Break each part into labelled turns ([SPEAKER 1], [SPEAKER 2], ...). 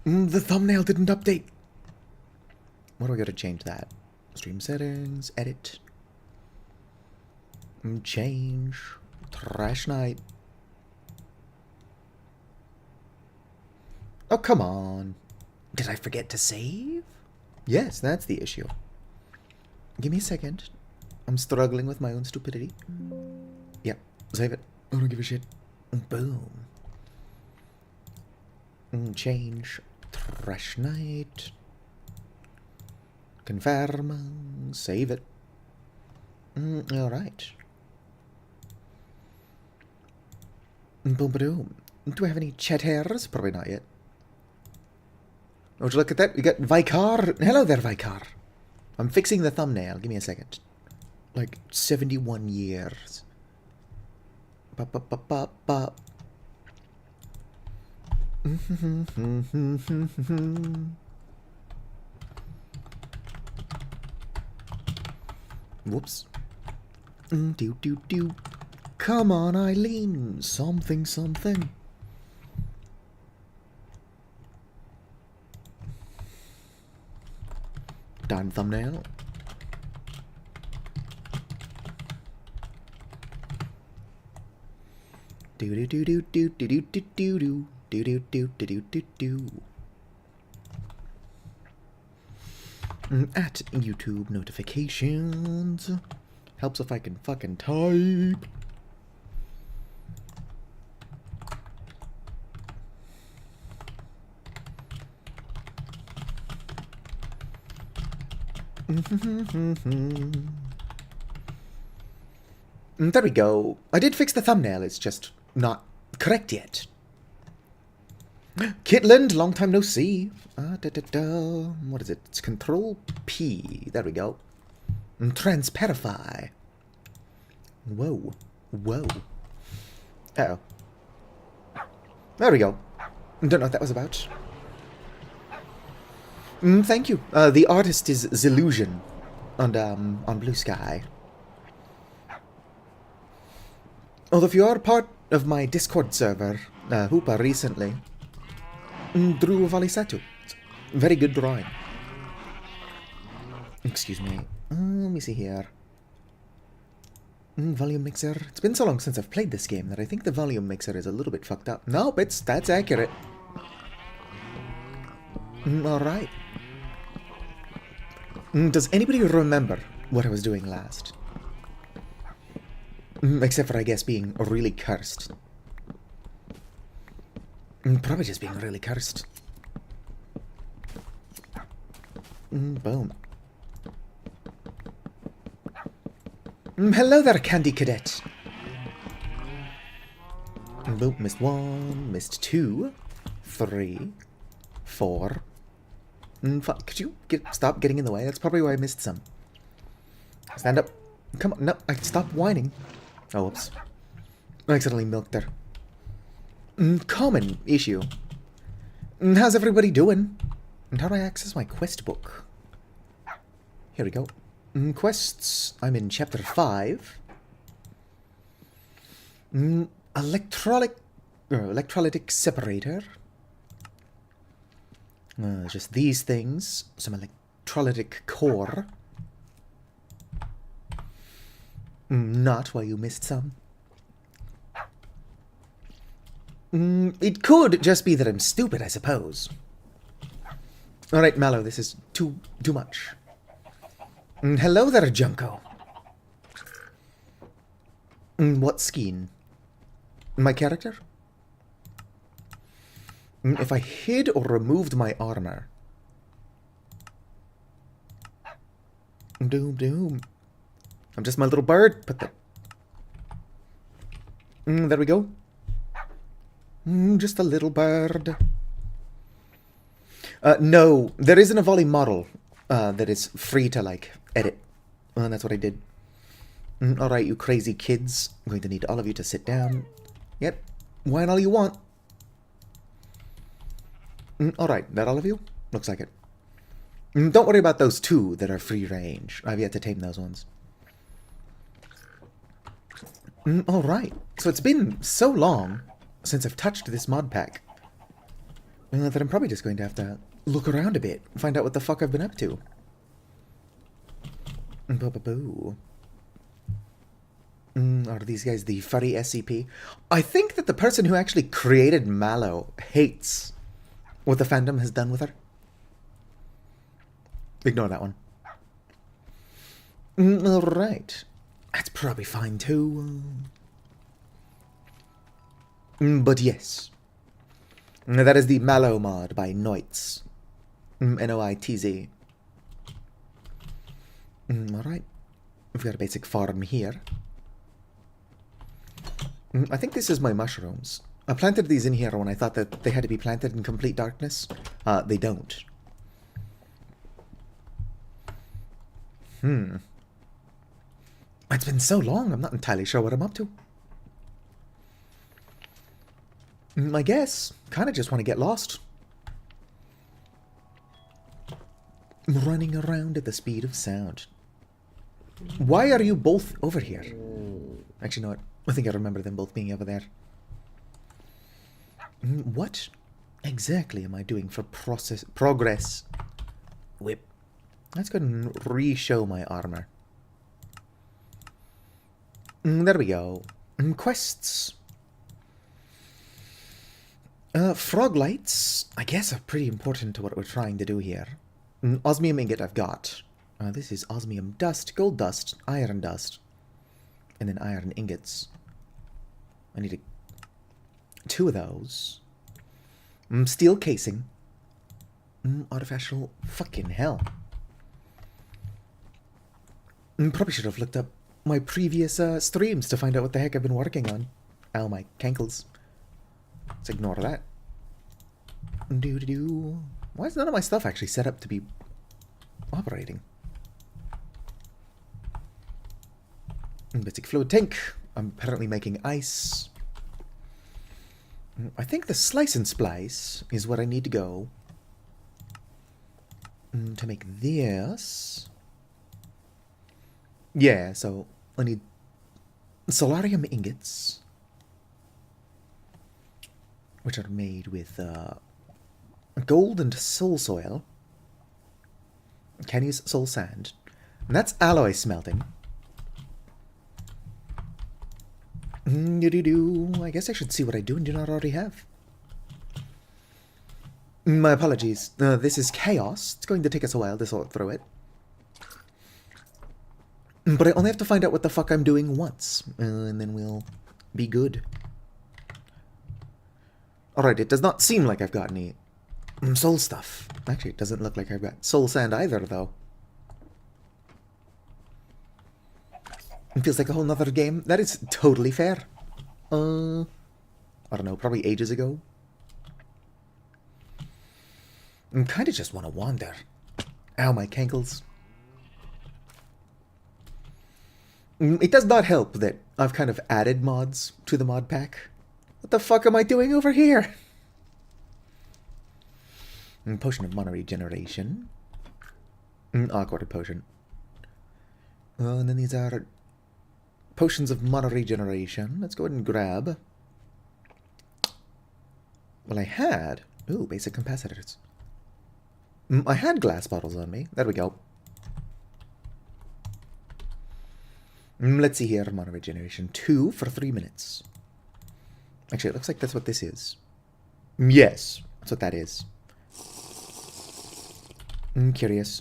[SPEAKER 1] The thumbnail didn't update. What do I gotta change that? Stream settings, edit. Change. Trash night. Oh, come on. Did I forget to save? Yes, that's the issue. Give me a second. I'm struggling with my own stupidity. Yep, save it. I don't give a shit. Boom. Change. Trash night. Confirm. Save it. Alright. Boom ba-doom. Do I have any chat hairs? Probably not yet. Oh, would you look at that? We got Vicar. Hello there, Vicar. I'm fixing the thumbnail. Give me a second. Like 71 years. Bop, bop, bop, bop, bop. Whoops. Do, do, do. Come on, Eileen. Something, something. Darn thumbnail. Do do do do do do do do do do do do do do do do. At YouTube notifications. Helps if I can fucking type. There we go. I did fix the thumbnail, it's just not correct yet. Kitland, long time no see. What is it? It's Control P. There we go. Transparify. Whoa. Whoa. Uh-oh. There we go. Don't know what that was about. Thank you. The artist is Zillusion on Blue Sky. Although if you are part of my Discord server, Hoopa recently drew Valisatu. Very good drawing. Excuse me. Let me see here. Volume mixer. It's been so long since I've played this game that I think the volume mixer is a little bit fucked up. Nope, that's accurate. Alright. Does anybody remember what I was doing last? Except for, I guess, being really cursed. Probably just being really cursed. Boom. Hello there, Candy Cadet. Boom, missed 1, missed 2, 3, 4, 5. Could you stop getting in the way? That's probably why I missed some. Stand up. Come on. No, I stop whining. Oh, whoops. I accidentally milked her. Common issue. How's everybody doing? And how do I access my quest book? Here we go. Quests. I'm in chapter 5. Electrolytic separator. Just these things. Some electrolytic core. Not why you missed some. It could just be that I'm stupid, I suppose. Alright, Mallow, this is too much. Hello there, Junko. What skin? My character? If I hid or removed my armor. Doom. I'm just my little bird. Put that. There we go. Just a little bird. No, there isn't a volley model that is free to, like, edit. That's what I did. Alright, you crazy kids. I'm going to need all of you to sit down. Yep, whine all you want. Alright, that all of you? Looks like it. Don't worry about those 2 that are free range. I've yet to tame those ones. Alright, so it's been so long since I've touched this mod pack. Then I'm probably just going to have to look around a bit, find out what the fuck I've been up to. Boo-boo-boo. Are these guys the furry SCP? I think that the person who actually created Mallow hates what the fandom has done with her. Ignore that one. Alright. That's probably fine too. But yes. That is the Mallow mod by Noitz. Noitz. Alright. We've got a basic farm here. I think this is my mushrooms. I planted these in here when I thought that they had to be planted in complete darkness. They don't. It's been so long, I'm not entirely sure what I'm up to. I guess. Kind of just want to get lost. Running around at the speed of sound. Why are you both over here? Actually, no, I think I remember them both being over there. What exactly am I doing for progress? Whip. Let's go and re-show my armor. There we go. Quests. Frog lights, I guess, are pretty important to what we're trying to do here. Osmium ingot I've got. This is osmium dust, gold dust, iron dust, and then iron ingots. I need 2 of those. Steel casing. Artificial fucking hell. Probably should have looked up my previous streams to find out what the heck I've been working on. Ow, my cankles. Let's ignore that. Doo-doo-doo. Why is none of my stuff actually set up to be operating? Basic fluid tank. I'm apparently making ice. I think the slice and splice is where I need to go to make this. Yeah, so I need solarium ingots, which are made with gold and soul soil. Can use soul sand. And that's alloy smelting. I guess I should see what I do and do not already have. My apologies. This is chaos. It's going to take us a while to sort through it. But I only have to find out what the fuck I'm doing once. And then we'll be good. Alright, it does not seem like I've got any soul stuff. Actually, it doesn't look like I've got soul sand either, though. It feels like a whole nother game. That is totally fair. I don't know, probably ages ago. I kind of just want to wander. Ow, my cankles. It does not help that I've kind of added mods to the mod pack. What the fuck am I doing over here? Potion of mana regeneration. Quarter potion. And then these are potions of mana regeneration. Let's go ahead and grab. Well, I had... Ooh, basic capacitors. I had glass bottles on me. There we go. Let's see here. Mana regeneration. 2 for 3 minutes. Actually, it looks like that's what this is. Yes, that's what that is. I'm curious.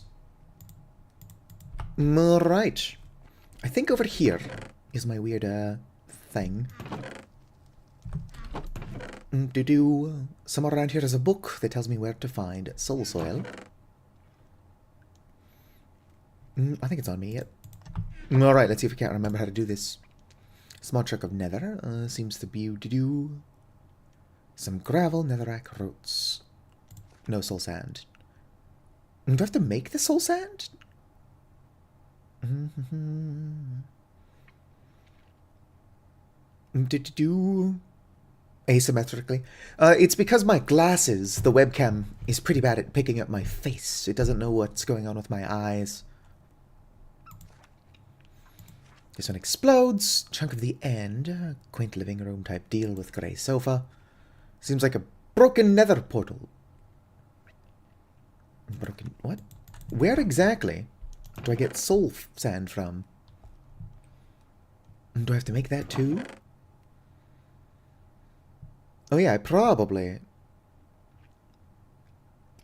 [SPEAKER 1] Alright. I think over here is my weird thing. Somewhere around here is a book that tells me where to find soul soil. I think it's on me yet. Alright, let's see if we can't remember how to do this. Small chunk of nether seems to be some gravel, netherrack, roots. No soul sand. Do I have to make the soul sand? Asymmetrically. It's because my glasses, the webcam, is pretty bad at picking up my face. It doesn't know what's going on with my eyes. This one explodes. Chunk of the end. Quaint living room type deal with grey sofa. Seems like a broken nether portal. Broken... What? Where exactly do I get soul sand from? Do I have to make that too? Oh yeah, I probably...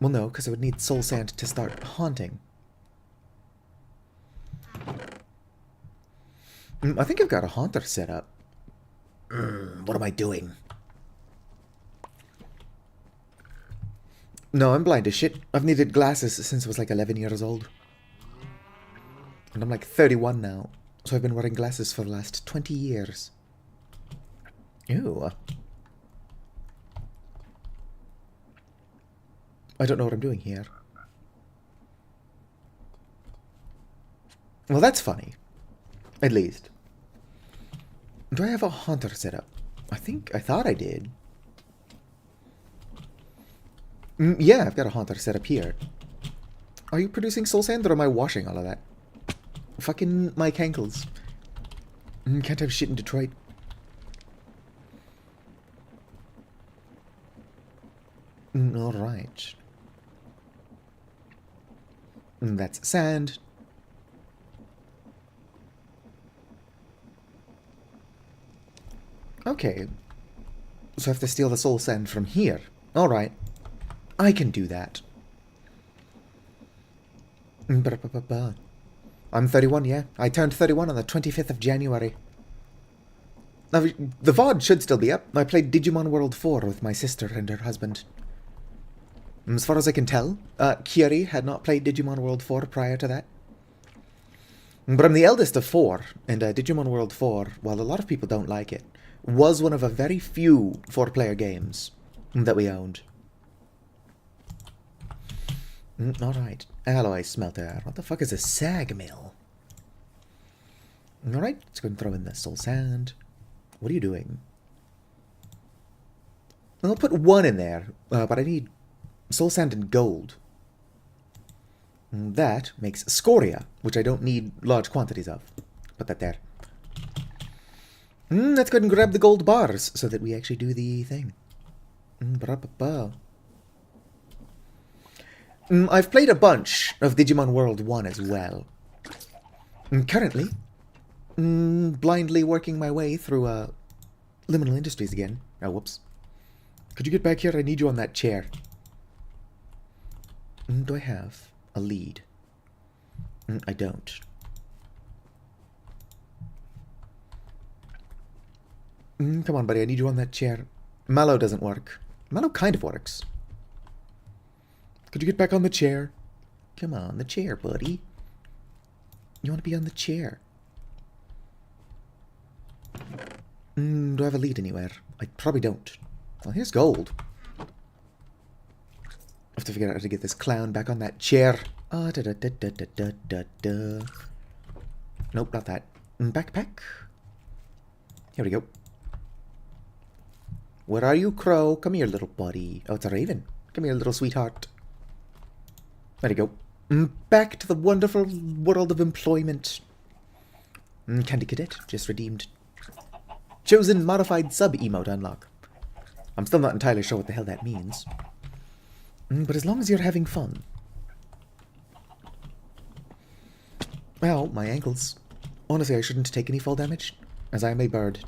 [SPEAKER 1] Well, no, because I would need soul sand to start haunting. I think I've got a haunter set up. What am I doing? No, I'm blind as shit. I've needed glasses since I was like 11 years old. And I'm like 31 now. So I've been wearing glasses for the last 20 years. Ew. I don't know what I'm doing here. Well, that's funny. At least. Do I have a haunter set up? I thought I did. Yeah, I've got a haunter set up here. Are you producing soul sand or am I washing all of that? Fucking Mike Hankles. Can't have shit in Detroit. Alright. That's sand. Okay. So I have to steal the soul sand from here. Alright. I can do that. I'm 31, yeah. I turned 31 on the 25th of January. Now, the VOD should still be up. I played Digimon World 4 with my sister and her husband. As far as I can tell, Kiri had not played Digimon World 4 prior to that. But I'm the eldest of 4, and Digimon World 4, while a lot of people don't like it, was one of a very few 4-player games that we owned. Alright. Alloy smelter. What the fuck is a sag mill? Alright, let's go and throw in the soul sand. What are you doing? I'll put one in there, but I need soul sand and gold. That makes scoria, which I don't need large quantities of. Put that there. Let's go ahead and grab the gold bars so that we actually do the thing. I've played a bunch of Digimon World 1 as well. Currently, blindly working my way through Liminal Industries again. Oh, whoops. Could you get back here? I need you on that chair. Do I have a lead? I don't. Come on, buddy. I need you on that chair. Mallow doesn't work. Mallow kind of works. Could you get back on the chair? Come on, the chair, buddy. You want to be on the chair. Do I have a lead anywhere? I probably don't. Well, here's gold. I have to figure out how to get this clown back on that chair. Nope, not that. Backpack. Here we go. Where are you, Crow? Come here, little buddy. Oh, it's a raven. Come here, little sweetheart. There you go. Back to the wonderful world of employment. Candy Cadet just redeemed. Chosen modified sub-emote unlock. I'm still not entirely sure what the hell that means. But as long as you're having fun. Well, my ankles. Honestly, I shouldn't take any fall damage, as I am a bird.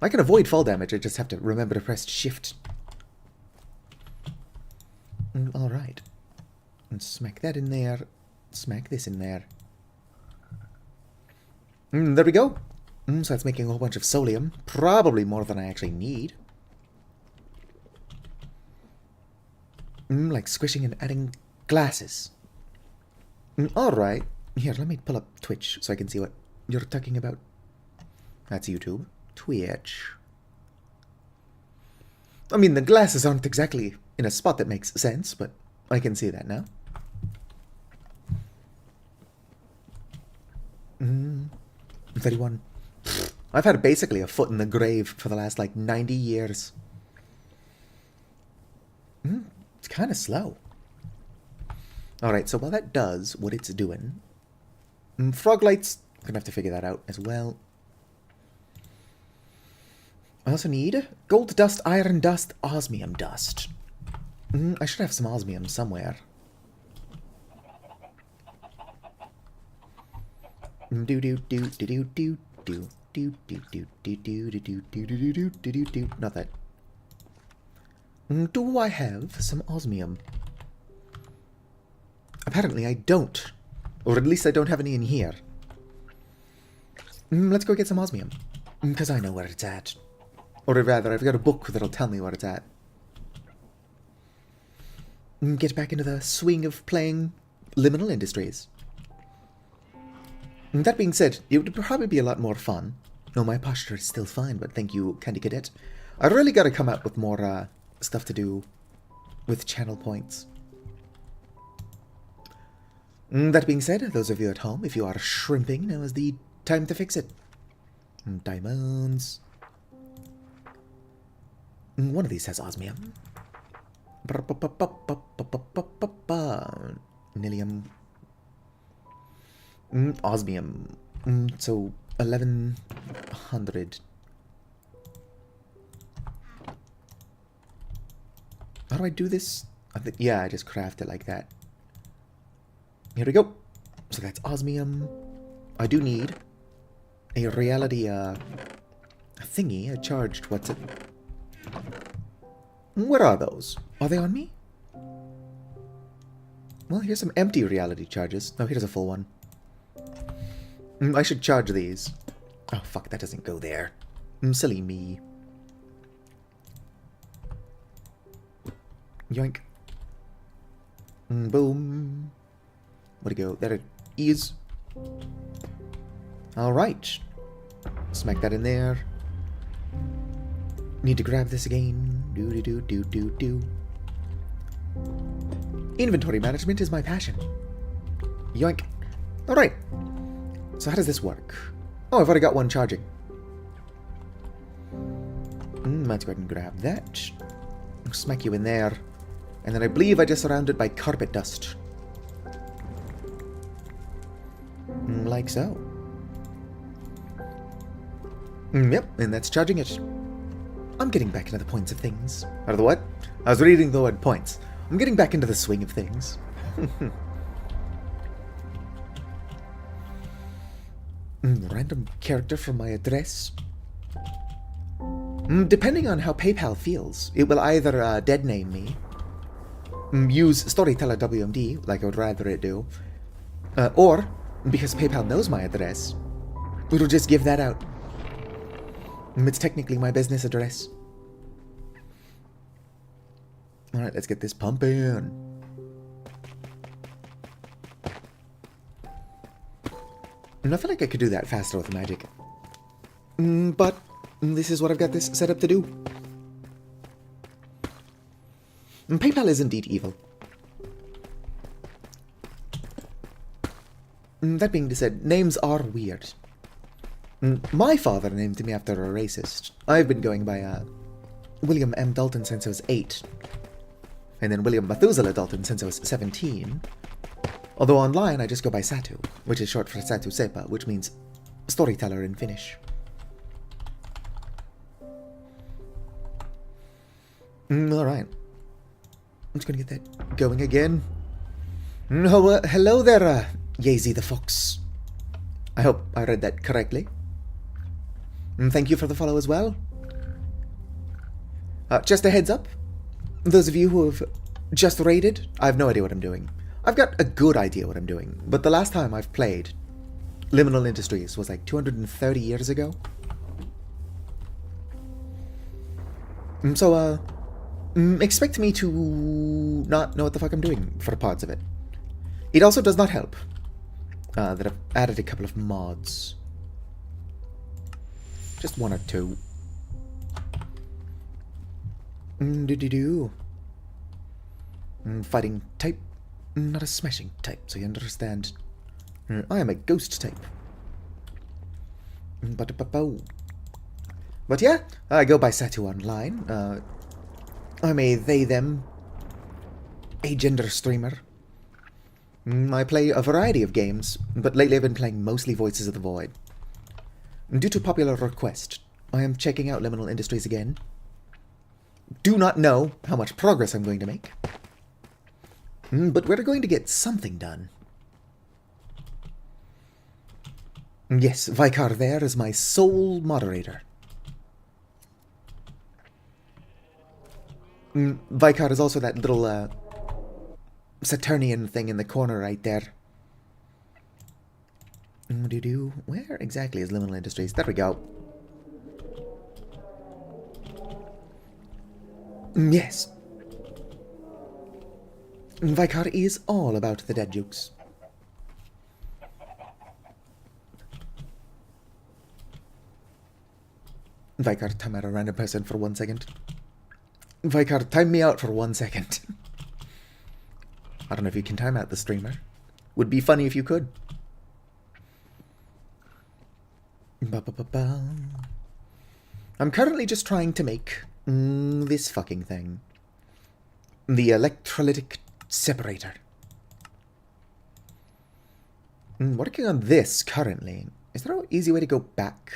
[SPEAKER 1] I can avoid fall damage, I just have to remember to press shift. Alright. And smack that in there. Smack this in there. There we go. So that's making a whole bunch of solium. Probably more than I actually need. Like squishing and adding glasses. Alright. Here, let me pull up Twitch so I can see what you're talking about. That's YouTube. Twitch. I mean, the glasses aren't exactly in a spot that makes sense, but I can see that now. 31. I've had basically a foot in the grave for the last, like, 90 years. It's kind of slow. Alright, so while that does what it's doing... frog lights, gonna have to figure that out as well. I also need gold dust, iron dust, osmium dust. I should have some osmium somewhere. Do do do do do do do do do do do do do do do do do do do. Not that. Do I have some osmium? Apparently I don't. Or at least I don't have any in here. Let's go get some osmium. Because I know where it's at. Or rather, I've got a book that'll tell me where it's at. Get back into the swing of playing Liminal Industries. That being said, it would probably be a lot more fun. No, my posture is still fine, but thank you, Candy Cadet. I really gotta come up with more stuff to do with channel points. That being said, those of you at home, if you are shrimping, now is the time to fix it. Diamonds. One of these has osmium. Nilium. Osmium. So 1100. How do I do this? Yeah, I just craft it like that. Here we go. So that's osmium. I do need a reality thingy, a charged, what's it? Where are those? Are they on me? Well, here's some empty reality charges. Oh, here's a full one. I should charge these. Oh, fuck, that doesn't go there. Silly me. Yoink. Boom. Where'd it go? There it is. Alright. Smack that in there. Need to grab this again. Do. Inventory management is my passion. Yoink. Alright. So how does this work? Oh, I've already got one charging. Let's go ahead and grab that. Smack you in there. And then I believe I just surrounded by carpet dust. Like so. Yep, and that's charging it. I'm getting back into the points of things. Or the what? I was reading the word points. I'm getting back into the swing of things. Random character from my address. Depending on how PayPal feels, it will either dead name me, use Storyteller WMD, like I would rather it do, or, because PayPal knows my address, it'll just give that out. It's technically my business address. Alright, let's get this pumping. And I feel like I could do that faster with magic. But this is what I've got this set up to do. And PayPal is indeed evil. That being said, names are weird. My father named me after a racist. I've been going by William M. Dalton since I was 8. And then William Methuselah Dalton since I was 17. Although online I just go by Satu, which is short for Satu Sepa, which means storyteller in Finnish. Alright. I'm just gonna get that going again. Hello there, Yazy the Fox. I hope I read that correctly. Thank you for the follow as well. Just a heads up. Those of you who have just raided, I have no idea what I'm doing. I've got a good idea what I'm doing, but the last time I've played Liminal Industries was like 230 years ago. So, expect me to not know what the fuck I'm doing for parts of it. It also does not help that I've added a couple of mods. Just one or two. Fighting type, not a smashing type, so you understand. I am a ghost type. But yeah, I go by Satu online. I'm a they-them agender streamer. I play a variety of games, but lately I've been playing mostly Voices of the Void. Due to popular request, I am checking out Liminal Industries again. Do not know how much progress I'm going to make, but we're going to get something done. Yes, Vicar there is my sole moderator. Vicar is also that little Saturnian thing in the corner right there. Where exactly is Liminal Industries? There we go. Yes. Vicar is all about the dead jukes. Vicar, time out a random person for 1 second. Vicar, time me out for 1 second. I don't know if you can time out the streamer. Would be funny if you could. Ba-ba-ba-ba. I'm currently just trying to make this fucking thing. The electrolytic separator. Working on this currently. Is there an easy way to go back?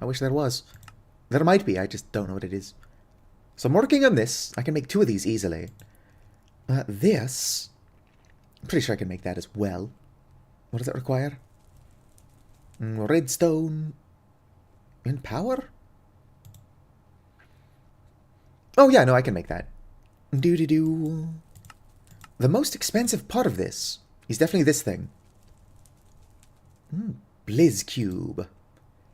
[SPEAKER 1] I wish there was. There might be, I just don't know what it is. So I'm working on this. I can make 2 of these easily. This... I'm pretty sure I can make that as well. What does it require? Redstone... and power? Oh yeah, no, I can make that. Doo-doo-doo. The most expensive part of this is definitely this thing. Blizz Cube.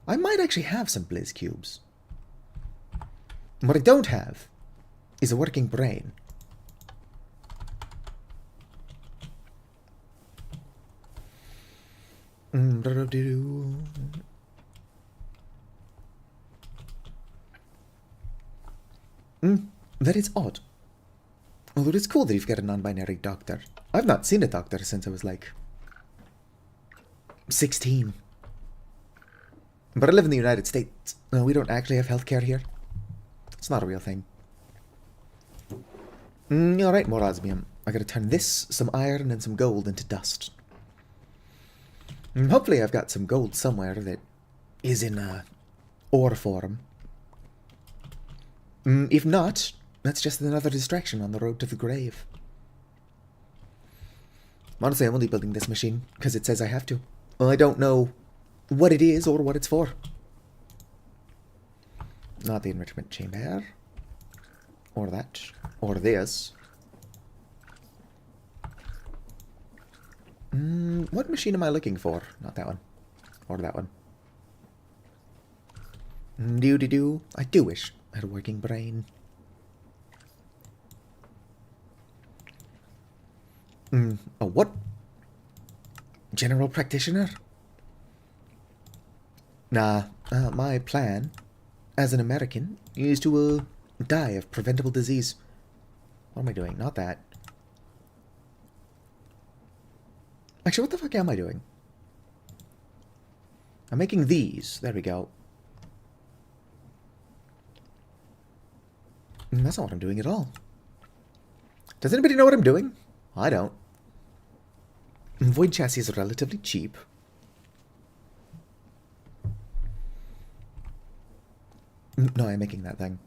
[SPEAKER 1] I might actually have some Blizz Cubes. What I don't have is a working brain. That is odd. Although it's cool that you've got a non-binary doctor. I've not seen a doctor since I was like 16. But I live in the United States. No, we don't actually have healthcare here. It's not a real thing. Alright, more osmium. I gotta turn this, some iron, and some gold into dust. Hopefully I've got some gold somewhere that is in ore form. If not, that's just another distraction on the road to the grave. Honestly, I'm only building this machine because it says I have to. Well, I don't know what it is or what it's for. Not the enrichment chamber. Or that. Or this. What machine am I looking for? Not that one. Or that one. Doo-doo-doo. I do wish I had a working brain. A what? General practitioner? Nah, my plan, as an American, is to, die of preventable disease. What am I doing? Not that. Actually, what the fuck am I doing? I'm making these. There we go. That's not what I'm doing at all. Does anybody know what I'm doing? I don't. Void chassis is relatively cheap. No, I'm making that thing.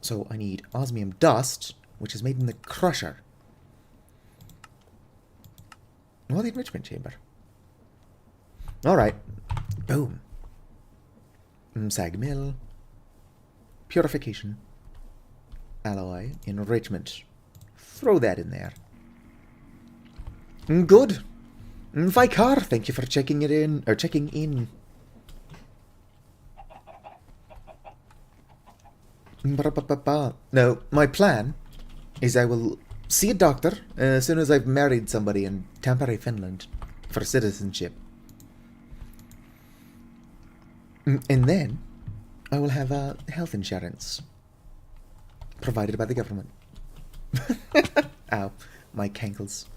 [SPEAKER 1] So I need osmium dust, which is made in the crusher. Or the enrichment chamber. Alright. Boom. Sag mill. Purification. Alloy. Enrichment. Throw that in there. Good. Vicar, thank you for checking it in, or checking in. No, my plan is I will see a doctor as soon as I've married somebody in Tampere, Finland, for citizenship. And then I will have health insurance provided by the government. Ow, my cankles.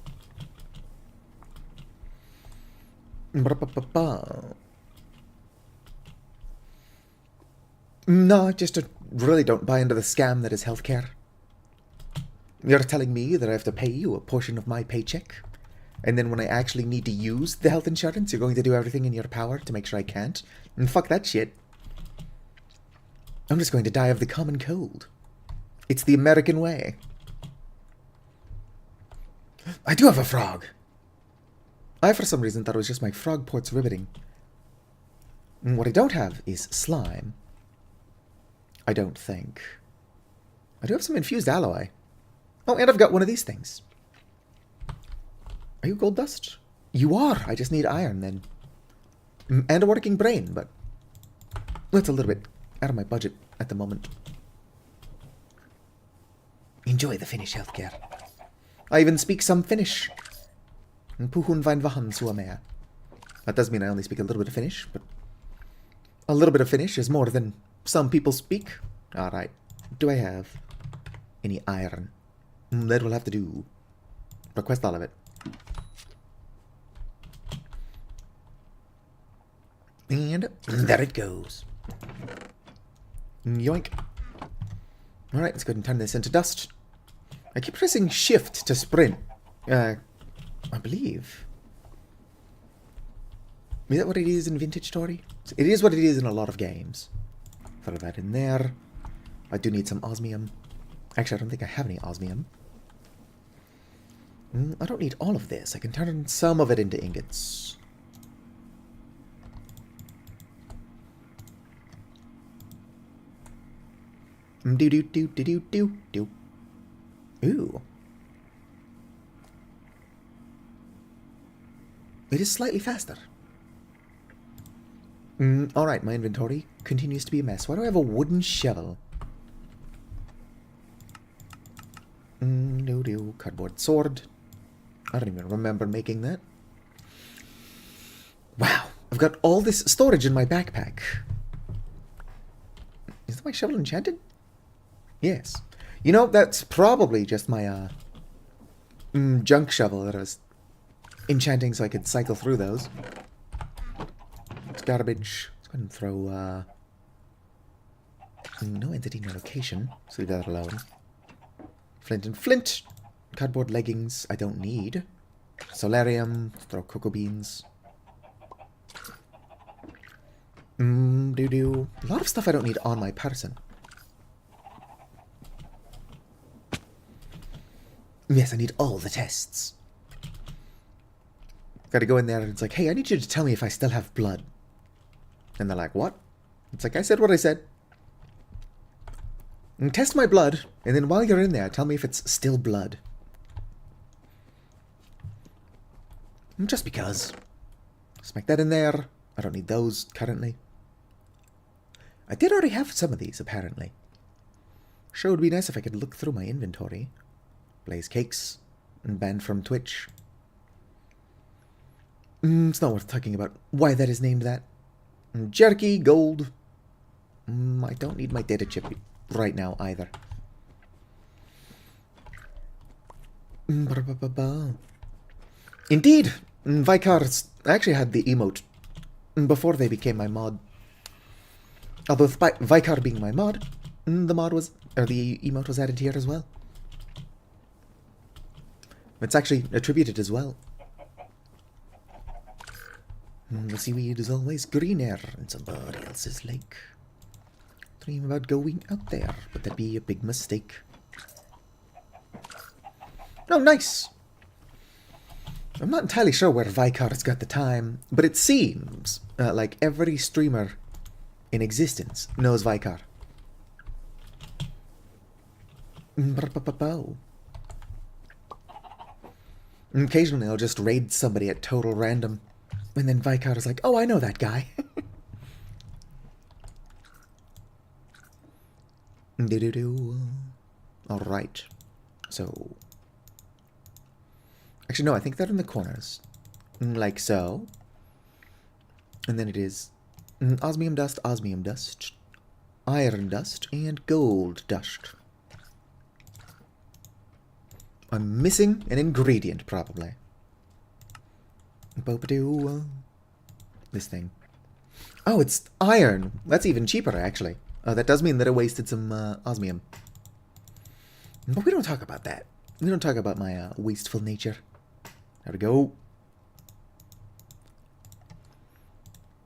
[SPEAKER 1] No, I just really don't buy into the scam that is healthcare. You're telling me that I have to pay you a portion of my paycheck, and then when I actually need to use the health insurance, you're going to do everything in your power to make sure I can't? And fuck that shit. I'm just going to die of the common cold. It's the American way. I do have a frog. I, for some reason, thought it was just my frog ports riveting. What I don't have is slime. I don't think. I do have some infused alloy. Oh, and I've got one of these things. Are you gold dust? You are! I just need iron, then. And a working brain, but that's a little bit out of my budget at the moment. Enjoy the Finnish healthcare. I even speak some Finnish. Puhun vain vähän suomea. That does mean I only speak a little bit of Finnish, but a little bit of Finnish is more than some people speak. Alright. Do I have any iron? That will have to do. Request all of it. And there it goes. Yoink. Alright, let's go ahead and turn this into dust. I keep pressing shift to sprint. I believe. Is that what it is in Vintage Story? It is what it is in a lot of games. Throw that in there. I do need some osmium. Actually, I don't think I have any osmium. I don't need all of this. I can turn some of it into ingots. Do. Ooh. It is slightly faster. Alright, my inventory continues to be a mess. Why do I have a wooden shovel? No. Cardboard sword. I don't even remember making that. Wow. I've got all this storage in my backpack. Is my shovel enchanted? Yes. You know, that's probably just my junk shovel that I was enchanting so I could cycle through those. It's garbage. Let's go ahead and throw no entity, no location. So leave that alone. Flint and flint. Cardboard leggings I don't need. Solarium. Throw cocoa beans. A lot of stuff I don't need on my person. Yes, I need all the tests. Gotta go in there and it's like, hey, I need you to tell me if I still have blood. And they're like, what? It's like, I said what I said. And test my blood, and then while you're in there, tell me if it's still blood. Just because. Smack that in there. I don't need those currently. I did already have some of these, apparently. Sure would be nice if I could look through my inventory. Blaze cakes. And banned from Twitch. It's not worth talking about why that is named that. Jerky, gold. I don't need my data chip right now either. Indeed, Vicars actually had the emote before they became my mod. Although Vicar being my mod, the emote was added here as well. It's actually attributed as well. The seaweed is always greener in somebody else's lake. Dream about going out there, but that'd be a big mistake. Oh, nice! I'm not entirely sure where Vicar's got the time, but it seems like every streamer in existence knows Vicar. Occasionally I'll just raid somebody at total random. And then Vicar is like, oh, I know that guy. Alright. So. Actually, no, I think they're in the corners. Like so. And then it is osmium dust, iron dust, and gold dust. I'm missing an ingredient, probably. This thing. Oh, it's iron. That's even cheaper, actually. That does mean that it wasted some osmium. But we don't talk about that. We don't talk about my wasteful nature. There we go.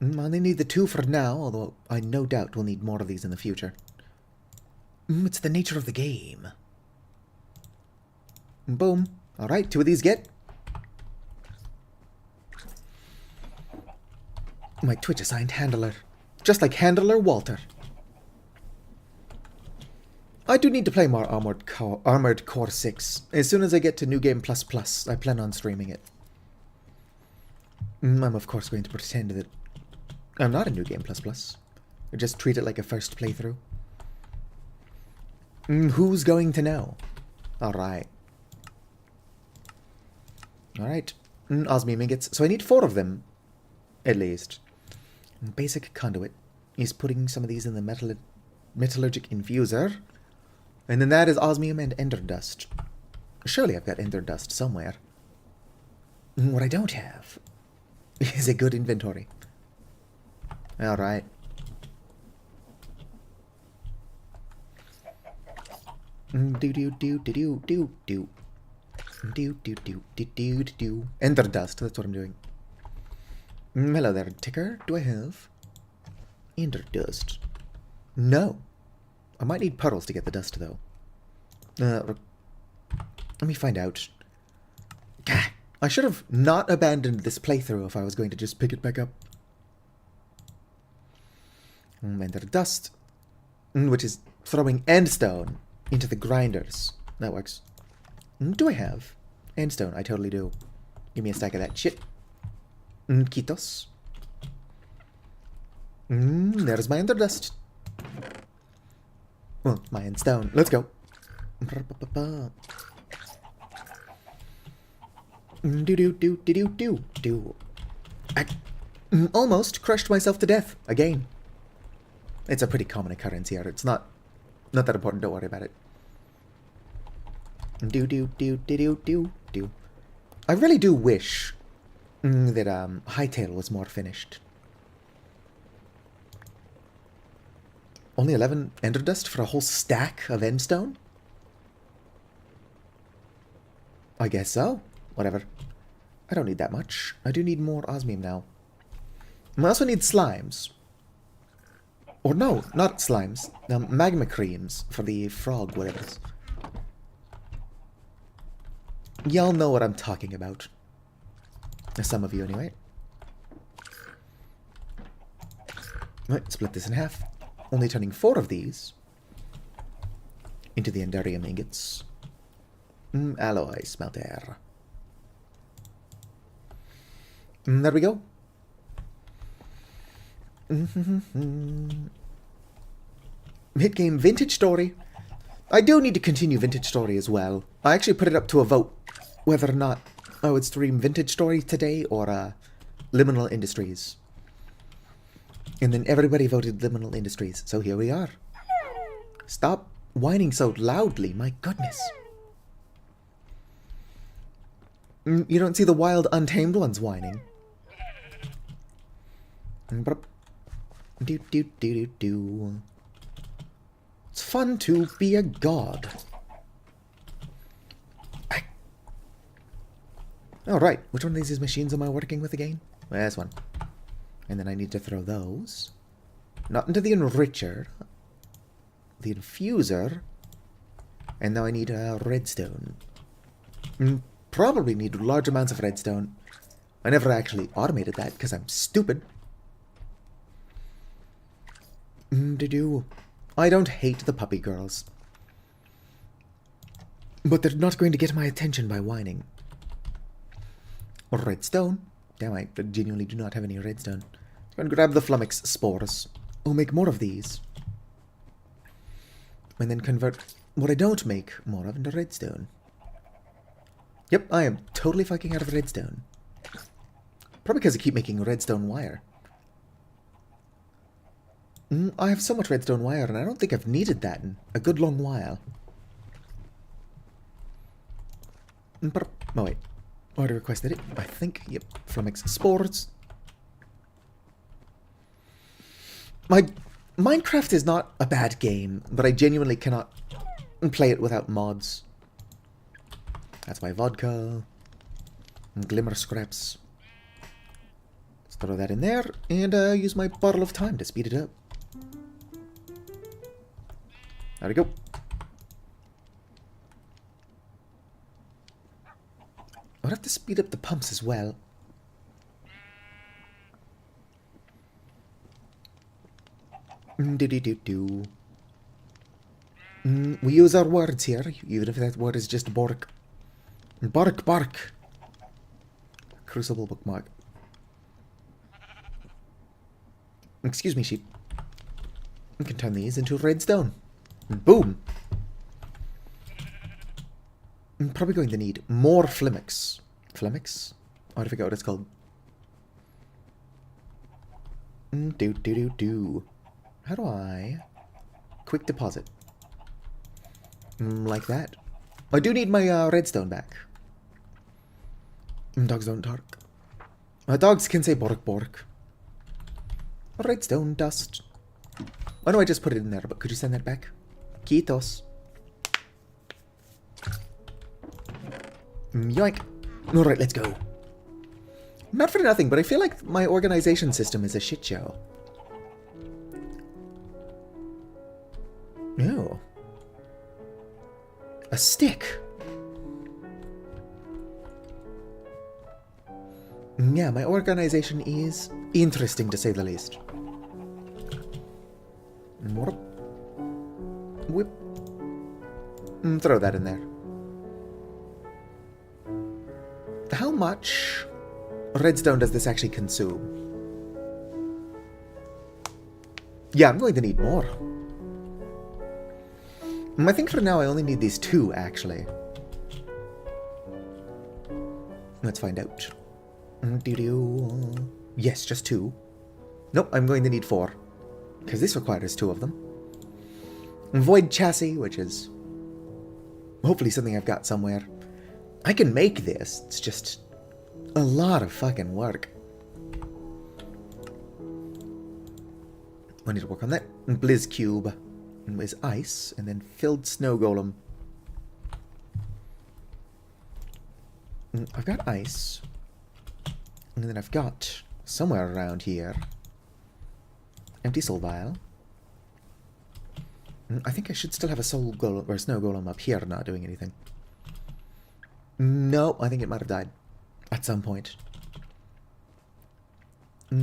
[SPEAKER 1] I only need the 2 for now, although I no doubt will need more of these in the future. It's the nature of the game. Boom. Alright, 2 of these get. My Twitch-assigned handler. Just like Handler Walter. I do need to play more Armored Core 6. As soon as I get to New Game Plus Plus, I plan on streaming it. I'm of course going to pretend that I'm not a New Game Plus Plus. Or just treat it like a first playthrough. Who's going to know? Alright. Alright. Osmium ingots. So I need 4 of them. At least. Basic conduit. He's putting some of these in the metallurgic infuser. And then that is osmium and ender dust. Surely I've got ender dust somewhere. What I don't have is a good inventory. Alright. Do. Ender dust, that's what I'm doing. Hello there, ticker. Do I have ender dust? No. I might need puddles to get the dust, though. Let me find out. Gah, I should have not abandoned this playthrough if I was going to just pick it back up. Ender dust, which is throwing endstone into the grinders. That works. Do I have endstone? I totally do. Give me a stack of that shit. Quitos. There's my ender dust. Well, my endstone. Let's go. I almost crushed myself to death again. It's a pretty common occurrence here. It's not that important. Don't worry about it. I really do wish that Hightail was more finished. Only 11 ender dust for a whole stack of endstone? I guess so. Whatever. I don't need that much. I do need more osmium now. I also need slimes. Or no, not slimes. Magma creams for the frog, whatever it is. Y'all know what I'm talking about. Some of you, anyway. Right, split this in half. Only turning 4 of these into the enderium ingots. Alloy smelter. There we go. Hit game Vintage Story. I do need to continue Vintage Story as well. I actually put it up to a vote whether or not I would stream Vintage Story today or Liminal Industries. And then everybody voted Liminal Industries, so here we are. Stop whining so loudly, my goodness. You don't see the wild, untamed ones whining. It's fun to be a god. Alright, which one of these machines am I working with again? There's one. And then I need to throw those. Not into the enricher. The infuser. And now I need redstone. Probably need large amounts of redstone. I never actually automated that because I'm stupid. I don't hate the puppy girls. But they're not going to get my attention by whining. Redstone. Damn, I genuinely do not have any redstone. I'm going to grab the flummox spores. Oh, make more of these. And then convert what I don't make more of into redstone. Yep, I am totally fucking out of redstone. Probably because I keep making redstone wire. I have so much redstone wire, and I don't think I've needed that in a good long while. Oh, wait. Already requested it. I think, yep, flummox spores. Minecraft is not a bad game, but I genuinely cannot play it without mods. That's my vodka. And glimmer scraps. Let's throw that in there, and use my bottle of time to speed it up. There we go. I'll have to speed up the pumps as well. Do. We use our words here, even if that word is just bark. Bark, bark. Crucible bookmark. Excuse me, sheep. We can turn these into redstone. Boom. I'm probably going to need more flummox. Flummox? I forget what it's called. Do. How do I... Quick deposit. Like that. I do need my redstone back. Dogs don't bark. Dogs can say bork bork. Redstone dust. Why do I just put it in there? But could you send that back? Kiitos. Yoink. Alright, let's go. Not for nothing, but I feel like my organization system is a shit show. No. A stick. Yeah, my organization is interesting to say the least. More. Whip. Throw that in there. How much redstone does this actually consume? Yeah, I'm going to need more. I think for now I only need these 2, actually. Let's find out. Yes, just 2. Nope, I'm going to need 4. Because this requires 2 of them. Void chassis, which is hopefully something I've got somewhere. I can make this, it's just a lot of fucking work. I need to work on that. Blizz cube. With ice, and then filled snow golem. I've got ice. And then I've got, somewhere around here, empty soul vial. I think I should still have a soul golem, or a snow golem up here not doing anything. No, I think it might have died. At some point.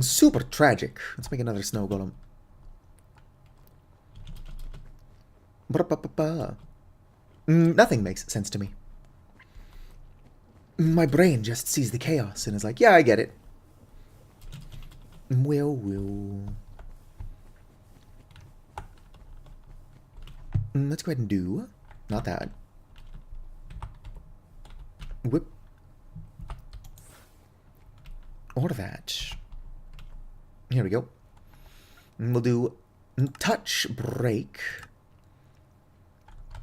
[SPEAKER 1] Super tragic. Let's make another snow golem. Nothing makes sense to me. My brain just sees the chaos and is like, yeah, I get it. Well. Let's go ahead and do... Not that. Whip. Or that. Here we go. We'll do touch break.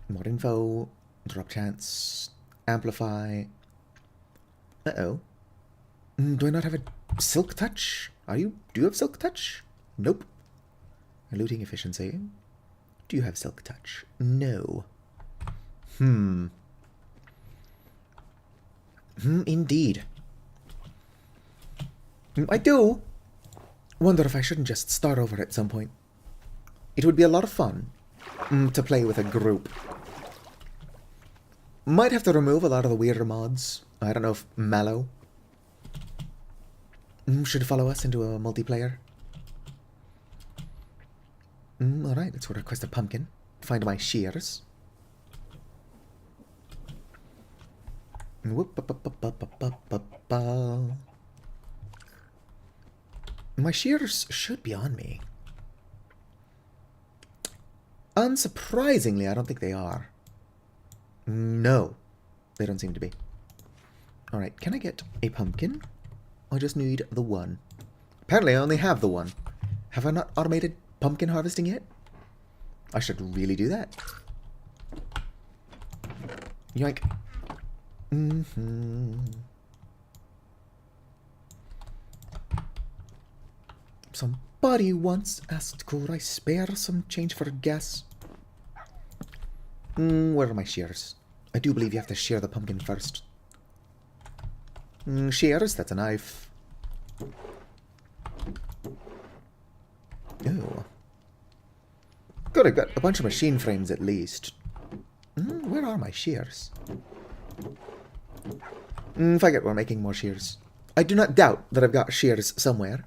[SPEAKER 1] More info, drop chance, amplify. Uh-oh. Do I not have a silk touch? Do you have silk touch? Nope. Looting efficiency. Do you have silk touch? No. Indeed. I do wonder if I shouldn't just start over at some point. It would be a lot of fun to play with a group. Might have to remove a lot of the weirder mods. I don't know if Mallow should follow us into a multiplayer. Alright, let's request a pumpkin. Find my shears. My shears should be on me. Unsurprisingly, I don't think they are. No, they don't seem to be. Alright, can I get a pumpkin? I just need the 1. Apparently I only have the 1. Have I not automated pumpkin harvesting yet? I should really do that. Yoink. Somebody once asked, could I spare some change for gas? Where are my shears? I do believe you have to shear the pumpkin first. Shears, that's a knife. Ew. Good, I've got a bunch of machine frames at least. Where are my shears? Forget we're making more shears. I do not doubt that I've got shears somewhere.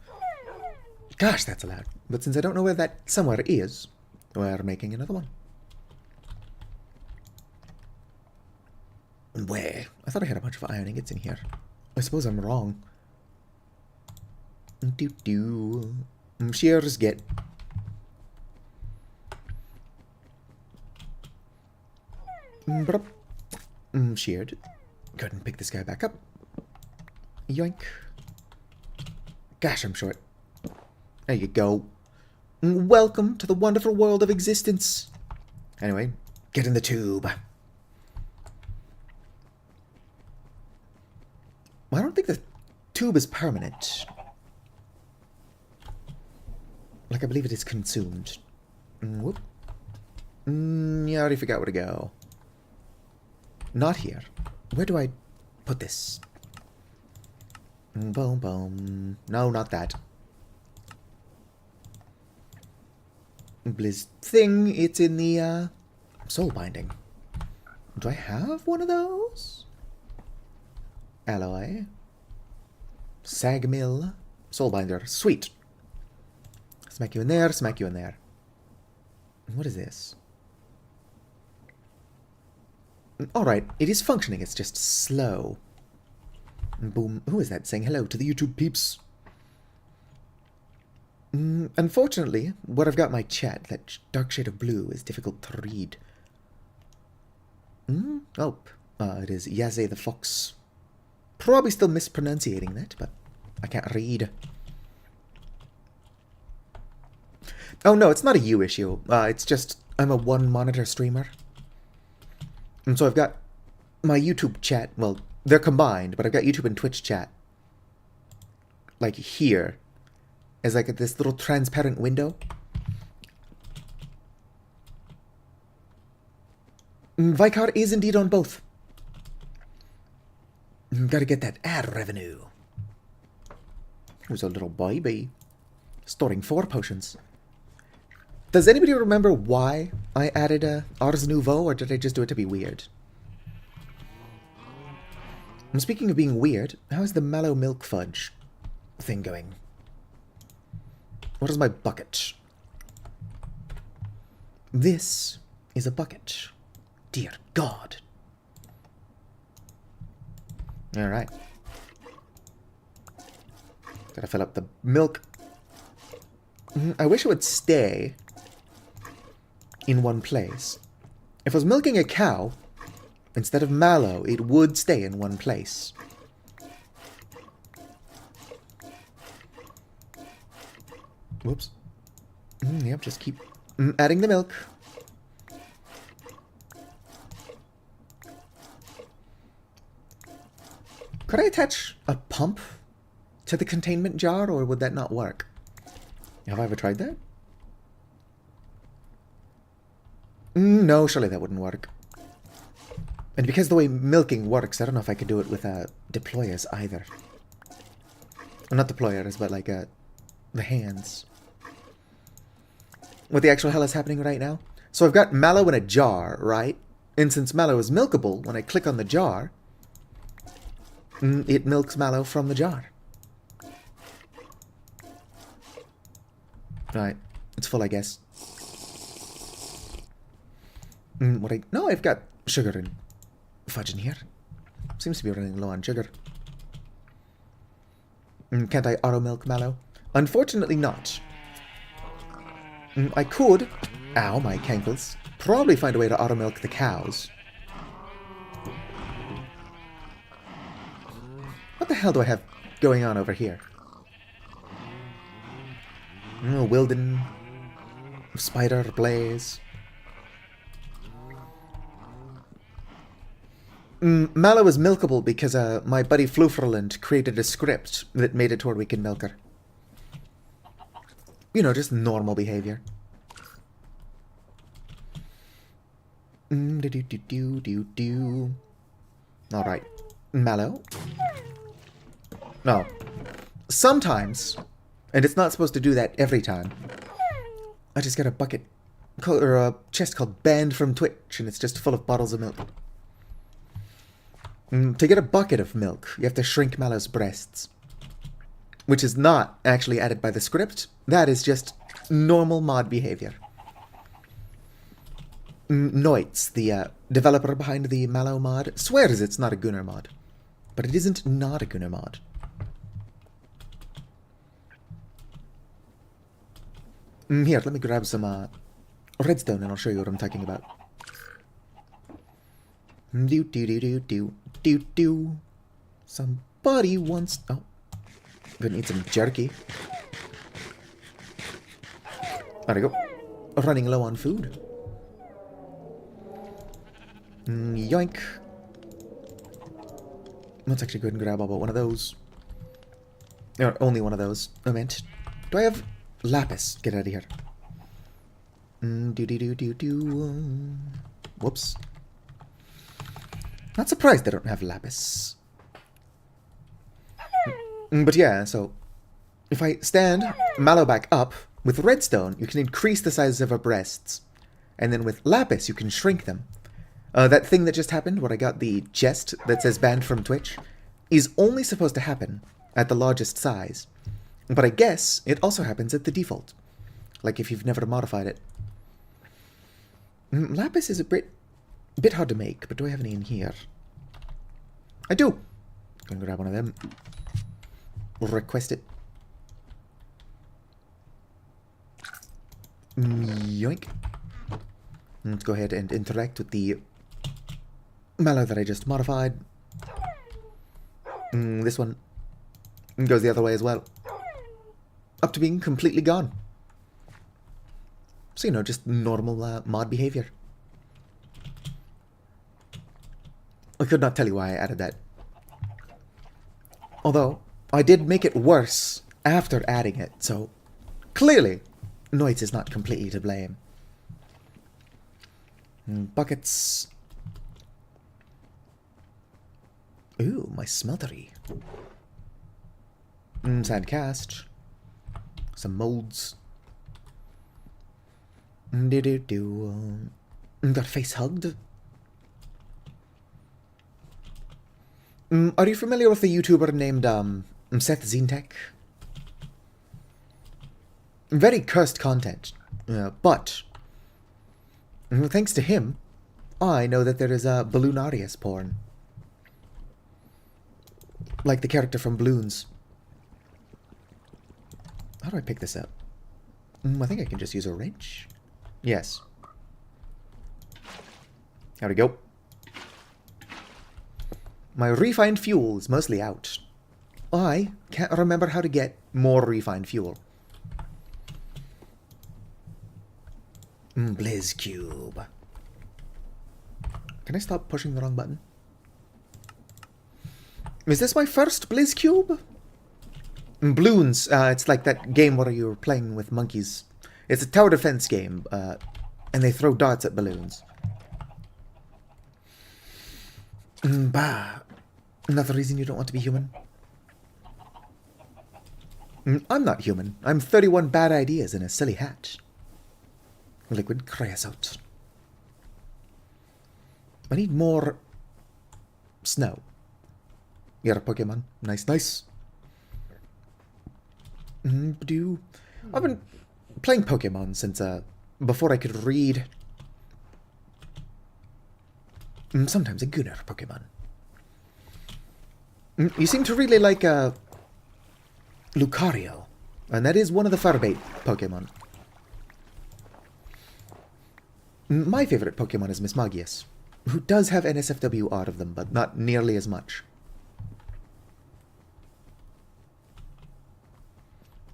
[SPEAKER 1] Gosh, that's loud. But since I don't know where that somewhere is, we're making another one. Where? I thought I had a bunch of iron ingots in here. I suppose I'm wrong. Do. Shears get. Sheared. Go ahead and pick this guy back up. Yoink. Gosh, I'm short. There you go. Welcome to the wonderful world of existence. Anyway, get in the tube. Well, I don't think the tube is permanent. Like, I believe it is consumed. Whoop. Yeah, I already forgot where to go. Not here. Where do I put this? Boom, boom. No, not that. Blizz thing. It's in the, soul binding. Do I have one of those? Alloy. Sag mill. Soul binder. Sweet. Smack you in there, smack you in there. What is this? Alright, it is functioning, it's just slow. Boom. Who is that saying hello to the YouTube peeps? Unfortunately, where I've got my chat, that dark shade of blue is difficult to read. Oh, it is Yaze the Fox. Probably still mispronunciating that, but I can't read. Oh no, it's not a you issue. It's just, I'm a one-monitor streamer. And so I've got my YouTube chat, well, they're combined, but I've got YouTube and Twitch chat. Like here. As like this little transparent window. Vicar is indeed on both. Gotta get that ad revenue. Who's a little baby? Storing 4 potions. Does anybody remember why I added Ars Nouveau, or did I just do it to be weird? And speaking of being weird, how is the mallow milk fudge thing going? What is my bucket? This is a bucket. Dear God. Alright. Gotta fill up the milk. I wish it would stay in one place. If I was milking a cow, instead of mallow, it would stay in one place. Whoops. Yep, just keep adding the milk. Could I attach a pump to the containment jar, or would that not work? Have I ever tried that? No, surely that wouldn't work. And because the way milking works, I don't know if I could do it with deployers either. Well, not deployers, but like the hands. What the actual hell is happening right now? So I've got mallow in a jar, right? And since mallow is milkable, when I click on the jar, it milks mallow from the jar. Right. It's full, I guess. No, I've got sugar and fudge in here. Seems to be running low on sugar. Can't I auto milk mallow? Unfortunately not. I could, ow, my cankles, probably find a way to auto milk the cows. What the hell do I have going on over here? Wilden, spider, blaze. Mallow is milkable because my buddy Flooferland created a script that made it to where we can milk her. You know, just normal behavior. Alright. Mallow. No. Sometimes, and it's not supposed to do that every time, I just get a bucket, or a chest called Banned from Twitch, and it's just full of bottles of milk. To get a bucket of milk, you have to shrink Mallow's breasts. which is not actually added by the script. That is just normal mod behavior. Noitz, the developer behind the Mallow mod, swears it's not a Gunner mod. But it isn't not a Gunner mod. Here, let me grab some redstone and I'll show you what I'm talking about. Do do do do do do do. Somebody wants... Oh. Gonna need some jerky. There we go. Running low on food. Yoink. Let's actually go ahead and grab about one of those. Or only one of those, I meant. Do I have lapis? Get out of here. Whoops. Not surprised I don't have lapis. But yeah, so if I stand Mallow back up, with redstone you can increase the size of her breasts. And then with lapis you can shrink them. That thing that just happened, where I got the chest that says banned from Twitch, is only supposed to happen at the largest size. But I guess it also happens at the default. Like if you've never modified it. Lapis is a bit hard to make, but do I have any in here? I do! Gonna grab one of them. Request it. Yoink. Let's go ahead and interact with the Mallow that I just modified. This one goes the other way as well. Up to being completely gone. So, you know, just normal mod behavior. I could not tell you why I added that. Although, I did make it worse after adding it, so clearly, Noitz is not completely to blame. Buckets. Ooh, my smeltery. Sand cast. Some molds. Got face hugged. Are you familiar with a YouTuber named Seth Zintek? Very cursed content, but thanks to him, I know that there is a Balloonarius porn. Like the character from Bloons. How do I pick this up? I think I can just use a wrench. Yes. There we go. My refined fuel is mostly out. I can't remember how to get more refined fuel. Blizz Cube. Can I stop pushing the wrong button? Is this my first Blizz Cube? Bloons, it's like that game where you're playing with monkeys. It's a tower defense game, and they throw darts at balloons. Bah. Another reason you don't want to be human? I'm not human. I'm 31 bad ideas in a silly hat. Liquid creosote. I need more snow. You're a Pokemon. Nice, nice. I've been playing Pokemon since before I could read. Sometimes a Gunner Pokemon. You seem to really like Lucario, and that is one of the Farbait Pokemon. My favorite Pokemon is Mismagius, who does have NSFW out of them, but not nearly as much.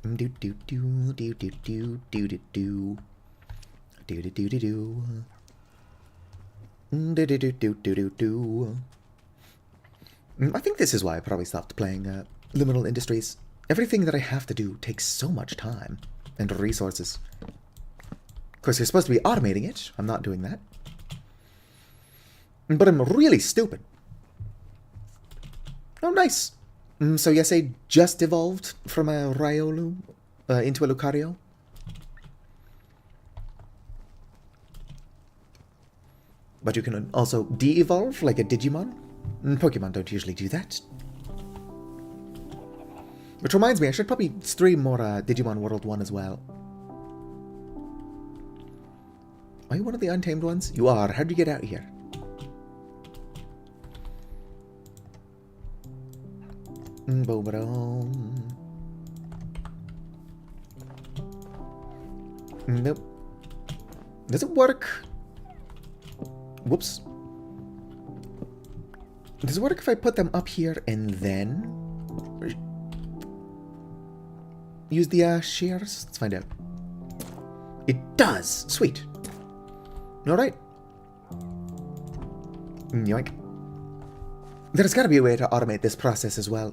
[SPEAKER 1] Do do do do do do do do do do do do do do do do do do. I think this is why I probably stopped playing Liminal Industries. Everything that I have to do takes so much time and resources. Of course, you're supposed to be automating it. I'm not doing that. But I'm really stupid. Oh, nice. So yes, I just evolved from a Riolu into a Lucario. But you can also de-evolve like a Digimon. Pokemon don't usually do that. Which reminds me, I should probably stream more Digimon World 1 as well. Are you one of the untamed ones? You are. How'd you get out here? Nope. Does it work? Whoops. Does it work if I put them up here and then use the shears? Let's find out. It does! Sweet. Alright. Yoink. There's gotta be a way to automate this process as well.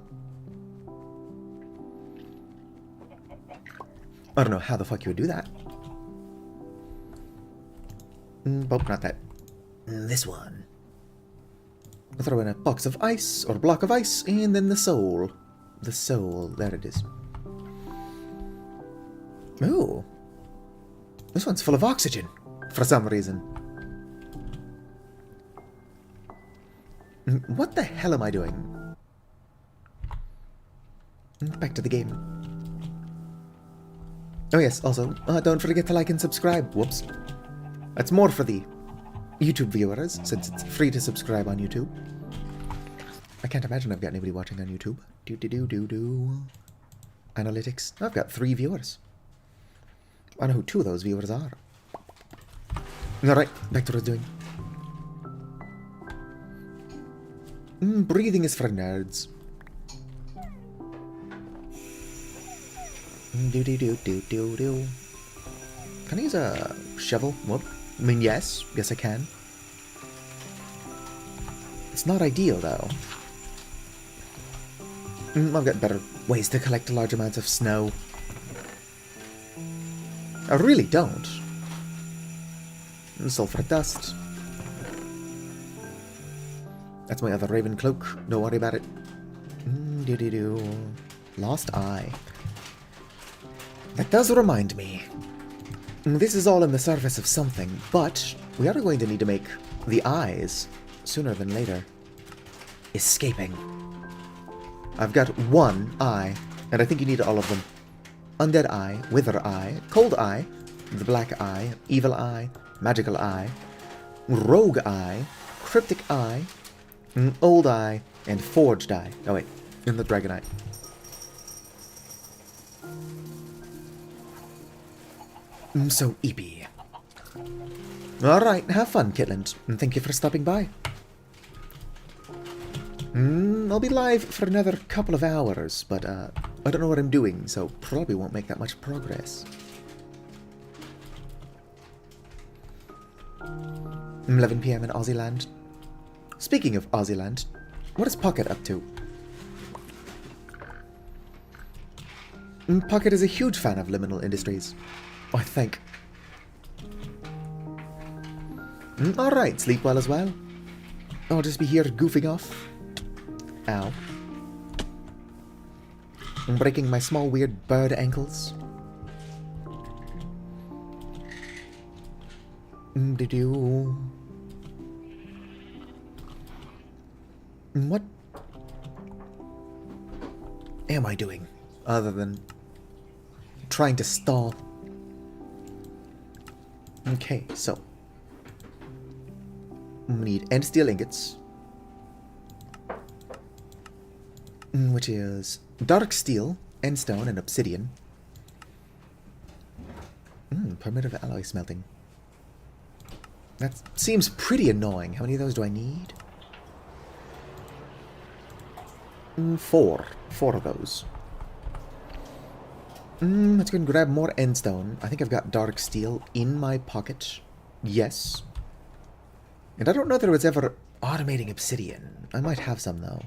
[SPEAKER 1] I don't know how the fuck you would do that. Oh, not that. This one. I'll throw in a box of ice, or a block of ice, and then the soul. The soul. There it is. Ooh. This one's full of oxygen, for some reason. What the hell am I doing? Back to the game. Oh yes, also, don't forget to like and subscribe. Whoops. That's more for the YouTube viewers, since it's free to subscribe on YouTube. I can't imagine I've got anybody watching on YouTube. Analytics. I've got 3 viewers. I know who 2 of those viewers are. Alright, back to what I was doing. Breathing is for nerds. Can I use a shovel? Whoop. I mean, yes. Yes, I can. It's not ideal, though. I've got better ways to collect large amounts of snow. I really don't. Sulfur dust. That's my other raven cloak. Don't worry about it. Lost eye. That does remind me. This is all in the service of something, but we are going to need to make the eyes sooner than later. Escaping. I've got 1 eye, and I think you need all of them. Undead eye, wither eye, cold eye, the black eye, evil eye, magical eye, rogue eye, cryptic eye, old eye, and forged eye. Oh wait, and the dragon eye. So eepy. Alright, have fun, Kitland, and thank you for stopping by. I'll be live for another couple of hours, but I don't know what I'm doing, so probably won't make that much progress. 11 PM in Aussie land. Speaking of Aussie land, what is Pocket up to? Pocket is a huge fan of Liminal Industries, I think. Alright, sleep well as well. I'll just be here goofing off. Ow. I'm breaking my small weird bird ankles. What am I doing other than trying to stall? Okay, so we need end steel ingots, which is dark steel, end stone, and obsidian. Primitive alloy smelting. That seems pretty annoying. How many of those do I need? 4. 4 of those. Let's go and grab more end stone. I think I've got dark steel in my pocket. Yes. And I don't know that it was ever automating obsidian. I might have some, though.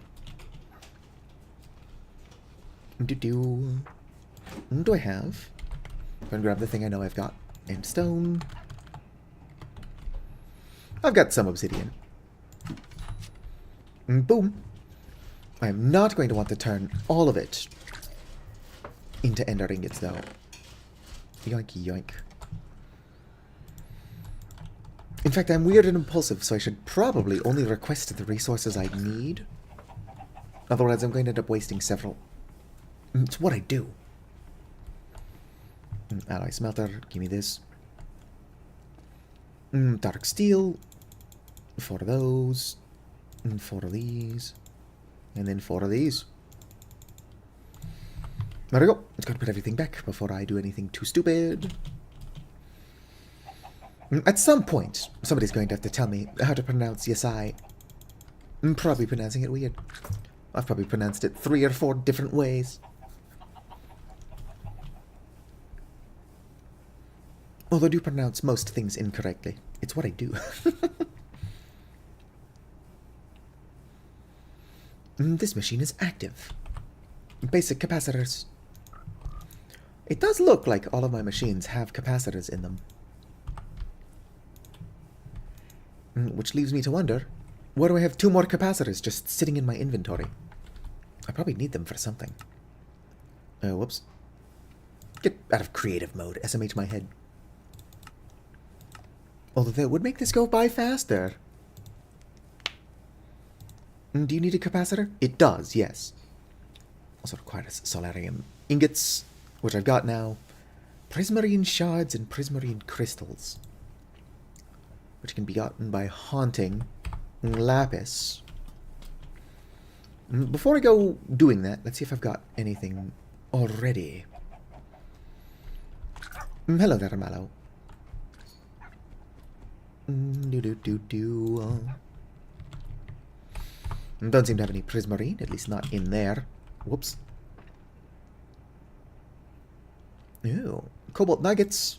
[SPEAKER 1] What do I have? Go and grab the thing I know I've got. End stone. I've got some obsidian. Boom. I am not going to want to turn all of it into ender ingots, though. Yoink, yoink. In fact, I'm weird and impulsive, so I should probably only request the resources I need. Otherwise, I'm going to end up wasting several. It's what I do. Alloy smelter, give me this. Dark steel. 4 of those. 4 of these. And then 4 of these. There we go. Let's go put everything back before I do anything too stupid. At some point, somebody's going to have to tell me how to pronounce Yasai. I'm probably pronouncing it weird. I've probably pronounced it 3 or 4 different ways. Although I do pronounce most things incorrectly. It's what I do. This machine is active. Basic capacitors. It does look like all of my machines have capacitors in them. Which leaves me to wonder, why do I have 2 more capacitors just sitting in my inventory? I probably need them for something. Whoops. Get out of creative mode, SMH my head. Although that would make this go by faster. Do you need a capacitor? It does, yes. Also requires solarium ingots, which I've got now. Prismarine shards and prismarine crystals, which can be gotten by haunting lapis. Before I go doing that, let's see if I've got anything already. Hello there, Mallow. Don't seem to have any prismarine, at least not in there. Whoops. Ew. Cobalt nuggets.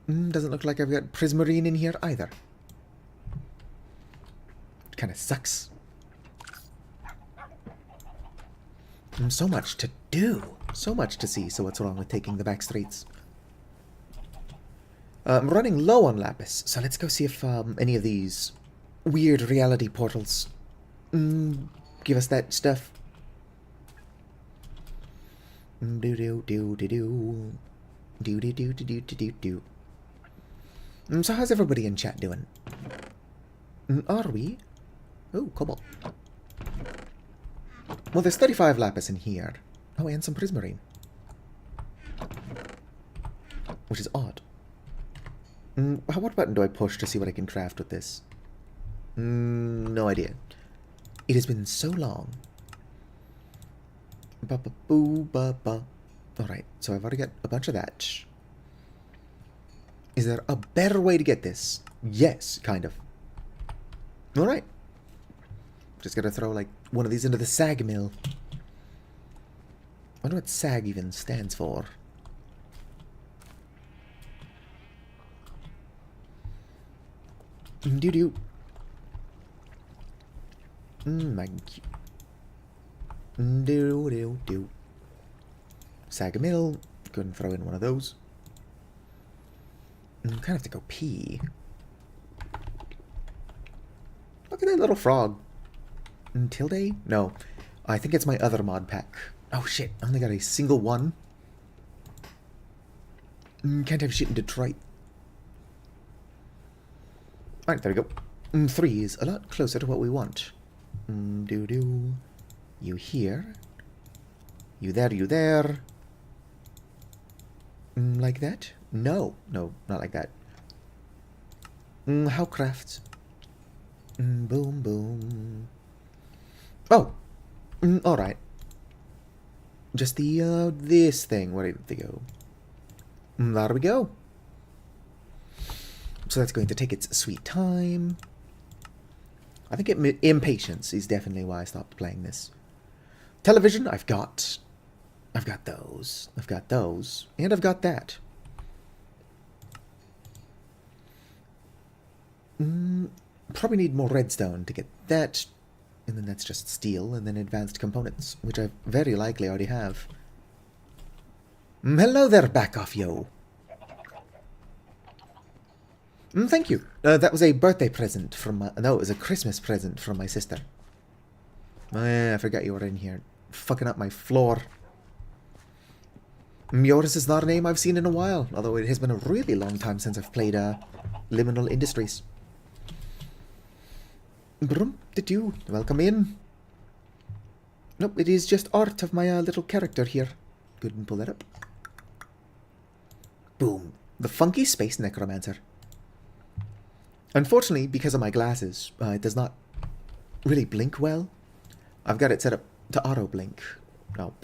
[SPEAKER 1] Doesn't look like I've got prismarine in here either. Kind of sucks. So much to do. So much to see, so what's wrong with taking the back streets? I'm running low on lapis, so let's go see if any of these weird reality portals give us that stuff. So how's everybody in chat doing? Are we? Oh, cobalt. Well, there's 35 lapis in here. Oh, and some prismarine. Which is odd. What button do I push to see what I can craft with this? No idea. It has been so long. Alright, so I've already got a bunch of that. Is there a better way to get this? Yes, kind of. Alright. Just gotta throw, like, one of these into the sag mill. I wonder what sag even stands for. Doo-doo. Do-do-do. Sag a mill. Go and throw in one of those. Kind of have to go pee. Look at that little frog. Tilde? No. I think it's my other mod pack. Oh shit, I only got a single one. Can't have shit in Detroit. Alright, there we go. 3 is a lot closer to what we want. Do-do. You here. You there, you there. Like that? No. No, not like that. How crafts? Boom, boom. Oh! Alright. Just the, this thing. Where did they go? There we go. So that's going to take its sweet time. I think impatience is definitely why I stopped playing this. Television, I've got those. I've got those. And I've got that. Probably need more redstone to get that. And then that's just steel and then advanced components, which I very likely already have. Hello there, back off, yo. Thank you. That was a birthday present from my... No, it was a Christmas present from my sister. Oh, yeah, I forgot you were in here. Fucking up my floor. Yours is not a name I've seen in a while, although it has been a really long time since I've played Liminal Industries. Welcome in. Nope, it is just art of my little character here. Go ahead and pull that up. Boom. The funky space necromancer. Unfortunately, because of my glasses, it does not really blink well. I've got it set up to auto blink. No.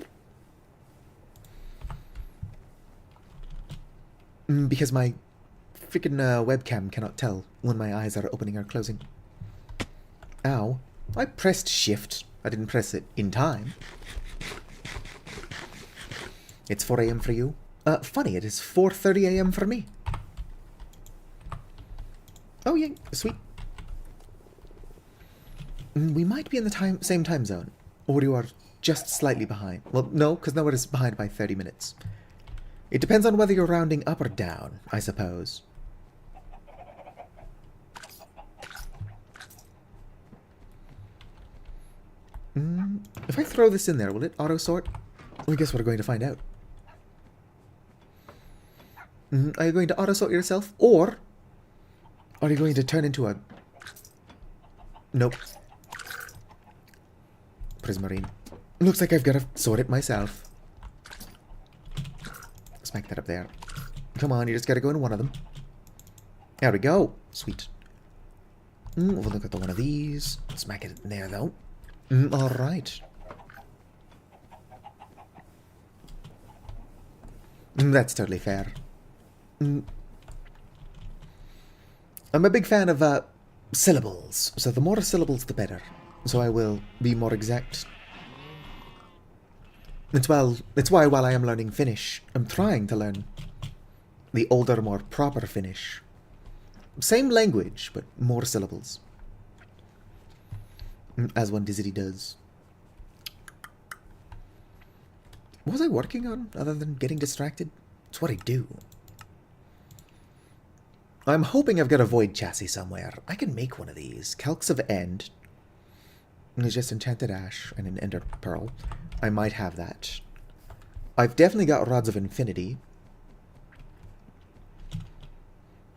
[SPEAKER 1] Because my freaking webcam cannot tell when my eyes are opening or closing. Ow. I pressed shift. I didn't press it in time. It's 4 a.m. for you. Funny, it is 4:30 a.m. for me. Oh yeah, sweet. We might be in the same time zone. Or you are just slightly behind. Well, no, because nowhere is behind by 30 minutes. It depends on whether you're rounding up or down, I suppose. If I throw this in there, will it auto-sort? Well, I guess we're going to find out. Are you going to auto-sort yourself? Or are you going to turn into a... Nope. Prismarine. Looks like I've got to sort it myself. Smack that up there. Come on, you just got to go in one of them. There we go. Sweet. We'll look at the one of these. Smack it in there, though. Alright. That's totally fair. I'm a big fan of syllables, so the more syllables the better. So I will be more exact. It's why while I am learning Finnish, I'm trying to learn the older, more proper Finnish. Same language, but more syllables. As one dizzity does. What was I working on, other than getting distracted? It's what I do. I'm hoping I've got a void chassis somewhere. I can make one of these. Calcs of End. It's just enchanted ash and an ender pearl. I might have that. I've definitely got rods of infinity.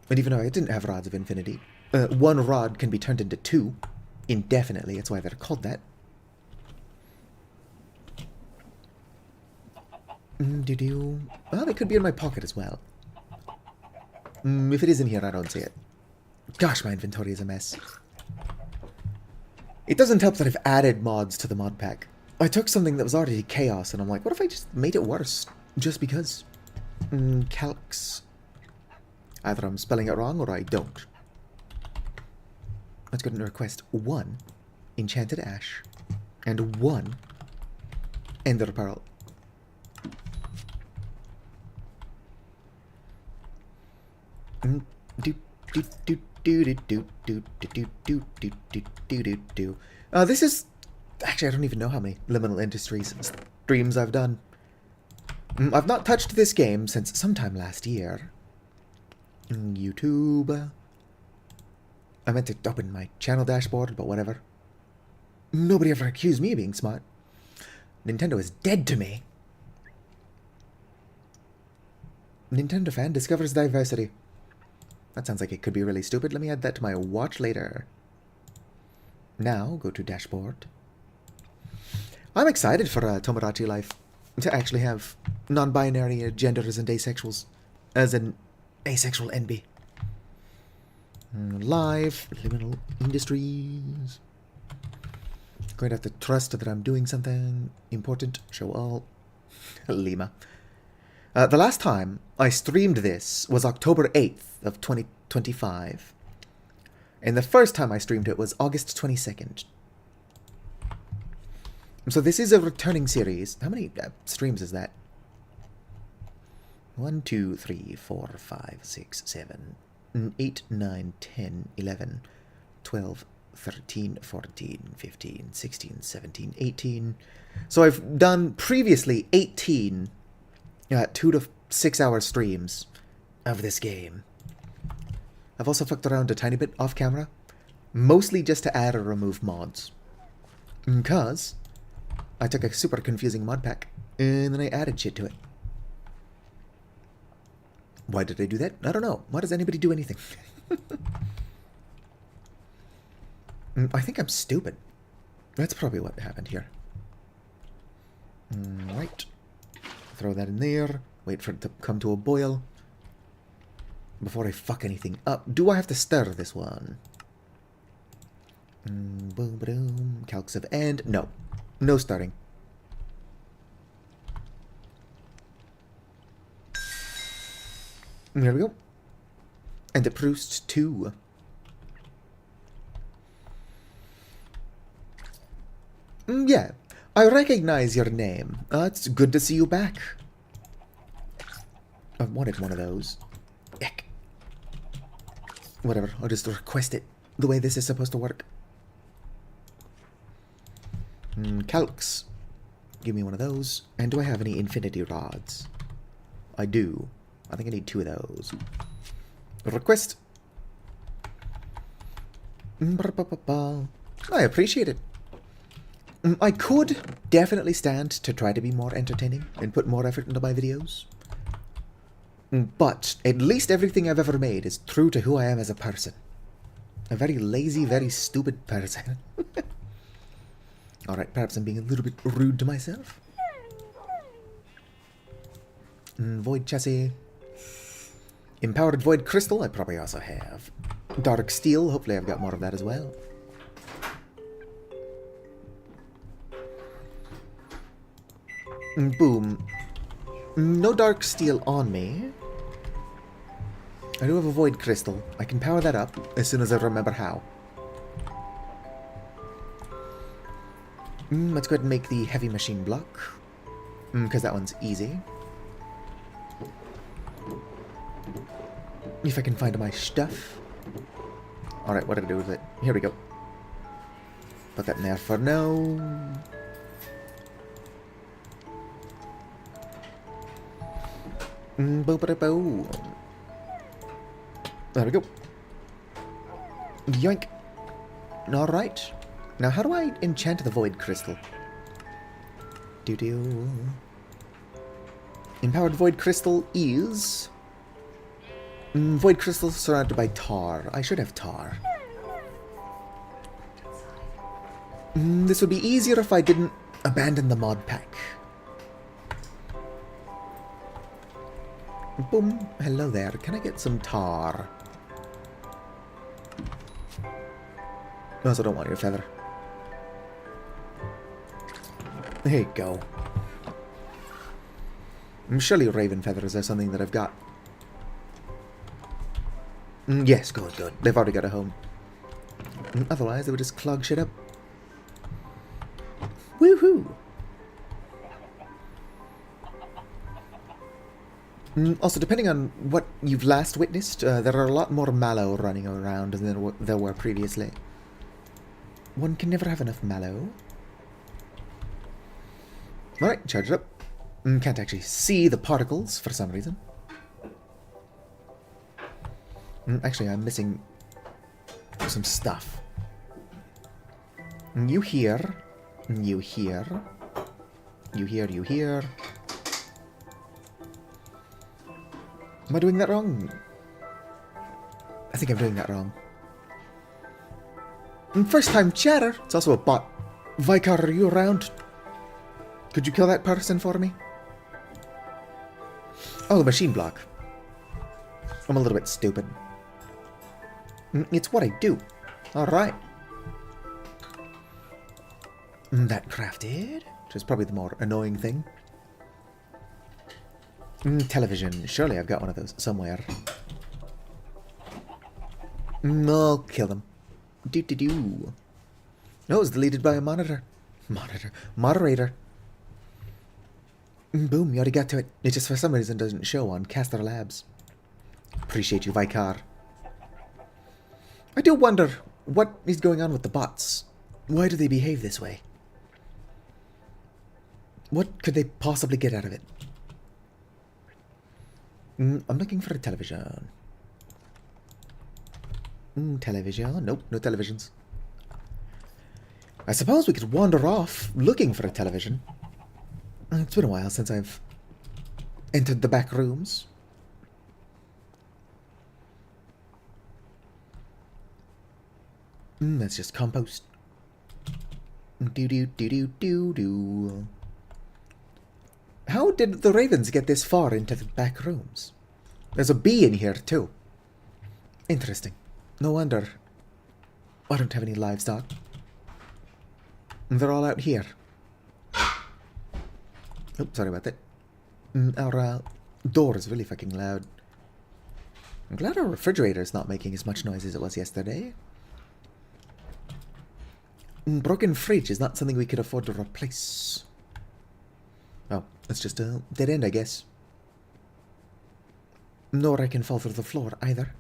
[SPEAKER 1] And even though I didn't have rods of infinity, one rod can be turned into two indefinitely. That's why they're called that. Oh, they could be in my pocket as well. If it is in here, I don't see it. Gosh, my inventory is a mess. It doesn't help that I've added mods to the mod pack. I took something that was already chaos, and I'm like, what if I just made it worse? Just because. Calcs. Either I'm spelling it wrong, or I don't. Let's go ahead and request 1 enchanted ash and 1 ender pearl. This is... Actually, I don't even know how many Liminal Industries streams I've done. I've not touched this game since sometime last year. YouTube. I meant to open my channel dashboard, but whatever. Nobody ever accused me of being smart. Nintendo is dead to me. Nintendo fan discovers diversity. That sounds like it could be really stupid. Let me add that to my watch later. Now, go to dashboard. I'm excited for Tomodachi Life to actually have non-binary genders and asexuals as an asexual NB. Live, Liminal Industries. Going to have to trust that I'm doing something important. Show all. Lima. The last time I streamed this was October 8th of 2025. And the first time I streamed it was August 22nd. So this is a returning series. How many streams is that? 1, 2, 3, 4, 5, 6, 7, 8, 9, 10, 11, 12, 13, 14, 15, 16, 17, 18. So I've done previously 18 2 to 6 hour streams of this game. I've also fucked around a tiny bit off camera, mostly just to add or remove mods. Because I took a super confusing mod pack and then I added shit to it. Why did I do that? I don't know. Why does anybody do anything? I think I'm stupid. That's probably what happened here. Right. Throw that in there. Wait for it to come to a boil. Before I fuck anything up. Do I have to stir this one? Boom, boom. Calcs of end. No. No stirring. There we go. And it produced 2. Yeah. I recognize your name. It's good to see you back. I wanted one of those. Eck. Whatever, I'll just request it the way this is supposed to work. Calcs. Give me one of those. And do I have any infinity rods? I do. I think I need 2 of those. Request. I appreciate it. I could definitely stand to try to be more entertaining and put more effort into my videos. But at least everything I've ever made is true to who I am as a person. A very lazy, very stupid person. Alright, perhaps I'm being a little bit rude to myself. Void chassis. Empowered void crystal, I probably also have. Dark steel, hopefully I've got more of that as well. Boom. No dark steel on me. I do have a void crystal. I can power that up as soon as I remember how. Let's go ahead and make the heavy machine block. Because that one's easy. If I can find my stuff. Alright, what do I do with it? Here we go. Put that in there for now. Boom. There we go. Yoink. Alright. Now how do I enchant the void crystal? Doo-doo. Empowered void crystal is... void crystal surrounded by tar. I should have tar. This would be easier if I didn't abandon the mod pack. Boom. Hello there. Can I get some tar? I also don't want your feather. There you go. Surely raven feathers are something that I've got. Yes, good, good. They've already got a home. Otherwise, they would just clog shit up. Woohoo! Also, depending on what you've last witnessed, there are a lot more mallow running around than there were previously. One can never have enough mallow. Alright, charge it up. Can't actually see the particles for some reason. Actually, I'm missing some stuff. You hear. You hear. You hear, you hear. Am I doing that wrong? I think I'm doing that wrong. First time chatter. It's also a bot. Vicar, are you around? Could you kill that person for me? Oh, the machine block. I'm a little bit stupid. It's what I do. Alright. That crafted. Which is probably the more annoying thing. Television. Surely I've got one of those somewhere. I'll kill them. Do-do-do. No, it was deleted by a monitor. Moderator. Boom, you already got to it. It just for some reason doesn't show on Caster Labs. Appreciate you, Vicar. I do wonder what is going on with the bots. Why do they behave this way? What could they possibly get out of it? I'm looking for a television. Television? Nope, no televisions. I suppose we could wander off looking for a television. It's been a while since I've entered the back rooms. That's just compost. Do-do-do-do-do-do. How did the ravens get this far into the back rooms? There's a bee in here, too. Interesting. No wonder I don't have any livestock. They're all out here. Oh, sorry about that. Our door is really fucking loud. I'm glad our refrigerator is not making as much noise as it was yesterday. Broken fridge is not something we could afford to replace. Oh, it's just a dead end, I guess. Nor I can fall through the floor, either.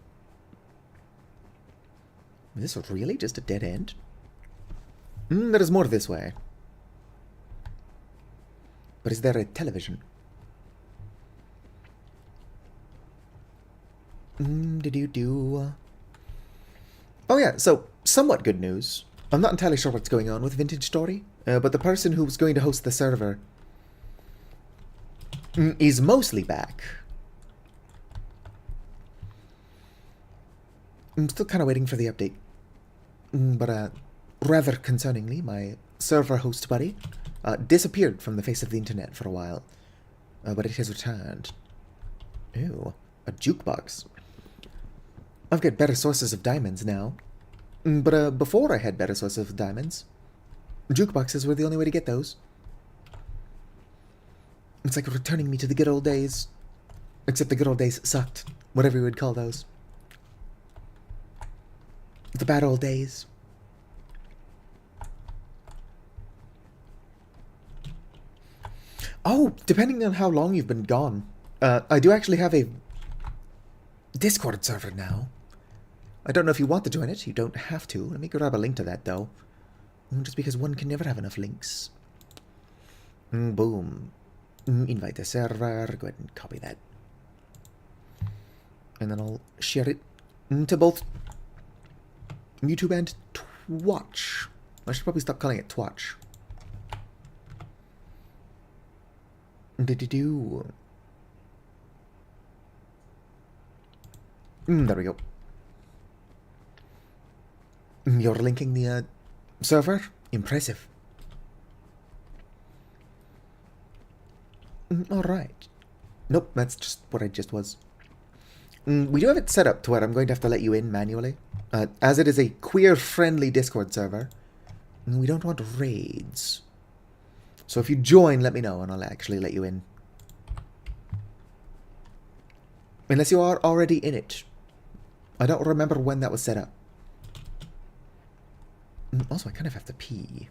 [SPEAKER 1] Is this really just a dead end? There is more this way. But is there a television? Oh yeah, so, somewhat good news. I'm not entirely sure what's going on with Vintage Story, but the person who was going to host the server is mostly back. I'm still kind of waiting for the update. But rather concerningly, my server host buddy disappeared from the face of the internet for a while. But it has returned. Ew, a jukebox. I've got better sources of diamonds now. But before I had better sources of diamonds, jukeboxes were the only way to get those. It's like returning me to the good old days. Except the good old days sucked. Whatever you would call those. The bad old days. Oh, depending on how long you've been gone, I do actually have a Discord server now. I don't know if you want to join it. You don't have to. Let me grab a link to that, though. Just because one can never have enough links. Boom. Invite the server. Go ahead and copy that. And then I'll share it to both YouTube and Twitch. I should probably stop calling it Twitch. There we go. You're linking the server? Impressive. Alright. Nope, that's just what I just was. We do have it set up to where I'm going to have to let you in manually. As it is a queer-friendly Discord server, we don't want raids. So if you join, let me know and I'll actually let you in. Unless you are already in it. I don't remember when that was set up. Also, I kind of have to pee.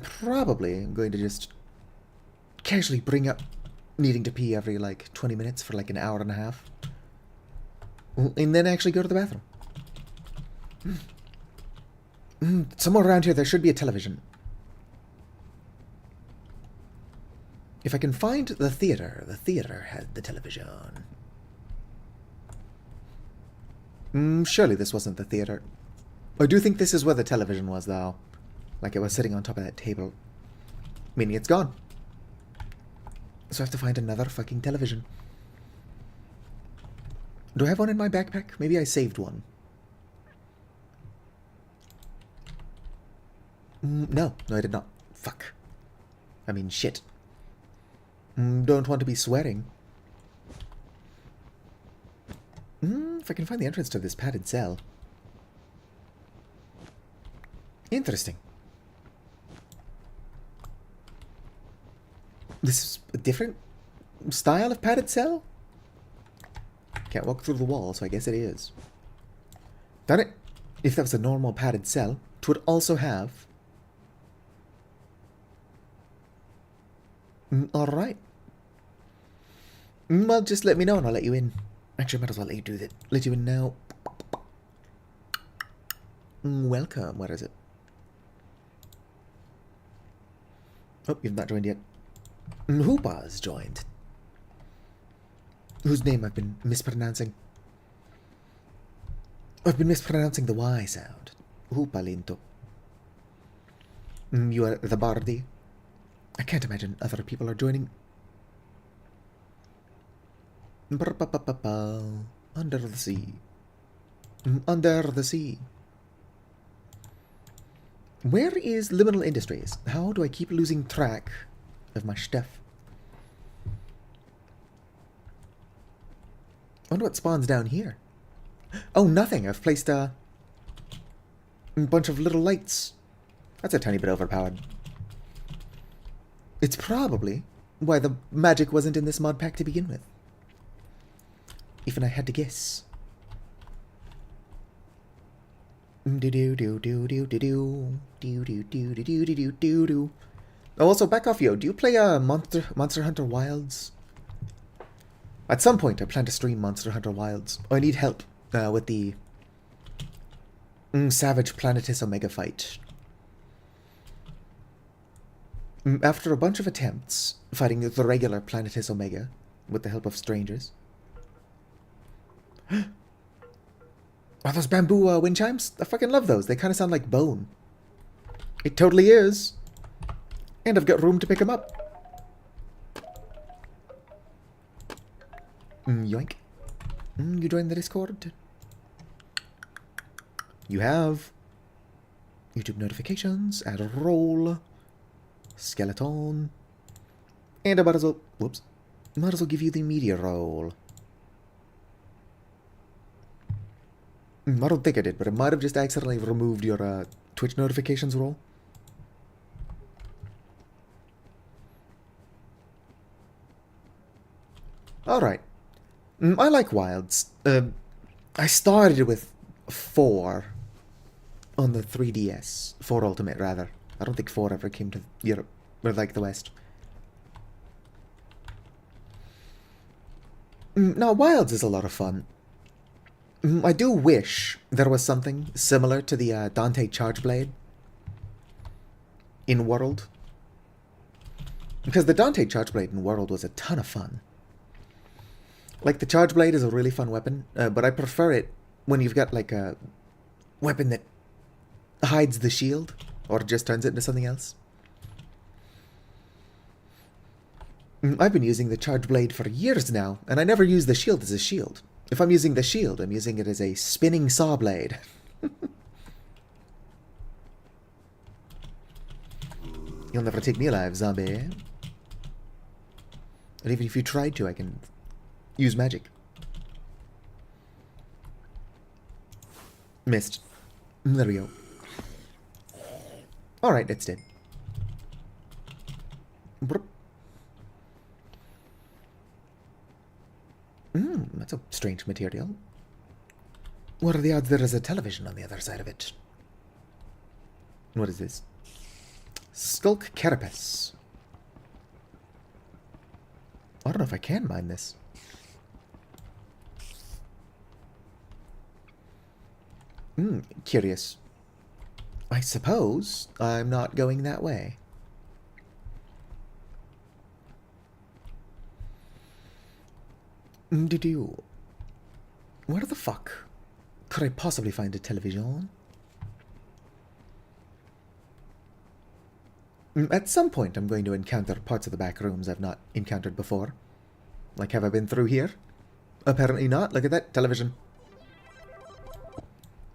[SPEAKER 1] Probably I'm going to just casually bring up needing to pee every, like, 20 minutes for, like, an hour and a half. And then actually go to the bathroom. Somewhere around here there should be a television. If I can find the theater had the television. Surely this wasn't the theater. I do think this is where the television was, though. Like it was sitting on top of that table. Meaning it's gone. So I have to find another fucking television. Do I have one in my backpack? Maybe I saved one. No, I did not. Fuck. I mean, shit. Don't want to be swearing. If I can find the entrance to this padded cell. Interesting. This is a different style of padded cell? Can't walk through the wall, so I guess it is. Darn it. If that was a normal padded cell, it would also have... Alright. Well, just let me know and I'll let you in. Actually, I might as well let you do that. Let you in now. Welcome. Where is it? Oh, you've not joined yet. Hoopa's joined. Whose name I've been mispronouncing. I've been mispronouncing the Y sound. Hoopa Linto. You are the Bardi. I can't imagine other people are joining. Under the sea. Under the sea. Where is Liminal Industries? How do I keep losing track of my stuff? I wonder what spawns down here. Oh, nothing. I've placed a bunch of little lights. That's a tiny bit overpowered. It's probably why the magic wasn't in this mod pack to begin with. Even I had to guess. Oh, also, back off, yo. Do you play Monster Hunter Wilds? At some point, I plan to stream Monster Hunter Wilds. I need help with the Savage Planetus Omega fight. After a bunch of attempts fighting the regular Planetus Omega with the help of strangers. Are those bamboo wind chimes? I fucking love those. They kind of sound like bone. It totally is. And I've got room to pick them up. Yoink. You joined the Discord? You have. YouTube notifications. Add a roll. Skeleton. And I might as well. Whoops. Might as well give you the media roll. I don't think I did, but I might have just accidentally removed your Twitch notifications roll. Alright. I like Wilds. I started with 4 on the 3DS. 4 Ultimate, rather. I don't think 4 ever came to Europe, or like the West. Now, Wilds is a lot of fun. I do wish there was something similar to the Dante Charge Blade in World. Because the Dante Charge Blade in World was a ton of fun. Like, the Charge Blade is a really fun weapon, but I prefer it when you've got, like, a weapon that hides the shield, or just turns it into something else. I've been using the Charge Blade for years now, and I never use the shield as a shield. If I'm using the shield, I'm using it as a spinning saw blade. You'll never take me alive, zombie. And even if you tried to, I can use magic. Missed. There we go. Alright, it's dead. That's a strange material. What are the odds there is a television on the other side of it? What is this? Skulk carapace. I don't know if I can mine this. Curious. I suppose I'm not going that way. Where the fuck could I possibly find a television? At some point I'm going to encounter parts of the back rooms I've not encountered before. Like, have I been through here? Apparently not. Look at that television.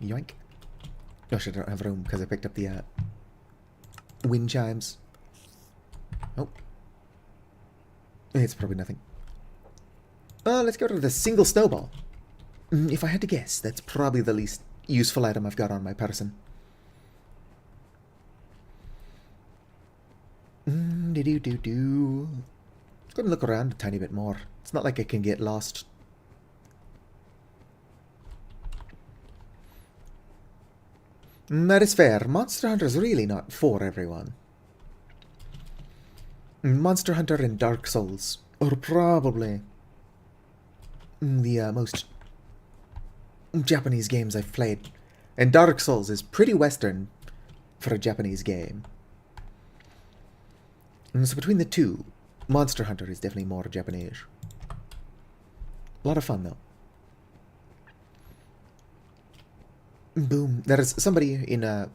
[SPEAKER 1] Yoink. Oh shit, I don't have room because I picked up the wind chimes. Oh. It's probably nothing. Let's go to the single snowball. If I had to guess, that's probably the least useful item I've got on my person. Go and look around a tiny bit more. It's not like I can get lost. That is fair. Monster Hunter is really not for everyone. Monster Hunter and Dark Souls are probably the most Japanese games I've played. And Dark Souls is pretty Western for a Japanese game. So between the two, Monster Hunter is definitely more Japanese. A lot of fun, though. Boom. There is somebody in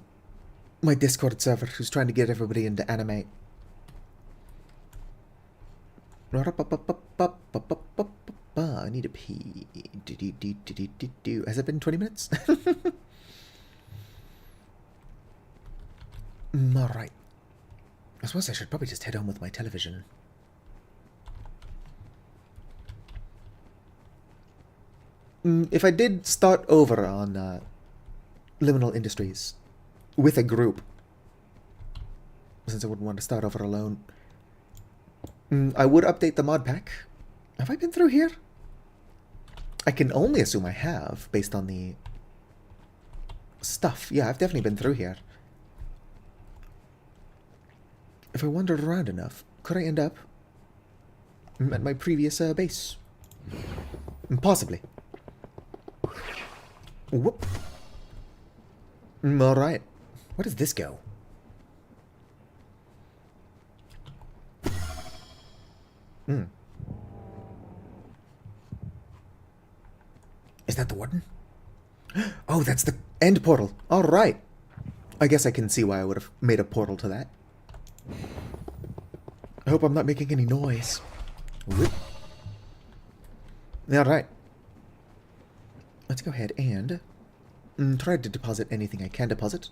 [SPEAKER 1] my Discord server who's trying to get everybody into anime. I need a pee. Has it been 20 minutes? Alright. I suppose I should probably just head home with my television. If I did start over on Liminal Industries with a group, since I wouldn't want to start over alone, I would update the mod pack. Have I been through here? I can only assume I have, based on the stuff. Yeah, I've definitely been through here. If I wandered around enough, could I end up at my previous base? Possibly. Whoop. Alright. Where does this go? Is that the warden? Oh, that's the end portal. Alright. I guess I can see why I would have made a portal to that. I hope I'm not making any noise. Whoop. Alright. Let's go ahead and try to deposit anything I can deposit.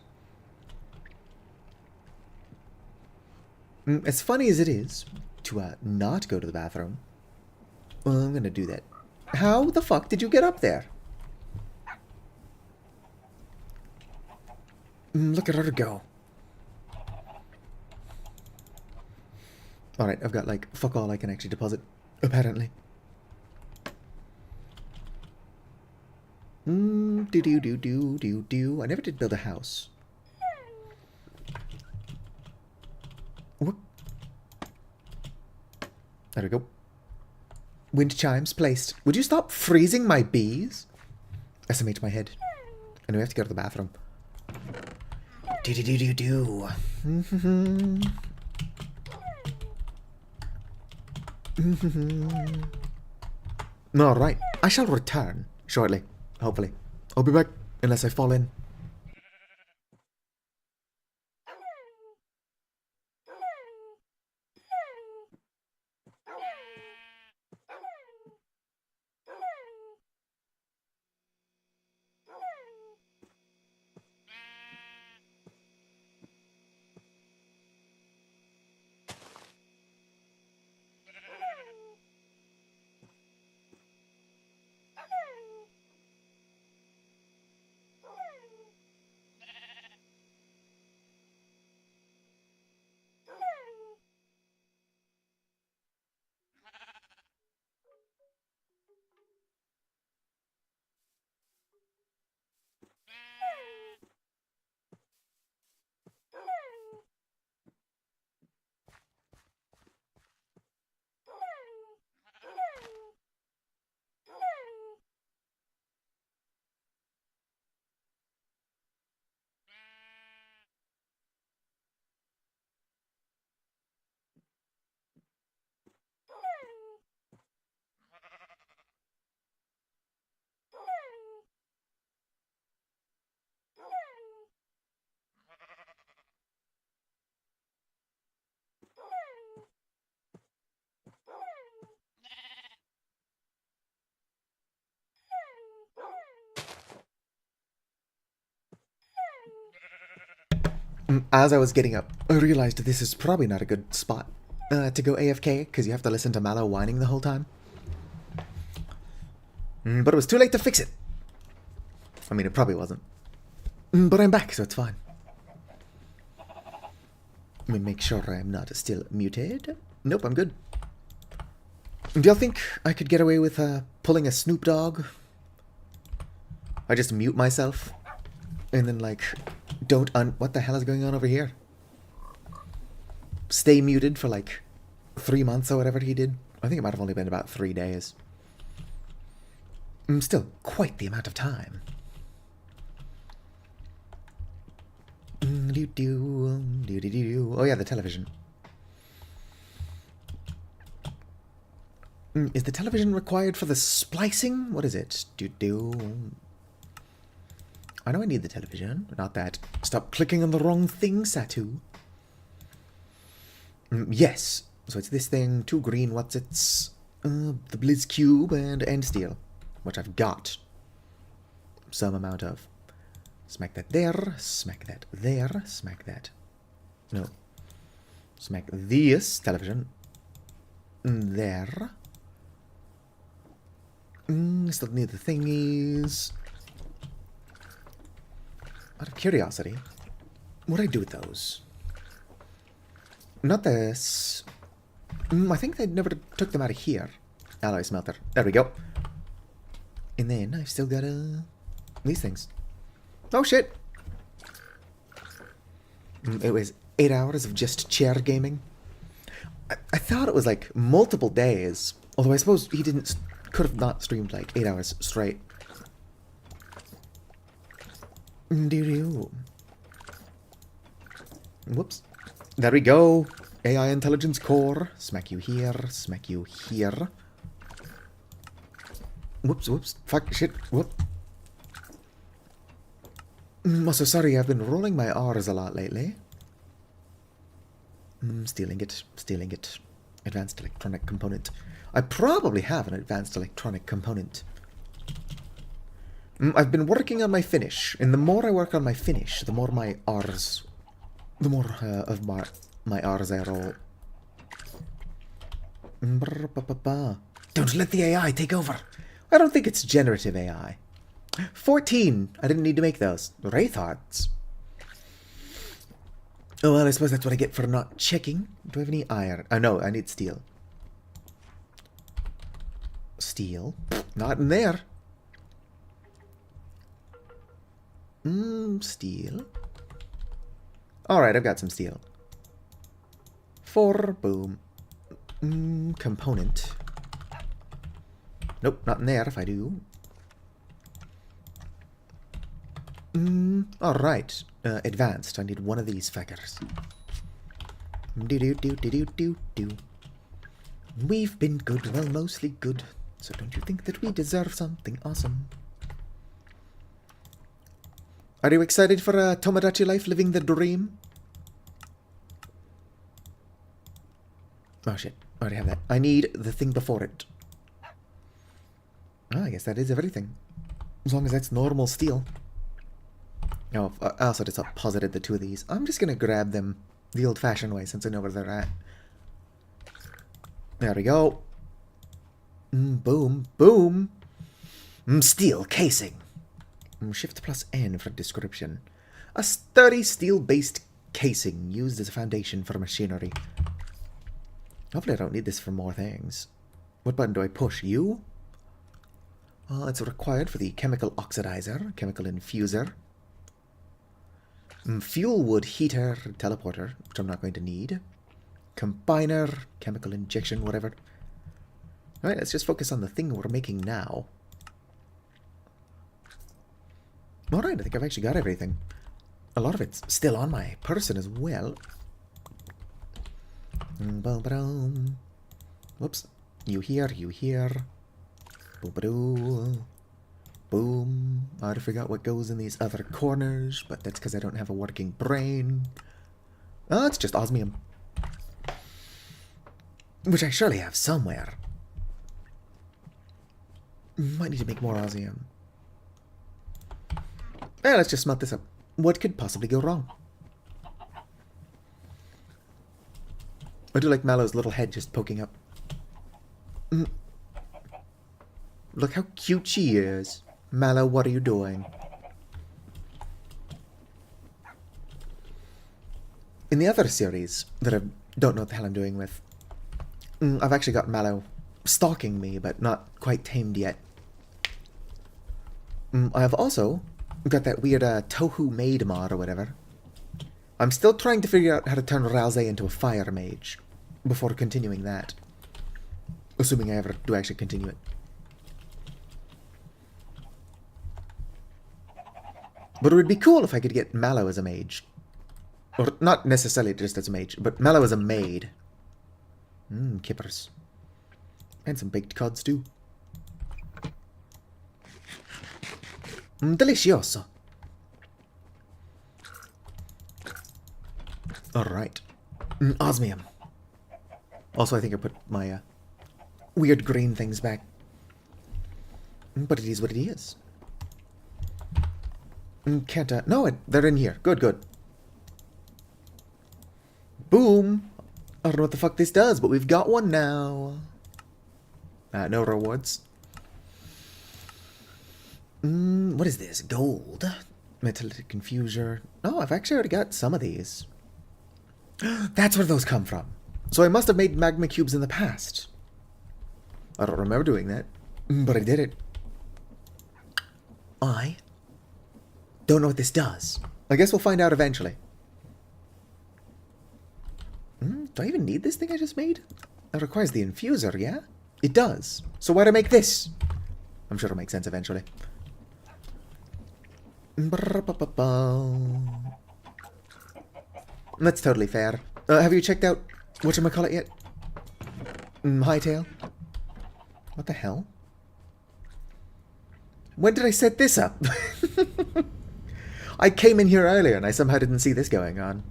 [SPEAKER 1] As funny as it is to not go to the bathroom, I'm gonna do that. How the fuck did you get up there? Look at her go. Alright, I've got like fuck all I can actually deposit, apparently. I never did build a house. Whoop. There we go. Wind chimes placed. Would you stop freezing my bees? SMH my head. And we have to go to the bathroom. Alright. I shall return shortly. Hopefully. I'll be back unless I fall in. As I was getting up, I realized this is probably not a good spot to go AFK, because you have to listen to Mallow whining the whole time. But it was too late to fix it. I mean, it probably wasn't. But I'm back, so it's fine. Let me make sure I'm not still muted. Nope, I'm good. Do y'all think I could get away with pulling a Snoop Dogg? I just mute myself, and then, like, what the hell is going on over here? Stay muted for, like, 3 months or whatever he did. I think it might have only been about 3 days. Still, quite the amount of time. Oh yeah, the television. Is the television required for the splicing? What is it? I know I need the television. Not that. Stop clicking on the wrong thing, Satu. Yes. So it's this thing, 2 green, what's its? The Blizz Cube and End Steel, which I've got some amount of. Smack that there, smack that there, smack that No. Smack this television. There. Still need the thingies. Out of curiosity, what do I do with those? Not this. I think they never took them out of here. Alloy smelter. There we go. And then I've still got these things. Oh shit! It was 8 hours of just chair gaming. I thought it was like multiple days. Although I suppose he could have not streamed like 8 hours straight. Whoops. There we go. AI intelligence core. Smack you here. Smack you here. Whoops, whoops. Fuck, shit. Whoop. So sorry, I've been rolling my R's a lot lately. Stealing it. Stealing it. Advanced electronic component. I probably have an advanced electronic component. I've been working on my finish, and the more I work on my finish, the more my R's... The more of my R's I roll. Don't let the AI take over. I don't think it's generative AI. 14! I didn't need to make those. Wraithards. Oh, well, I suppose that's what I get for not checking. Do I have any iron? Oh, no, I need steel. Steel? Not in there. Steel. Alright, I've got some steel. 4, boom. Component. Nope, not in there if I do. Alright. Advanced. I need one of these fuckers. Do. We've been good, well, mostly good. So don't you think that we deserve something awesome? Are you excited for a Tomodachi life, living the dream? Oh shit, I already have that. I need the thing before it. Oh, I guess that is everything. As long as that's normal steel. Oh, I also just posited the two of these. I'm just gonna grab them the old-fashioned way since I know where they're at. There we go. Boom, boom. Steel casing. Shift plus N for description. A sturdy steel-based casing used as a foundation for machinery. Hopefully I don't need this for more things. What button do I push? U? It's required for the chemical oxidizer, chemical infuser, fuel wood heater, teleporter, which I'm not going to need, combiner, chemical injection, whatever. Alright, let's just focus on the thing we're making now. Alright, I think I've actually got everything. A lot of it's still on my person as well. Whoops. You here, you here. Boom. Boom. I forgot what goes in these other corners, but that's because I don't have a working brain. Oh, it's just osmium. Which I surely have somewhere. Might need to make more osmium. Yeah, let's just smelt this up. What could possibly go wrong? I do like Mallow's little head just poking up. Look how cute she is. Mallow, what are you doing? In the other series that I don't know what the hell I'm doing with, I've actually got Mallow stalking me, but not quite tamed yet. I've also got that weird Tohu Maid mod or whatever. I'm still trying to figure out how to turn Rouse into a fire mage before continuing that. Assuming I ever do actually continue it. But it would be cool if I could get Mallow as a mage. Or not necessarily just as a mage, but Mallow as a maid. Kippers. And some baked cods too. Delicioso. Alright. Osmium. Also, I think I put my weird green things back. But it is what it is. Can't, no, they're in here. Good, good. don't know what the fuck this does, but we've got one now. No rewards. What is this? Gold. Metallic infuser. Oh, I've actually already got some of these. That's where those come from. So I must have made magma cubes in the past. I don't remember doing that, but I did it. I don't know what this does. I guess we'll find out eventually. Do I even need this thing I just made? That requires the infuser, yeah? It does. So why'd I make this? I'm sure it'll make sense eventually. That's totally fair. Have you checked out whatchamacallit yet? Hightail? What the hell? When did I set this up? I came in here earlier and I somehow didn't see this going on.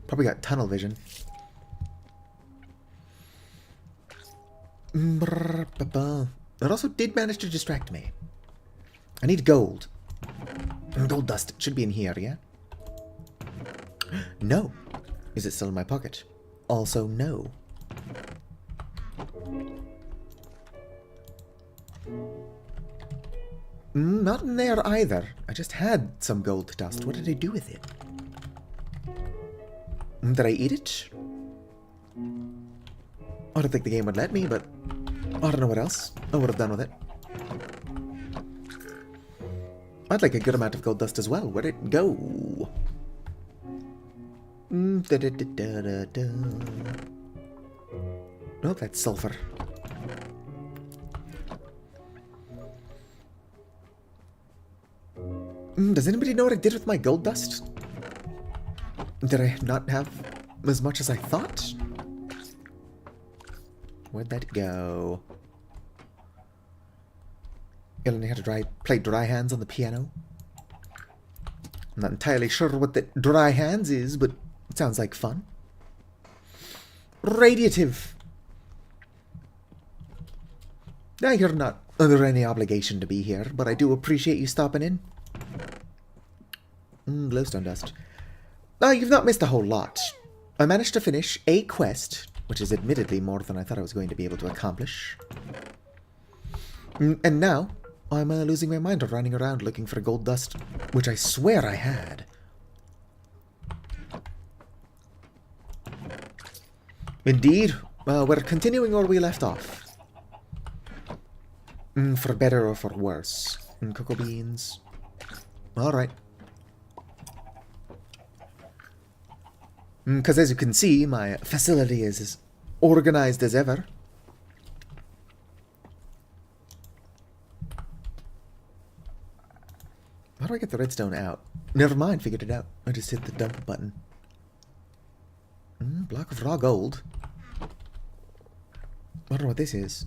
[SPEAKER 1] Probably got tunnel vision. It also did manage to distract me. I need gold. Gold dust. It should be in here, yeah? No. Is it still in my pocket? Also, no. Not in there either. I just had some gold dust. What did I do with it? Did I eat it? I don't think the game would let me, but I don't know what else I would have done with it. I'd like a good amount of gold dust as well. Where'd it go? Nope, that's sulfur. Does anybody know what I did with my gold dust? Did I not have as much as I thought? Where'd that go? You learning how to play dry hands on the piano? I'm not entirely sure what the dry hands is, but it sounds like fun. Radiative! Now you're not under any obligation to be here, but I do appreciate you stopping in. Glowstone dust. Oh, you've not missed a whole lot. I managed to finish a quest, which is admittedly more than I thought I was going to be able to accomplish. And now, I'm losing my mind running around looking for gold dust, which I swear I had. Indeed, we're continuing where we left off. For better or for worse. Cocoa beans. Alright. Because as you can see, my facility is as organized as ever. How do I get the redstone out? Never mind, figured it out. I just hit the dump button. Block of raw gold. I don't know what this is.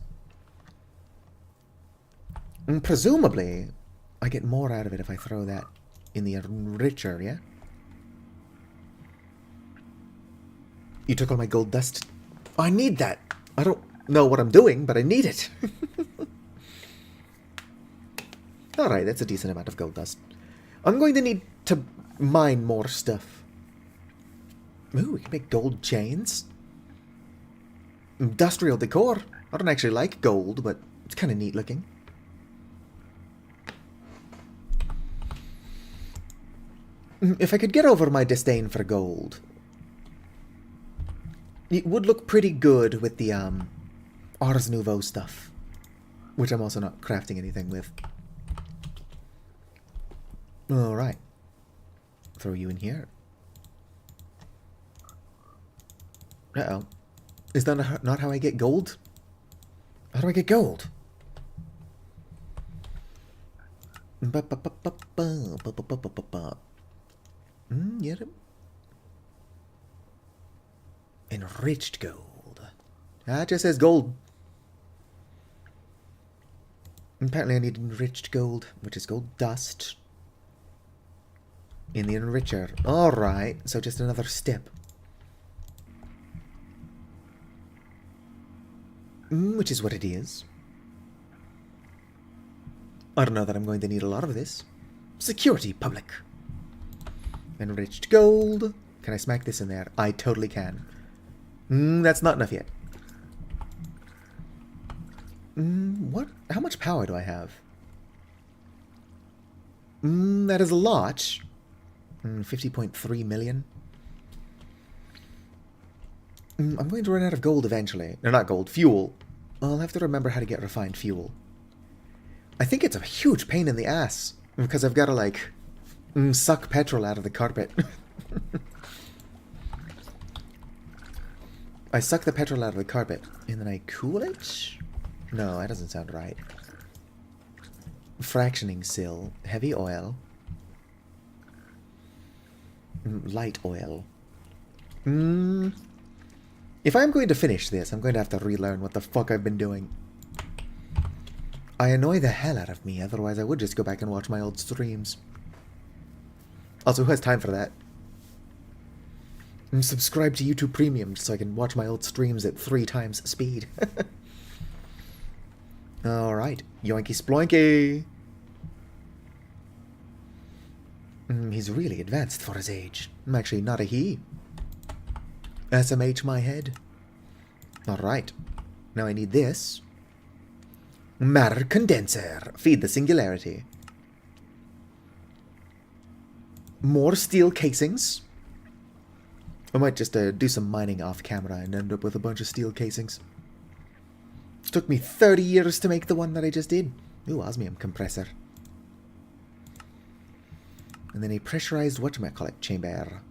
[SPEAKER 1] Presumably, I get more out of it if I throw that in the enricher, yeah? You took all my gold dust. I need that. I don't know what I'm doing, but I need it. Alright, that's a decent amount of gold dust. I'm going to need to mine more stuff. Ooh, we can make gold chains. Industrial decor. I don't actually like gold, but it's kind of neat looking. If I could get over my disdain for gold, it would look pretty good with the Ars Nouveau stuff, which I'm also not crafting anything with. Alright. Throw you in here. Uh-oh. Is that not how I get gold? How do I get gold? Yeah. Enriched gold. It just says gold. Apparently I need enriched gold, which is gold dust. In the enricher. Alright, so just another step. Which is what it is. I don't know that I'm going to need a lot of this. Security, public. Enriched gold. Can I smack this in there? I totally can. That's not enough yet. What? How much power do I have? That is a lot. 50.3 million. I'm going to run out of gold eventually. No, not gold. Fuel. I'll have to remember how to get refined fuel. I think it's a huge pain in the ass. Because I've got to, like, suck petrol out of the carpet. I suck the petrol out of the carpet. And then I cool it? No, that doesn't sound right. Fractioning sill. Heavy oil. Light oil. If I'm going to finish this, I'm going to have to relearn what the fuck I've been doing. I annoy the hell out of me, otherwise I would just go back and watch my old streams. Also, who has time for that? Subscribe to YouTube Premium so I can watch my old streams at 3 times speed. Alright, yoinky sploinky! He's really advanced for his age. I'm actually not a he. SMH my head. Alright, now I need this. Matter condenser. Feed the singularity. More steel casings. I might just do some mining off camera and end up with a bunch of steel casings. It took me 30 years to make the one that I just did. Ooh, osmium compressor. And then a pressurized whatchamacallit chamber.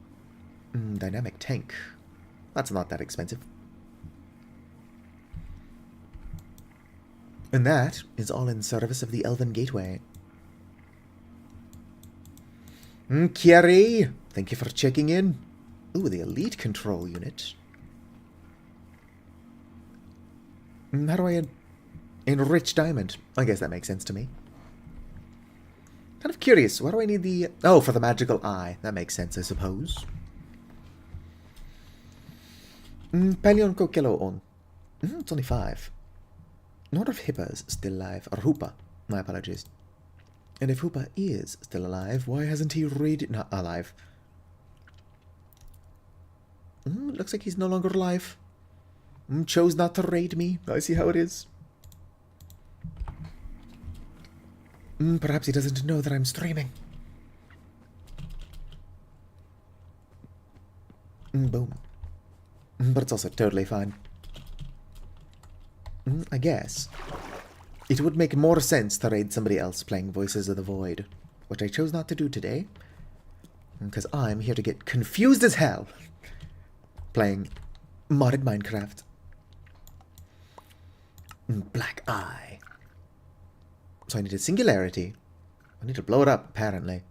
[SPEAKER 1] Dynamic tank. That's not that expensive. And that is all in service of the Elven Gateway. Kieri, thank you for checking in. Ooh, the elite control unit. How do I enrich diamond? I guess that makes sense to me. Kind of curious, why do I need the... Oh, for the magical eye. That makes sense, I suppose. Pelion Kokelo on. It's only 5. I wonder if Hippa's still alive. Or Hoopa. My apologies. And if Hoopa is still alive, why hasn't he raided... Not alive. Looks like he's no longer alive. Chose not to raid me. I see how it is. Perhaps he doesn't know that I'm streaming. Boom. But it's also totally fine. I guess it would make more sense to raid somebody else playing Voices of the Void, which I chose not to do today, because I'm here to get confused as hell playing modded Minecraft. Black Eye. So I need a singularity. I need to blow it up, apparently.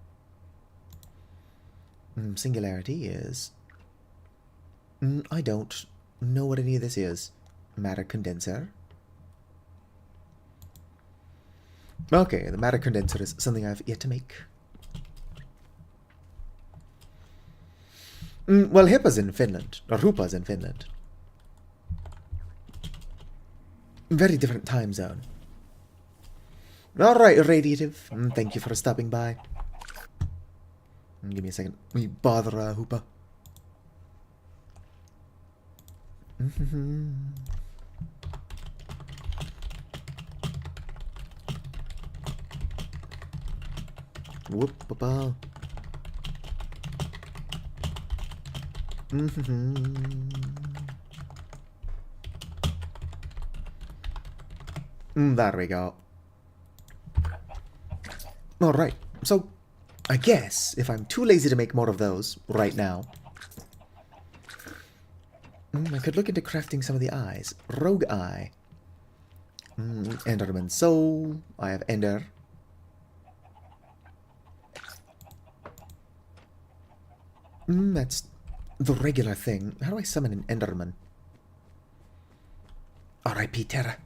[SPEAKER 1] Singularity is... I don't know what any of this is. Matter condenser. Okay, the matter condenser is something I've yet to make. Well, Hippa's in Finland. Or Hoopa's in Finland. Very different time zone. Alright, Radiative. Thank you for stopping by. Give me a second. Let me bother Hoopa. Whoop, papa. There we go. Alright, so I guess if I'm too lazy to make more of those right now, I could look into crafting some of the eyes. Rogue Eye. Enderman Soul. I have Ender. That's the regular thing. How do I summon an Enderman? R.I.P. Terra.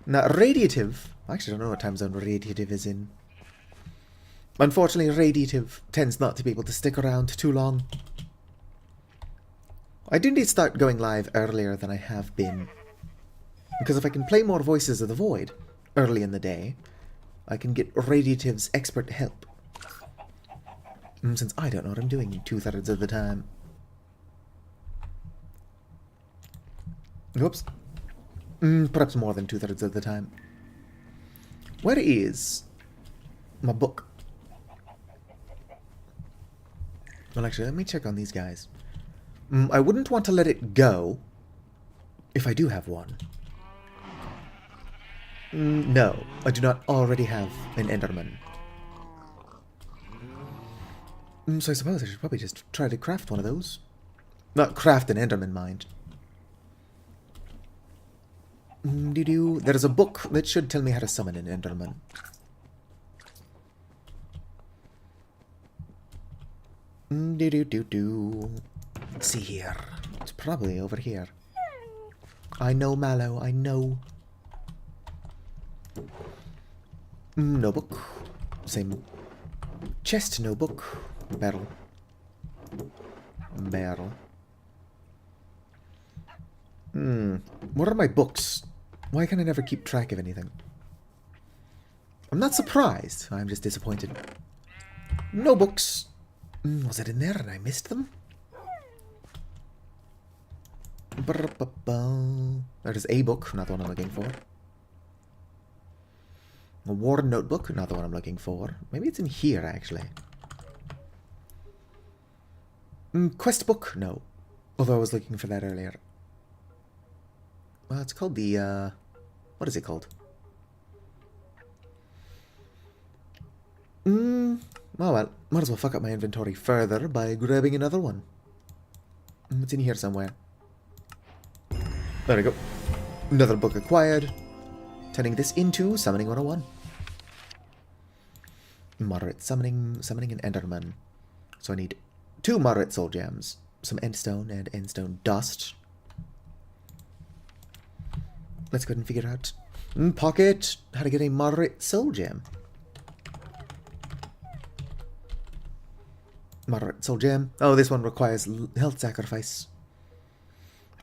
[SPEAKER 1] Now, Radiative... I actually don't know what time zone Radiative is in. Unfortunately, Radiative tends not to be able to stick around too long. I do need to start going live earlier than I have been. Because if I can play more Voices of the Void early in the day, I can get Radiative's expert help. Since I don't know what I'm doing 2/3 of the time. Whoops. Perhaps more than 2/3 of the time. Where is my book? Well, actually, let me check on these guys. I wouldn't want to let it go if I do have one. No, I do not already have an Enderman. So I suppose I should probably just try to craft one of those. Not craft an Enderman, mind. There's a book that should tell me how to summon an Enderman. Let's see here. It's probably over here. I know, Mallow, I know. No book. Same chest, no book. Barrel. Barrel. What are my books? Why can I never keep track of anything? I'm not surprised. I'm just disappointed. No books. Was it in there and I missed them? There's a book, not the one I'm looking for. A war notebook, not the one I'm looking for. Maybe it's in here, actually. Quest book? No. Although I was looking for that earlier. Well, it's called the, what is it called? Oh well, might as well fuck up my inventory further by grabbing another one. It's in here somewhere. There we go. Another book acquired. Turning this into Summoning 101. Moderate summoning an Enderman. So I need 2 moderate soul gems, some endstone and endstone dust. Let's go ahead and figure out pocket how to get a moderate soul gem. Moderate soul gem. Oh, this one requires health sacrifice.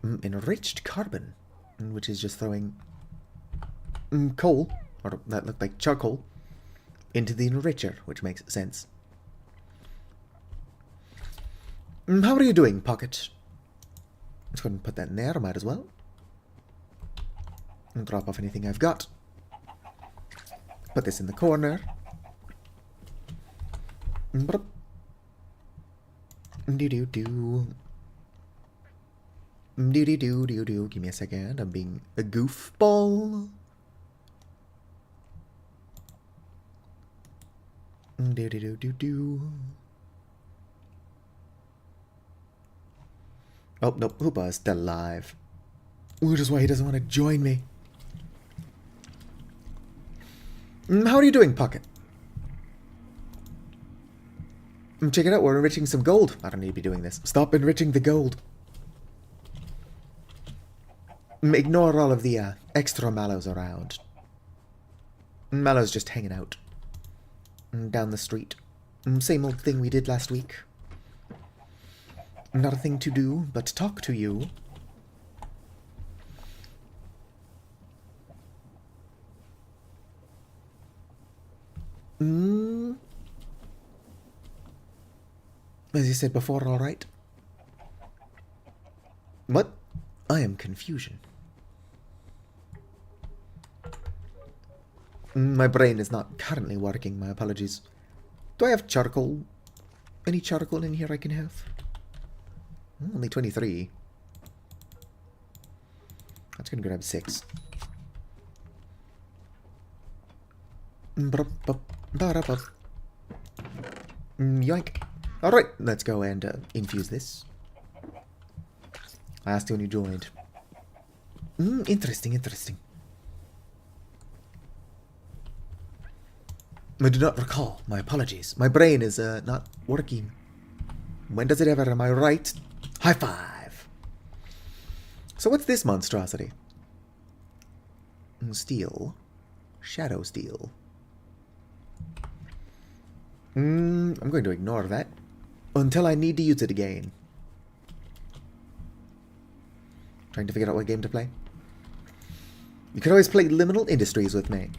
[SPEAKER 1] Enriched carbon, which is just throwing coal, or that looked like charcoal, into the enricher, which makes sense. How are you doing, Pocket? Let's go ahead and put that in there, might as well. And drop off anything I've got. Put this in the corner. Do-do-do. Do-do-do-do-do. Give me a second. I'm being a goofball. Do-do-do-do-do. Oh, nope. Hoopa is still alive. Which is why he doesn't want to join me. How are you doing, Pocket? Check it out. We're enriching some gold. I don't need to be doing this. Stop enriching the gold. Ignore all of the extra mallows around. Mallow's just hanging out. Down the street. Same old thing we did last week. Not a thing to do but talk to you. As you said before, alright? What? I am confusion. My brain is not currently working, my apologies. Do I have charcoal? Any charcoal in here I can have? Only 23. That's gonna grab 6. Yoink. Alright, let's go and infuse this. I asked you when you joined. Interesting, interesting. I do not recall. My apologies. My brain is not working. When does it ever? Am I right? High five. So what's this monstrosity? Steel. Shadow steel. I'm going to ignore that until I need to use it again. Trying to figure out what game to play. You can always play Liminal Industries with me.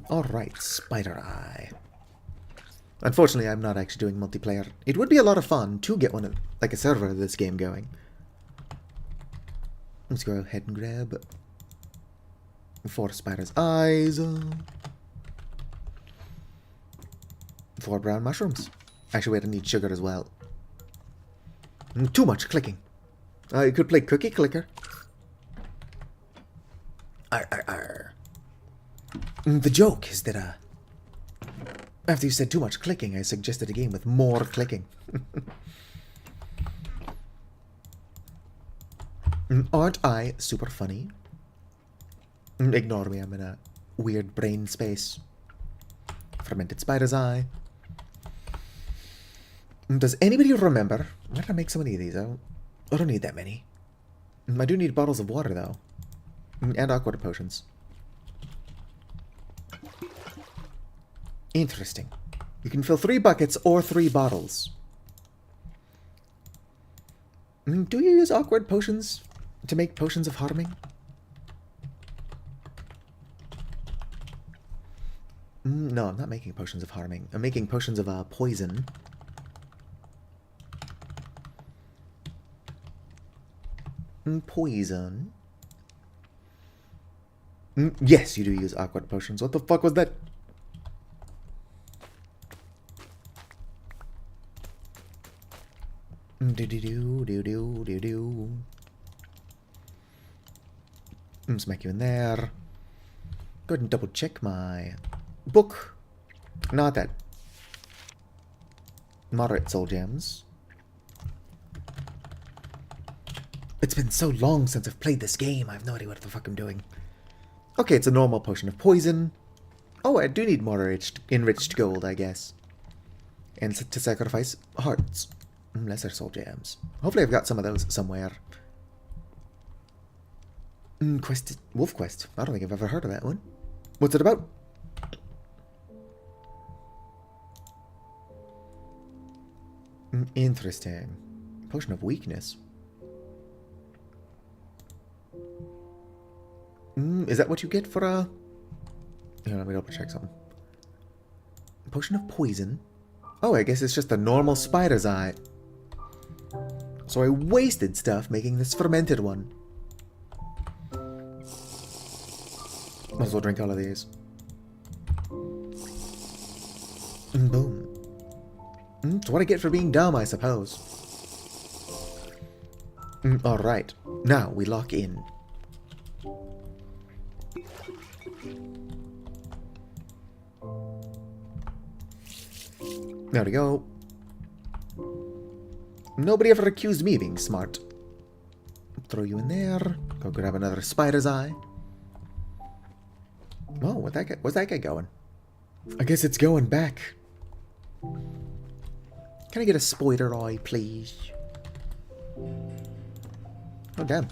[SPEAKER 1] Alright, Spider Eye. Unfortunately, I'm not actually doing multiplayer. It would be a lot of fun to get like a server of this game going. Let's go ahead and grab 4 spider's eyes. 4 brown mushrooms. Actually, wait, I need sugar as well. Too much clicking. You could play Cookie Clicker. Arr, arr, arr. The joke is that, after you said too much clicking, I suggested a game with more clicking. Aren't I super funny? Ignore me, I'm in a weird brain space. Fermented spider's eye. Does anybody remember? Why did I make so many of these? I don't need that many. I do need bottles of water, though. And aqua potions. Interesting. You can fill 3 buckets or 3 bottles. Do you use awkward potions to make potions of harming? No, I'm not making potions of harming. I'm making potions of poison. Poison. Yes, you do use awkward potions. What the fuck was that? Smack you in there. Go ahead and double check my book. Not that. Moderate soul gems. It's been so long since I've played this game, I have no idea what the fuck I'm doing. Okay, it's a normal potion of poison. Oh, I do need more enriched gold, I guess. And to sacrifice hearts. Lesser soul gems. Hopefully I've got some of those somewhere. Wolf Quest. I don't think I've ever heard of that one. What's it about? Interesting. Potion of weakness. Is that what you get for a... Here, let me double check something. Potion of poison. Oh, I guess it's just a normal spider's eye. So I wasted stuff making this fermented one. Might as well drink all of these. Boom. It's what I get for being dumb, I suppose. Alright. Now we lock in. There we go. Nobody ever accused me of being smart. Throw you in there. Go grab another spider's eye. Oh, where's that guy going? I guess it's going back. Can I get a spider eye, please? Oh, damn.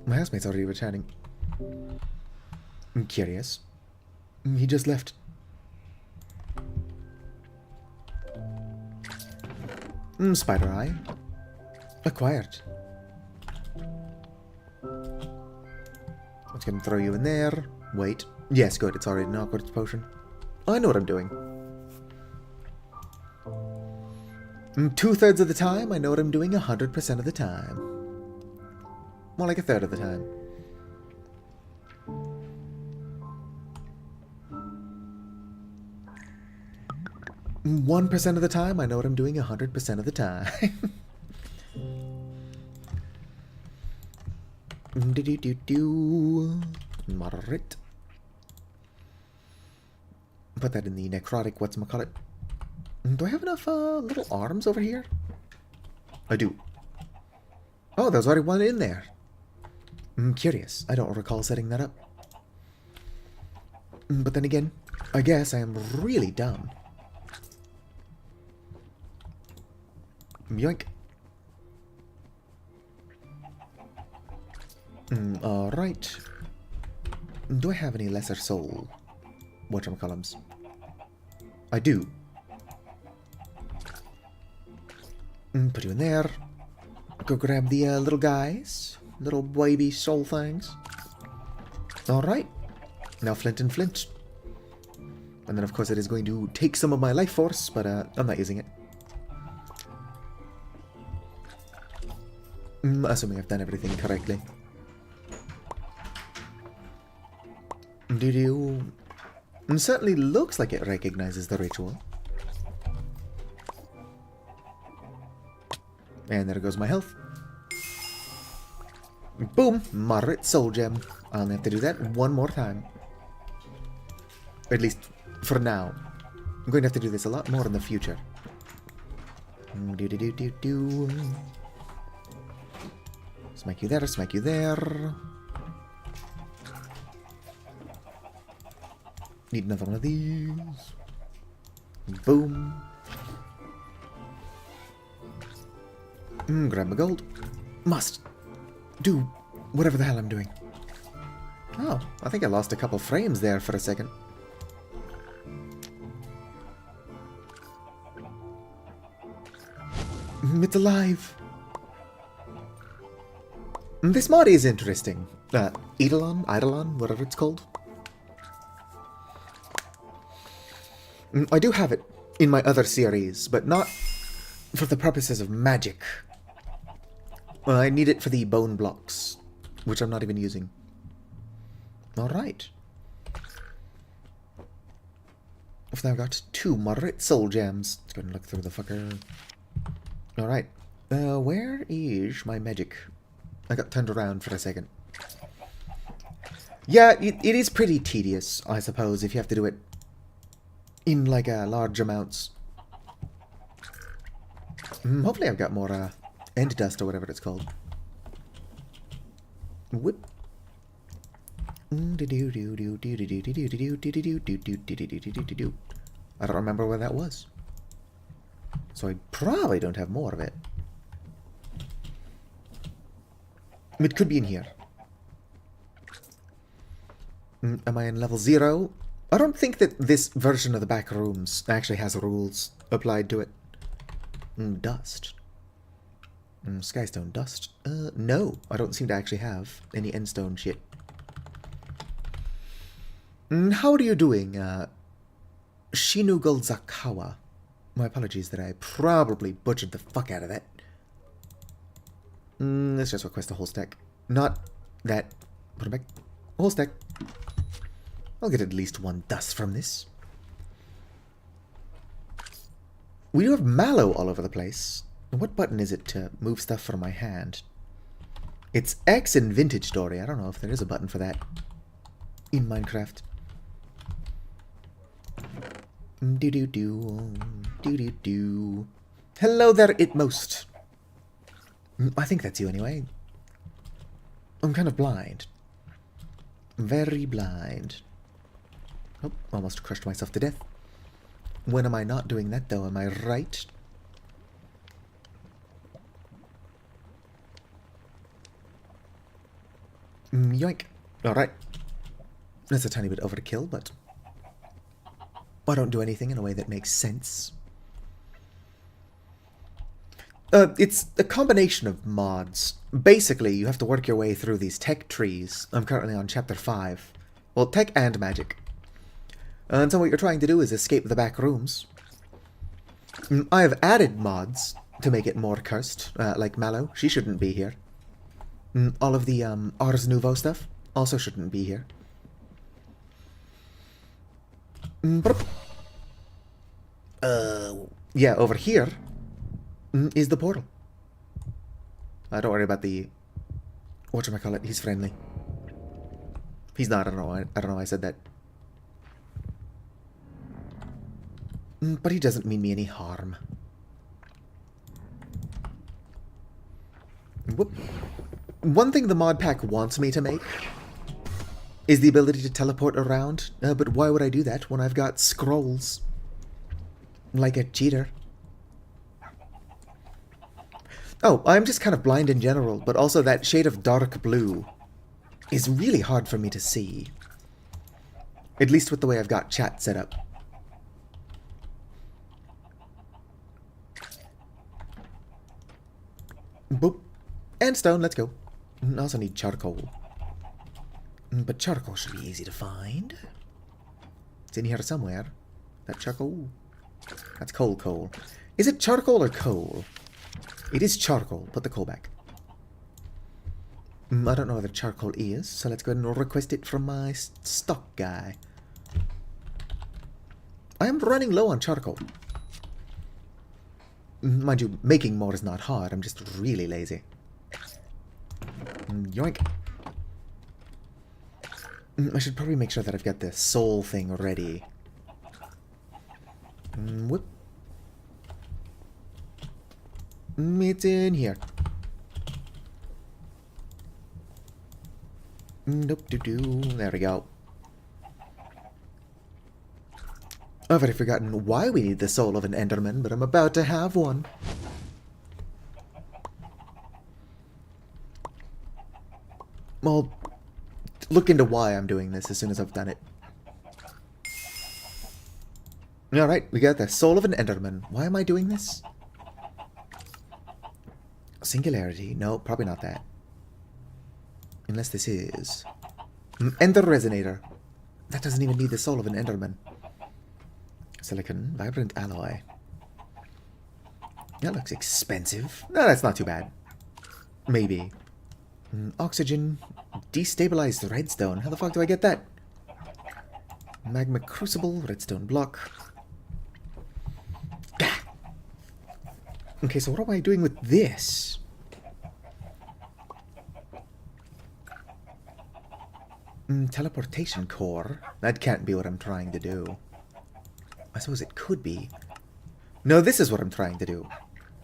[SPEAKER 1] My housemate's already returning. I'm curious. He just left. Spider eye. Acquired. Let's go and throw you in there. Wait. Yes, good. It's already an awkward potion. I know what I'm doing. 2/3 of the time, I know what I'm doing 100% of the time. More like 1/3 of the time. Mm, 1% of the time, I know what I'm doing 100% of the time. Moderate. Put that in the necrotic whatchamacallit. Do I have enough little arms over here? I do. Oh, there's already one in there. I'm curious. I don't recall setting that up. But then again, I guess I am really dumb. Yoink. Alright. Do I have any lesser soul whatchamacallums? I do. Put you in there. Go grab the little guys. Little baby soul things. Alright. Now flint and flint. And then, of course, it is going to take some of my life force, but I'm not using it. Assuming I've done everything correctly. Doo-doo. It certainly looks like it recognizes the ritual. And there goes my health. Boom! Moderate soul gem. I'll have to do that one more time. Or at least for now. I'm going to have to do this a lot more in the future. Do-do-do-do-do. Smack you there, smack you there. Need another one of these. Boom. Grab my gold. Must do whatever the hell I'm doing. Oh, I think I lost a couple frames there for a second. It's alive. This mod is interesting. Eidolon, whatever it's called. I do have it in my other series, but not for the purposes of magic. I need it for the bone blocks, which I'm not even using. Alright. I've now got 2 moderate soul gems. Let's go and look through the fucker. Alright. Where is my magic? I got turned around for a second. Yeah, it is pretty tedious, I suppose, if you have to do it in, like, large amounts. Hopefully I've got more, end dust or whatever it's called. Whip. I don't remember where that was. So I probably don't have more of it. It could be in here. Am I in level 0? I don't think that this version of the Backrooms actually has rules applied to it. Dust. Skystone dust. No, I don't seem to actually have any endstone shit. How are you doing, Shinugul Zakawa? My apologies that I probably butchered the fuck out of that. Let's just request a whole stack. Not that. Put it back. A whole stack. I'll get at least 1 dust from this. We do have mallow all over the place. What button is it to move stuff from my hand? It's X in Vintage Story. I don't know if there is a button for that in Minecraft. Do-do-do. Do-do-do. Hello there, Itmost. I think that's you anyway. I'm kind of blind. Very blind. Oh, almost crushed myself to death. When am I not doing that, though? Am I right? Yoink. Alright. That's a tiny bit overkill, but I don't do anything in a way that makes sense. It's a combination of mods. Basically, you have to work your way through these tech trees. I'm currently on chapter 5. Well, tech and magic. And so what you're trying to do is escape the back rooms. I have added mods to make it more cursed, like Mallow. She shouldn't be here. All of the Ars Nouveau stuff also shouldn't be here. Yeah, over here is the portal. Don't worry about the... whatchamacallit, he's friendly. He's not, I don't know why I said that. But he doesn't mean me any harm. Whoop. One thing the mod pack wants me to make is the ability to teleport around, but why would I do that when I've got scrolls? Like a cheater. Oh, I'm just kind of blind in general, but also that shade of dark blue is really hard for me to see. At least with the way I've got chat set up. Boop. And stone, let's go. I also need charcoal. But charcoal should be easy to find. It's in here somewhere. That charcoal? That's coal. Is it charcoal or coal? It is charcoal. Put the coal back. I don't know where the charcoal is, so let's go ahead and request it from my stock guy. I am running low on charcoal. Mind you, making more is not hard. I'm just really lazy. Yoink. I should probably make sure that I've got the soul thing ready. Whoop. It's in here. Nope, there we go. I've already forgotten why we need the soul of an Enderman, but I'm about to have one. I'll look into why I'm doing this as soon as I've done it. Alright, we got the soul of an Enderman. Why am I doing this? Singularity? No, probably not that. Unless this is... Ender Resonator. That doesn't even need the soul of an Enderman. Silicon, vibrant alloy. That looks expensive. No, that's not too bad. Maybe. Oxygen, destabilized redstone. How the fuck do I get that? Magma crucible, redstone block. Gah! Okay, so what am I doing with this? Teleportation core. That can't be what I'm trying to do. I suppose it could be. No, this is what I'm trying to do.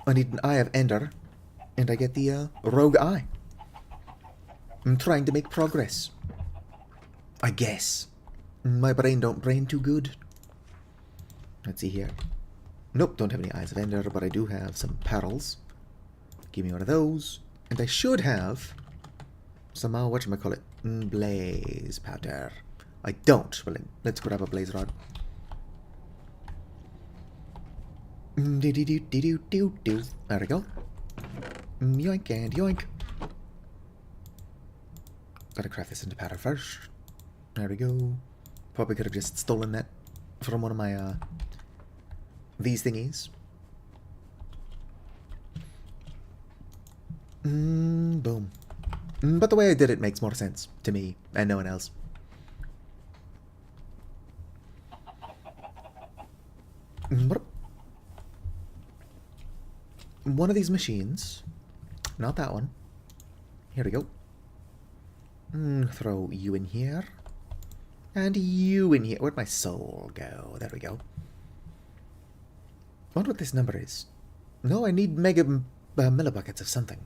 [SPEAKER 1] I need an Eye of Ender, and I get the rogue eye. I'm trying to make progress. I guess. My brain don't brain too good. Let's see here. Nope, don't have any Eyes of Ender, but I do have some petals. Give me one of those. And I should have some, whatchamacallit, blaze powder. I don't. Well, let's grab a blaze rod. There we go. Yoink and yoink. Gotta craft this into powder first. There we go. Probably could have just stolen that from one of my, these thingies. Boom. But the way I did it makes more sense to me and no one else. One of these machines, not that one. Here we go. Throw you in here. And you in here. Where'd my soul go? There we go. I wonder what this number is. No, I need mega millibuckets of something.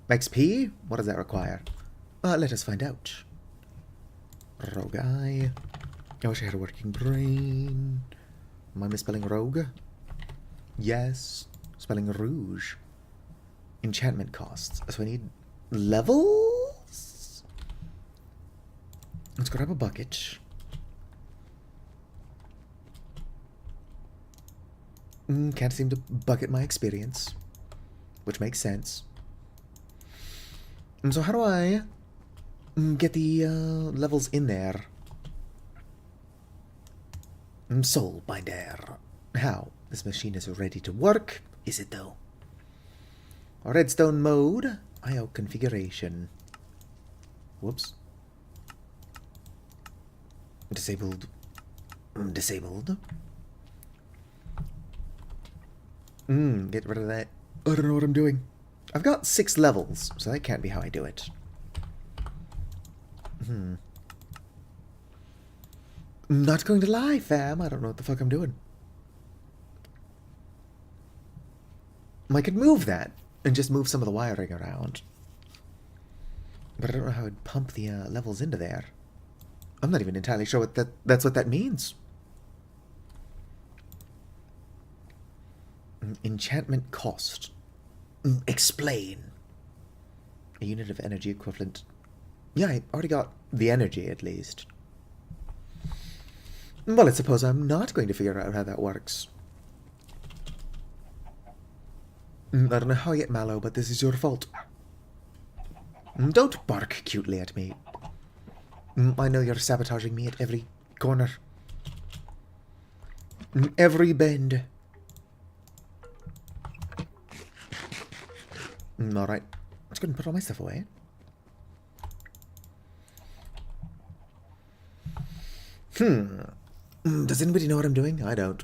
[SPEAKER 1] XP? What does that require? Let us find out. Rogue eye. I wish I had a working brain. Am I misspelling rogue? Yes. Spelling rouge. Enchantment costs. So I need levels? Let's grab a bucket. Can't seem to bucket my experience. Which makes sense. So how do I get the levels in there? Soul binder. How? This machine is ready to work. Is it though? Redstone mode. IO configuration. Whoops. Disabled. Disabled. Get rid of that. I don't know what I'm doing. I've got 6 levels, so that can't be how I do it. Not going to lie, fam. I don't know what the fuck I'm doing. I could move that and just move some of the wiring around. But I don't know how I'd pump the levels into there. I'm not even entirely sure what that's what that means. Enchantment cost. Explain. A unit of energy equivalent. Yeah, I already got the energy at least. Well, I suppose I'm not going to figure out how that works. I don't know how I get mallow, but this is your fault. Don't bark cutely at me. I know you're sabotaging me at every corner. Every bend. Alright. Let's go and put all my stuff away. Does anybody know what I'm doing? I don't.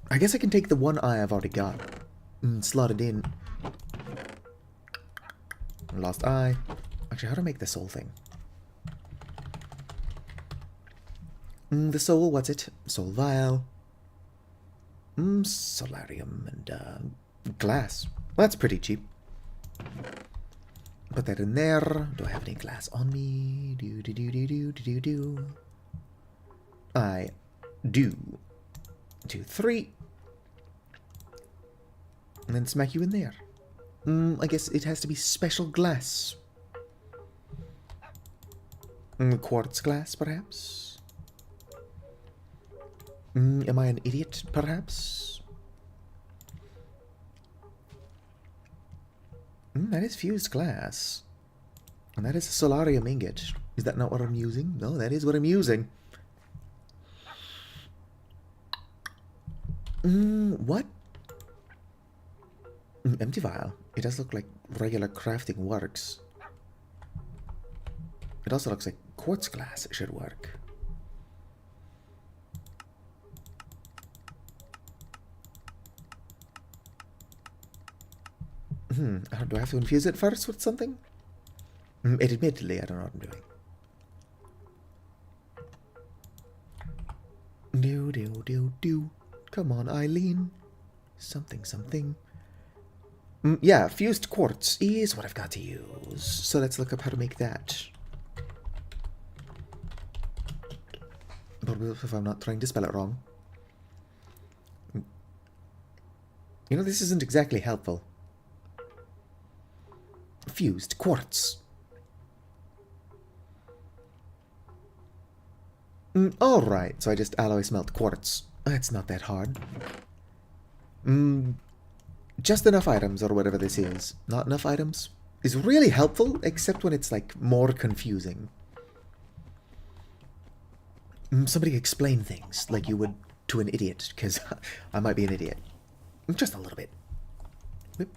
[SPEAKER 1] I guess I can take the one eye I've already got. Slot it in. Lost eye. Actually, how do I make the soul thing? The soul, what's it? Soul vial. Solarium and glass. Well, that's pretty cheap. Put that in there. Do I have any glass on me? Do. I do. 2, 3. And then smack you in there. I guess it has to be special glass. Quartz glass, perhaps? Am I an idiot, perhaps? That is fused glass. And that is a solarium ingot. Is that not what I'm using? No, that is what I'm using. What? Empty vial. It does look like regular crafting works. It also looks like quartz glass should work. Do I have to infuse it first with something? Admittedly, I don't know what I'm doing. Do. Come on, Eileen. Something. Yeah, fused quartz is what I've got to use. So let's look up how to make that. If I'm not trying to spell it wrong. You know, this isn't exactly helpful. Fused quartz. Alright, so I just alloy smelt quartz. That's not that hard. Just enough items, or whatever this is. Not enough items is really helpful, except when it's, like, more confusing. Somebody explain things like you would to an idiot, because I might be an idiot. Just a little bit. Whip.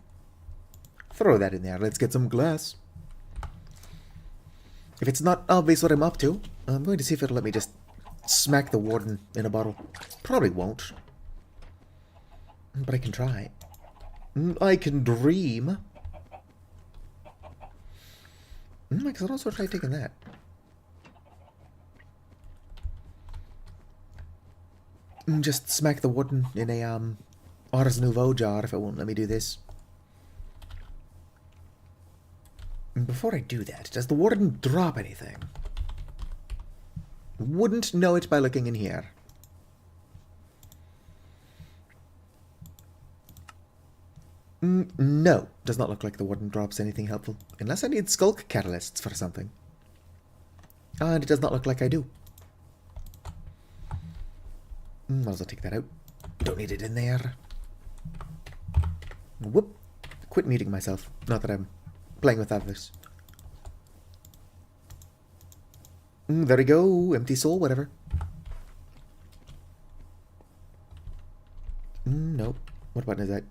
[SPEAKER 1] Throw that in there. Let's get some glass. If it's not obvious what I'm up to, I'm going to see if it'll let me just smack the warden in a bottle. Probably won't. But I can try. I can dream. I could also try taking that. Just smack the warden in a Ars Nouveau jar if it won't let me do this. Before I do that, does the warden drop anything? Wouldn't know it by looking in here. No, does not look like the warden drops anything helpful. Unless I need skulk catalysts for something. And it does not look like I do. Might as well take that out. Don't need it in there. Whoop. Quit muting myself. Not that I'm playing with others. There we go. Empty soul, whatever. Nope. What button is that?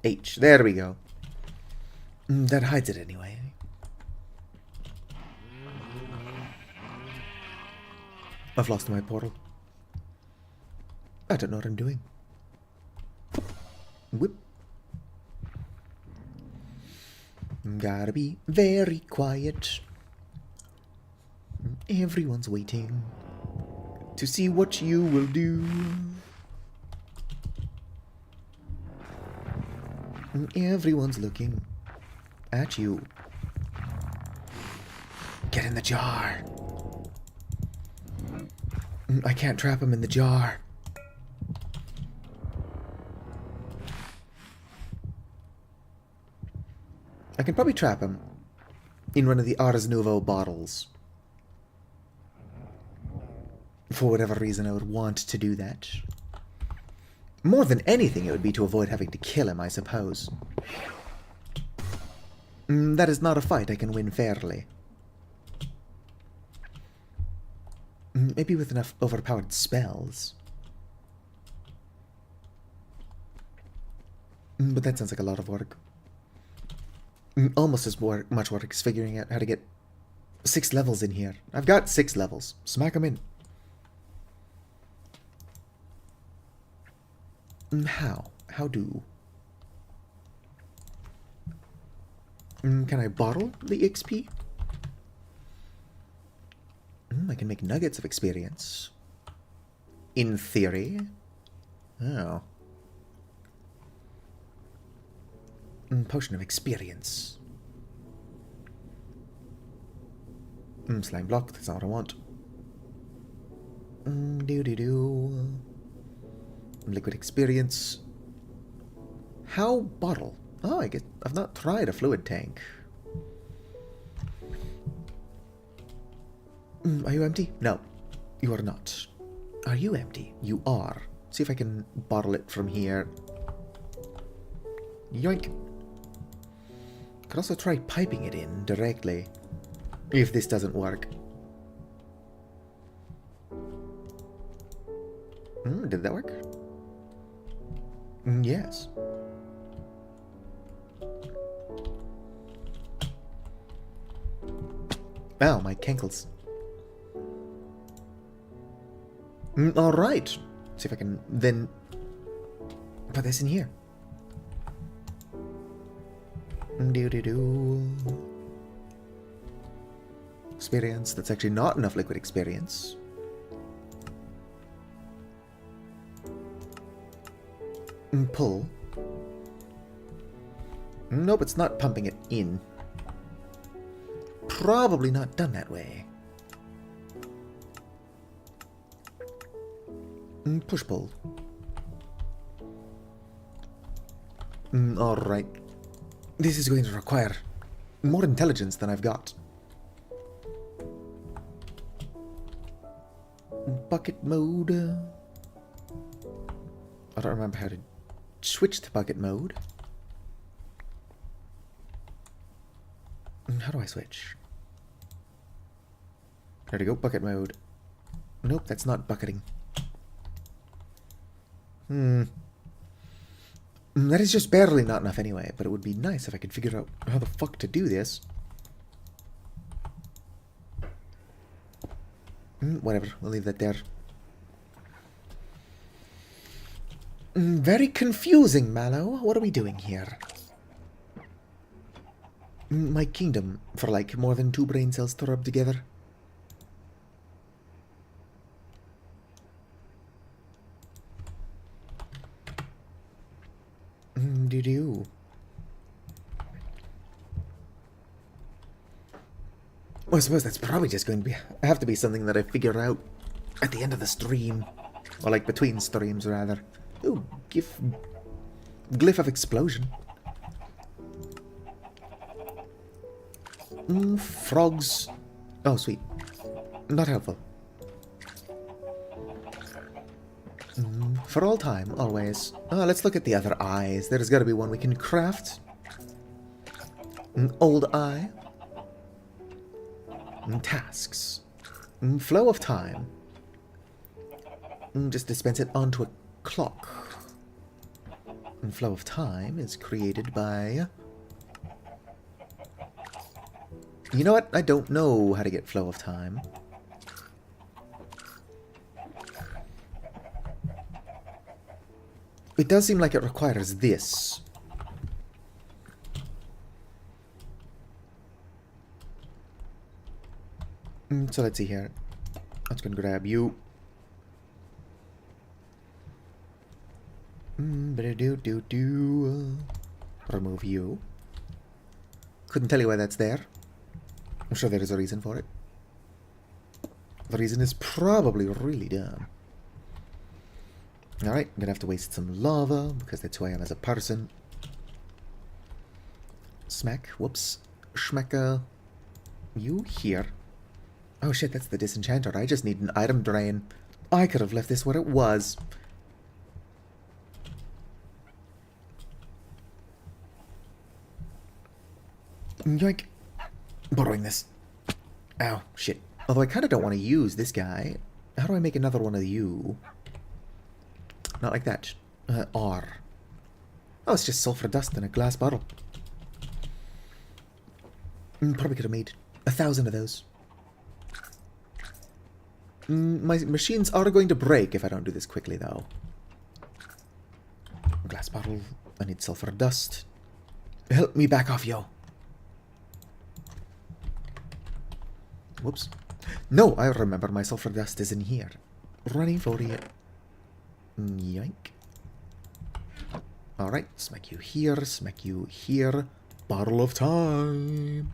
[SPEAKER 1] H. There we go. That hides it anyway. I've lost my portal. I don't know what I'm doing. Whip. Gotta be very quiet. Everyone's waiting to see what you will do. Everyone's looking at you. Get in the jar. I can't trap him in the jar. I can probably trap him in one of the Ars Nouveau bottles. For whatever reason, I would want to do that. More than anything, it would be to avoid having to kill him, I suppose. That is not a fight I can win fairly. Maybe with enough overpowered spells. But that sounds like a lot of work. Almost as much work as figuring out how to get 6 levels in here. I've got 6 levels. Smack them in. How? How do? Can I bottle the XP? I can make nuggets of experience. In theory. Oh. Potion of experience. Slime block, that's not what I want. Liquid experience. How bottle? Oh, I guess I've not tried a fluid tank. Are you empty? No, you are not. Are you empty? You are. See if I can bottle it from here. Yoink. Could also try piping it in directly. If this doesn't work. Did that work? Yes. Ow, my cankles. Alright. See if I can then put this in here. Experience. That's actually not enough liquid experience. Pull. Nope, it's not pumping it in. Probably not done that way. Push pull. Alright. This is going to require more intelligence than I've got. Bucket mode. I don't remember how to switch to bucket mode. How do I switch? There we go, bucket mode. Nope, that's not bucketing. That is just barely not enough anyway, but it would be nice if I could figure out how the fuck to do this. Whatever, we'll leave that there. Very confusing, Mallow. What are we doing here? My kingdom, for like more than 2 brain cells to rub together. Doo-doo. Well, I suppose that's probably just going to have to be something that I figure out at the end of the stream. Or like between streams, rather. Ooh, glyph of explosion. Frogs. Oh, sweet. Not helpful. For all time, always. Let's look at the other eyes. There's got to be one we can craft. An old eye. Tasks. Flow of time. Just dispense it onto a clock. And flow of time is created by... You know what? I don't know how to get flow of time. It does seem like it requires this. So let's see here. Let's go and grab you. Remove you. Couldn't tell you why that's there. I'm sure there is a reason for it. The reason is probably really dumb. Alright, I'm gonna have to waste some lava, because that's who I am as a person. Smack, whoops. Schmecka. You here. Oh shit, that's the disenchanter. I just need an item drain. I could have left this where it was. Yoink. Borrowing this. Ow, shit. Although I kind of don't want to use this guy. How do I make another one of you? Not like that. R. Oh, it's just sulfur dust in a glass bottle. Probably could have made 1,000 of those. My machines are going to break if I don't do this quickly, though. Glass bottle. I need sulfur dust. Help me back off, yo. Whoops. No, I remember my sulfur dust is in here. Running for it. Yoink. Alright, smack you here. Bottle of time.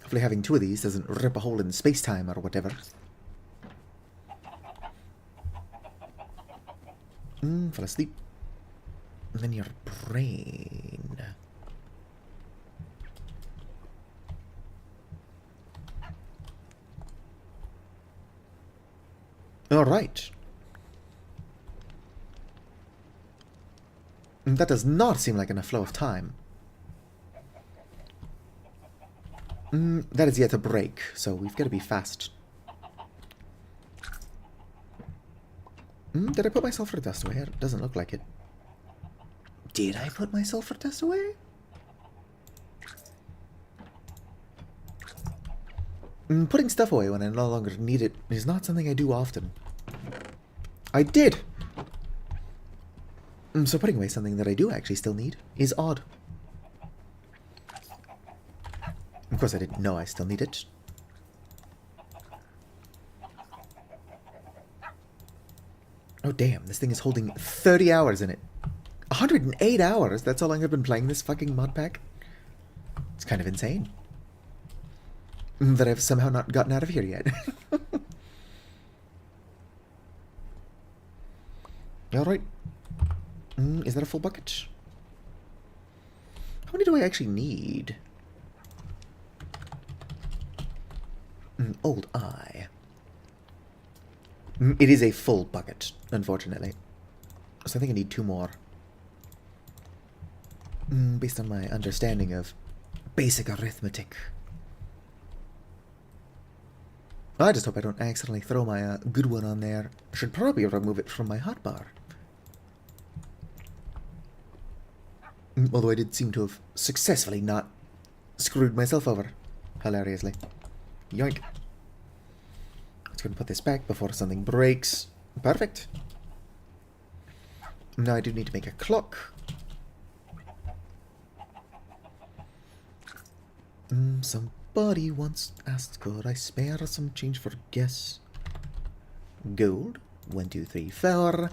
[SPEAKER 1] Hopefully having 2 of these doesn't rip a hole in space-time or whatever. Fell asleep. And then your brain. Alright. That does not seem like enough flow of time. That is yet to break, so we've got to be fast. Did I put my sulfur dust away? It doesn't look like it. Did I put my sulfur dust away? Putting stuff away when I no longer need it is not something I do often. I did! So putting away something that I do actually still need is odd. Of course I didn't know I still need it. Oh damn, this thing is holding 30 hours in it. 108 hours? That's how long I've been playing this fucking mod pack? It's kind of insane. That I've somehow not gotten out of here yet. Alright. Is that a full bucket? How many do I actually need? Old eye. It is a full bucket, unfortunately. So I think I need 2 more. Based on my understanding of basic arithmetic. I just hope I don't accidentally throw my good one on there. I should probably remove it from my hotbar. Although I did seem to have successfully not screwed myself over. Hilariously. Yoink. Let's go and put this back before something breaks. Perfect. Now I do need to make a clock. Somebody once asked, could I spare some change for guess? Gold. 1, 2, 3, 4.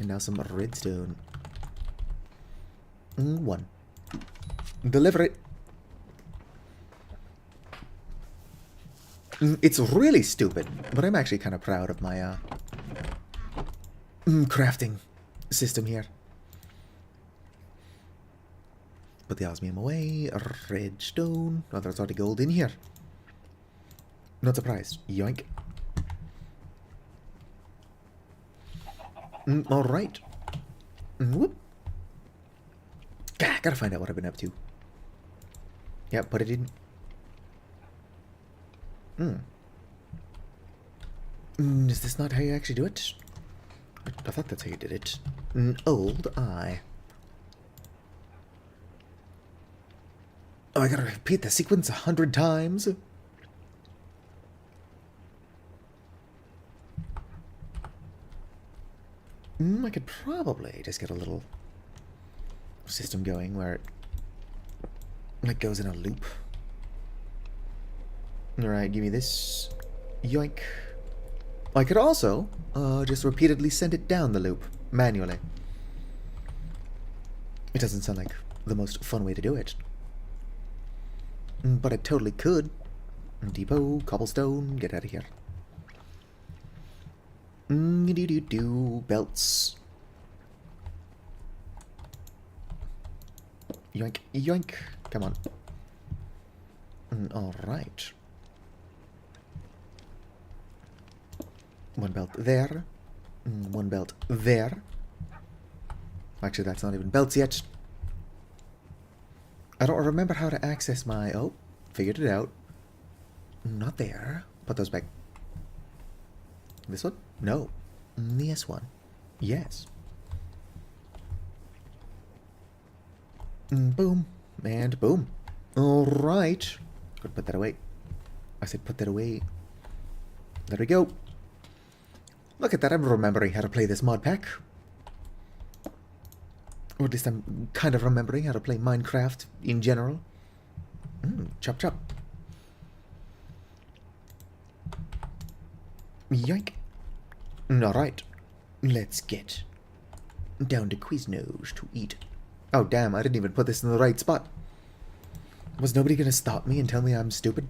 [SPEAKER 1] And now some redstone. 1. Deliver it. It's really stupid, but I'm actually kind of proud of my crafting system here. Put the osmium away. Redstone. Oh, there's already gold in here. Not surprised. Yoink. Alright. Whoop. Gotta find out what I've been up to. Yeah, put it in. Is this not how you actually do it? I thought that's how you did it. An old eye. Oh, I gotta repeat the sequence 100 times? I could probably just get a little system going where it goes in a loop. Alright, give me this. Yoink. I could also just repeatedly send it down the loop, manually. It doesn't sound like the most fun way to do it. But I totally could. Depot, cobblestone, get out of here. Belts. Yoink, yoink. Come on. Alright. 1 belt there. 1 belt there. Actually, that's not even belts yet. I don't remember how to access my... Oh, figured it out. Not there. Put those back. This one? No. This one. Yes. Boom. And boom. Alright. Gotta put that away. I said put that away. There we go. Look at that, I'm remembering how to play this mod pack. Or at least I'm kind of remembering how to play Minecraft in general. Chop chop. Yoink. Alright. Let's get down to Quiznos to eat. Oh damn, I didn't even put this in the right spot. Was nobody gonna stop me and tell me I'm stupid?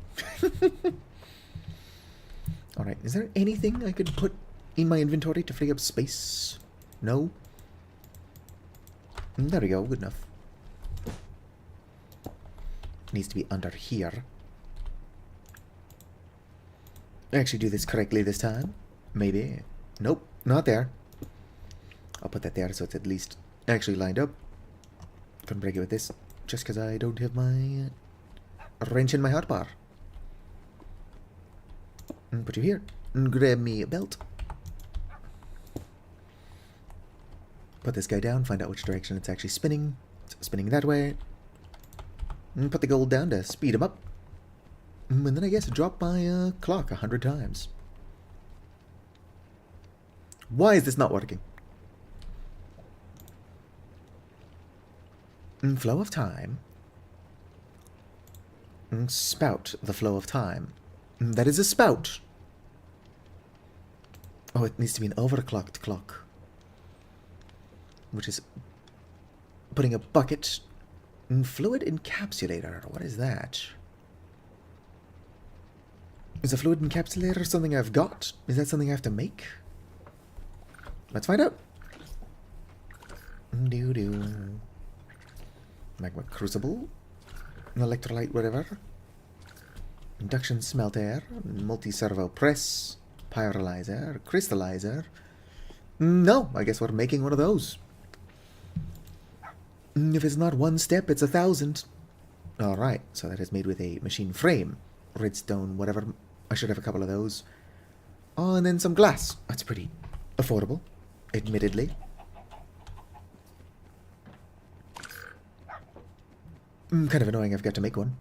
[SPEAKER 1] Alright, is there anything I could put in my inventory to free up space? No? There we go, good enough. Needs to be under here. Actually do this correctly this time. Maybe. Nope, not there. I'll put that there so it's at least actually lined up. Couldn't break it with this, just because I don't have my wrench in my hotbar. Put you here. Grab me a belt. Put this guy down, find out which direction it's actually spinning. It's spinning that way. Put the gold down to speed him up. And then I guess drop my clock 100 times. Why is this not working? Flow of time. Spout the flow of time. That is a spout. Oh, it needs to be an overclocked clock. Which is putting a bucket in fluid encapsulator. What is that? Is a fluid encapsulator something I've got? Is that something I have to make? Let's find out. Magma crucible. An electrolyte, whatever. Induction smelter. Multi-servo press. Pyrolyzer. Crystallizer. No, I guess we're making one of those. If it's not one step, it's 1,000. Alright, so that is made with a machine frame. Redstone, whatever. I should have a couple of those. Oh, and then some glass. That's pretty affordable, admittedly. Kind of annoying I've got to make one.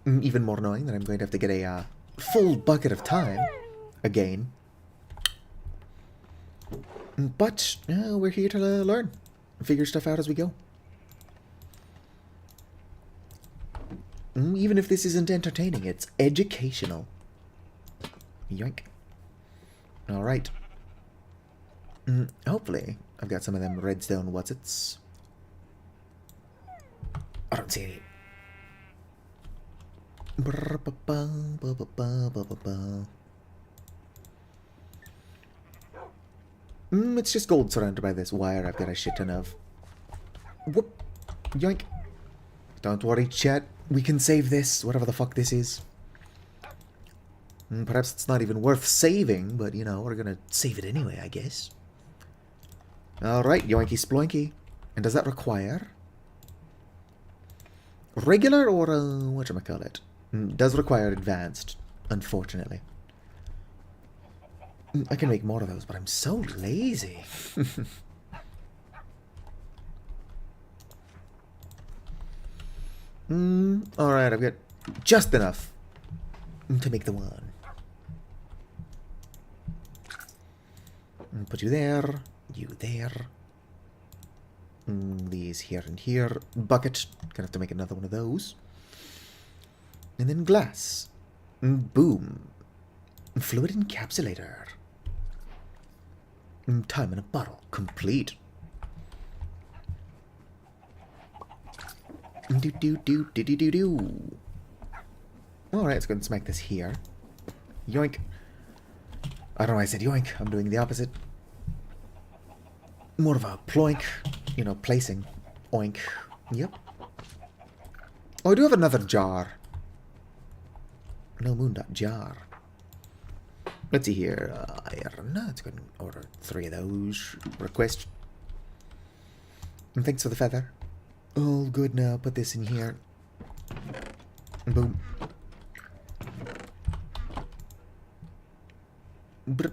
[SPEAKER 1] Even more annoying that I'm going to have to get a full bucket of time again. But we're here to learn. Figure stuff out as we go. Even if this isn't entertaining, it's educational. Yoink. Alright. Hopefully, I've got some of them redstone whatsits. I don't see any. It's just gold surrounded by this wire I've got a shit ton of. Whoop. Yoink. Don't worry, chat. We can save this, whatever the fuck this is. Perhaps it's not even worth saving, but, you know, we're gonna save it anyway, I guess. Alright, yoinky sploinky. And does that require regular or, whatchamacallit? Does require advanced, unfortunately. I can make more of those, but I'm so lazy. Alright, I've got just enough to make the one. Put you there, you there. These here and here. Bucket, gonna have to make another one of those. And then glass. Boom. Fluid encapsulator. Time in a bottle. Complete. Do. Alright, let's go and smack this here. Yoink. I don't know why I said yoink. I'm doing the opposite. More of a ploink. You know, placing. Oink. Yep. Oh, I do have another jar. No moon.jar. Let's see here. Iron. Let's go and order 3 of those. Request. And thanks for the feather. All good now. Put this in here. Boom. There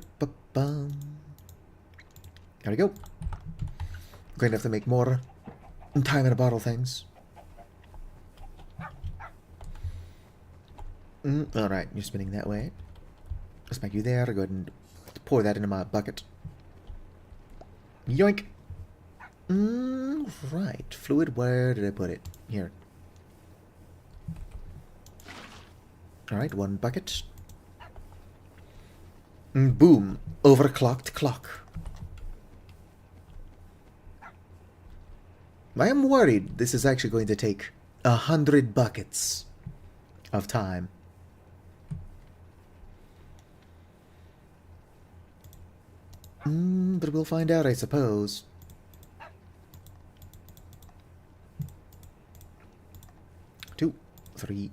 [SPEAKER 1] we go. Going to have to make more time in a bottle things. Alright, you're spinning that way. I'll smack you there. Go ahead and pour that into my bucket. Yoink! Right. Fluid, where did I put it? Here. Alright, one bucket. Boom. Overclocked clock. I am worried this is actually going to take 100 buckets of time. But we'll find out, I suppose. Two, three,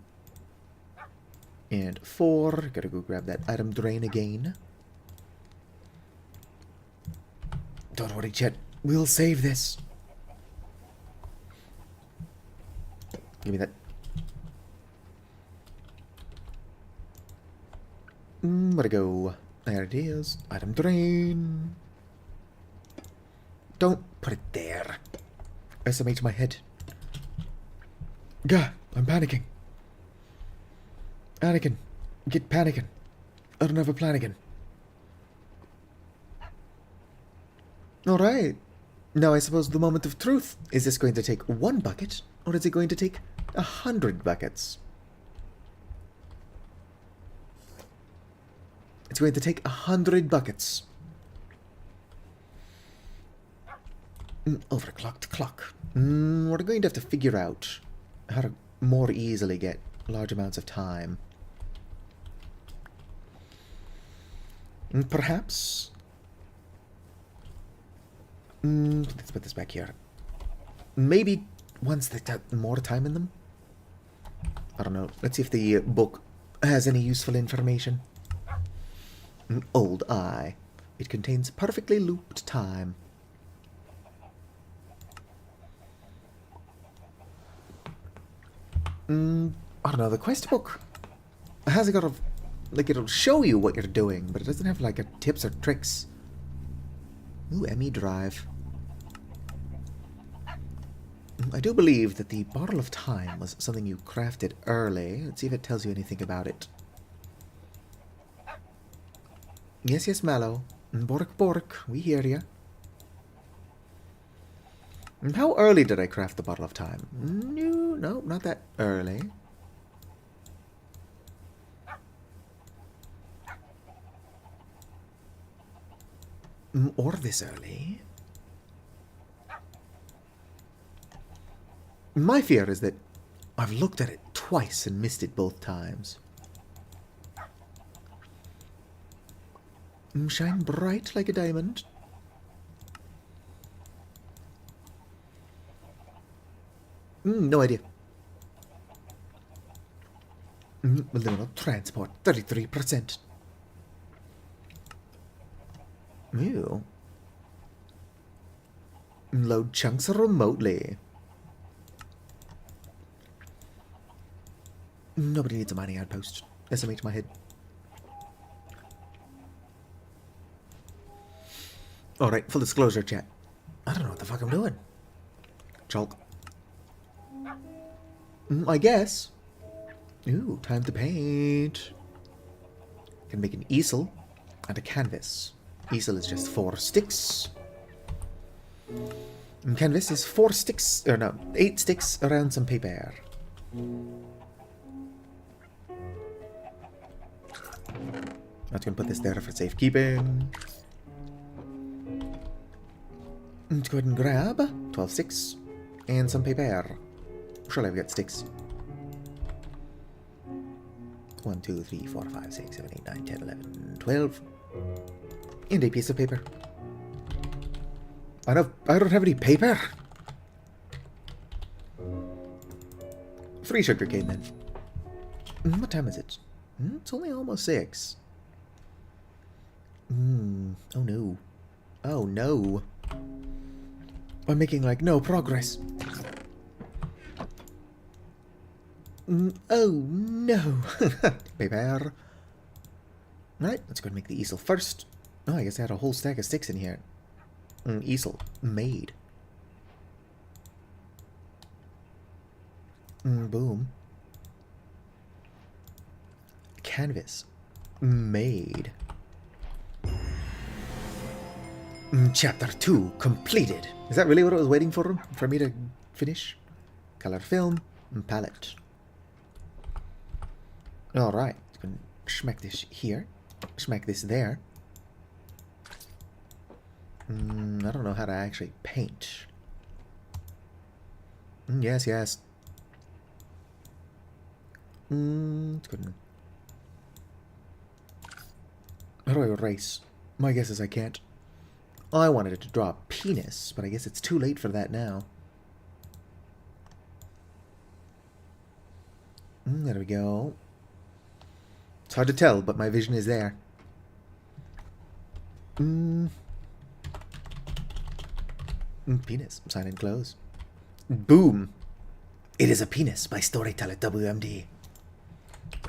[SPEAKER 1] and 4. Gotta go grab that item drain again. Don't worry, Chet. We'll save this. Give me that. Where'd it go? There it is. Item drain. Don't put it there. SMH my head. Gah, I'm panicking. Anakin, get panicking. I don't have a plan again. Alright. Now I suppose the moment of truth. Is this going to take 1 bucket? Or is it going to take 100 buckets? It's going to take 100 buckets. Overclocked clock. We're going to have to figure out how to more easily get large amounts of time. Perhaps. Let's put this back here. Maybe ones that have more time in them. I don't know. Let's see if the book has any useful information. An old eye. It contains perfectly looped time. I don't know. The quest book has got a, like, it'll show you what you're doing, but it doesn't have like a tips or tricks. Ooh, ME drive. I do believe that the bottle of time was something you crafted early. Let's see if it tells you anything about it. Yes, yes, Mallow. Bork, bork. We hear ya. How early did I craft the bottle of time? No, not that early. Or this early. My fear is that I've looked at it twice and missed it both times. Shine bright like a diamond. No idea. Liminal transport, 33%. Ew. Load chunks remotely. Nobody needs a mining outpost. SMH my head. Alright, full disclosure, chat. I don't know what the fuck I'm doing. Chalk. I guess. Ooh, time to paint. Can make an easel and a canvas. Easel is just 4 sticks. And canvas is 4 sticks, or no, 8 sticks around some paper. Not gonna put this there for safekeeping. Let's go ahead and grab 12 sticks and some paper. Surely I've got sticks. 1, 2, 3, 4, 5, 6, 7, 8, 9, 10, 11, 12. And a piece of paper. I don't have any paper. 3 sugarcane then. What time is it? It's only almost 6. Oh no. Oh no. I'm making like no progress. Oh no. Paper. Alright, let's go and make the easel first. Oh, I guess I had a whole stack of sticks in here. Easel made. Boom. canvas. Made. Chapter 2 completed. Is that really what it was waiting for me to finish? Color film and palette. Alright, gonna smack this here. Smack this there. I don't know how to actually paint. Yes, yes. It's good. How do I erase? My guess is I can't. I wanted it to draw a penis, but I guess it's too late for that now. There we go. It's hard to tell, but my vision is there. Penis. Sign and close. Boom. It is a penis by Storyteller WMD.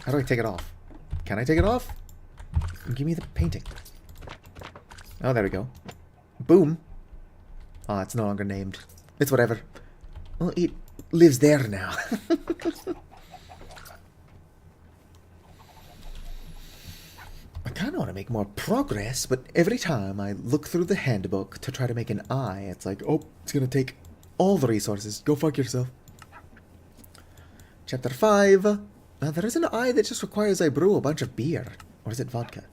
[SPEAKER 1] How do I take it off? Can I take it off? Give me the painting. Oh, there we go. Boom. Oh, it's no longer named. It's whatever. Well, it lives there now. I kind of want to make more progress, but every time I look through the handbook to try to make an eye, it's like, oh, it's going to take all the resources. Go fuck yourself. Chapter 5. Now, there is an eye that just requires I brew a bunch of beer. Or is it vodka?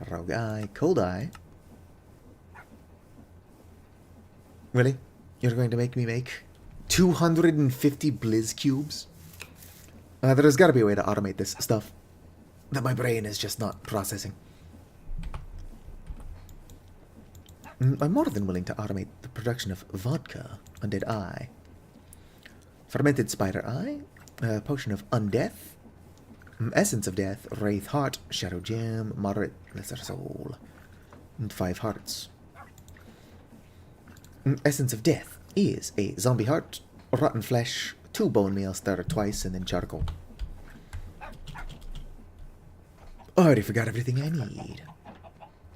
[SPEAKER 1] Rogue eye. Cold eye. Really? You're going to make me make 250 Blizz cubes? There's got to be a way to automate this stuff that my brain is just not processing. I'm more than willing to automate the production of vodka, undead eye, fermented spider eye, potion of undeath, essence of death, wraith heart, shadow gem, moderate lesser soul, and 5 hearts. Essence of death is a zombie heart, rotten flesh, 2 bone meal stirred twice, and then charcoal. I already forgot everything I need.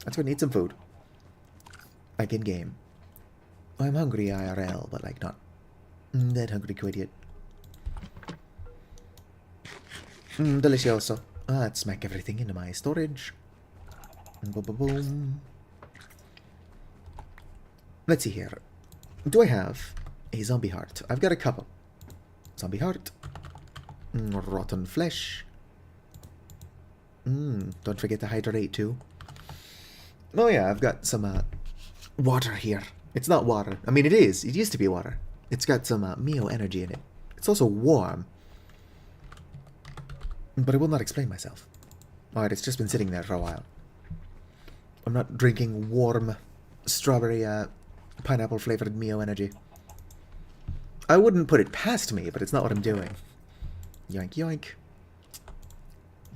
[SPEAKER 1] Let's go need some food. Like in game. I'm hungry IRL, but like not that hungry quite yet. Delicioso. Let's smack everything into my storage. Boom, boom, boom. Let's see here. Do I have a zombie heart? I've got a couple. Zombie heart. Rotten flesh. Don't forget to hydrate too. Oh yeah, I've got some water here. It's not water. I mean, it is. It used to be water. It's got some Mio energy in it. It's also warm. But I will not explain myself. Alright, it's just been sitting there for a while. I'm not drinking warm strawberry pineapple flavored Mio energy. I wouldn't put it past me, but it's not what I'm doing. Yoink, yoink.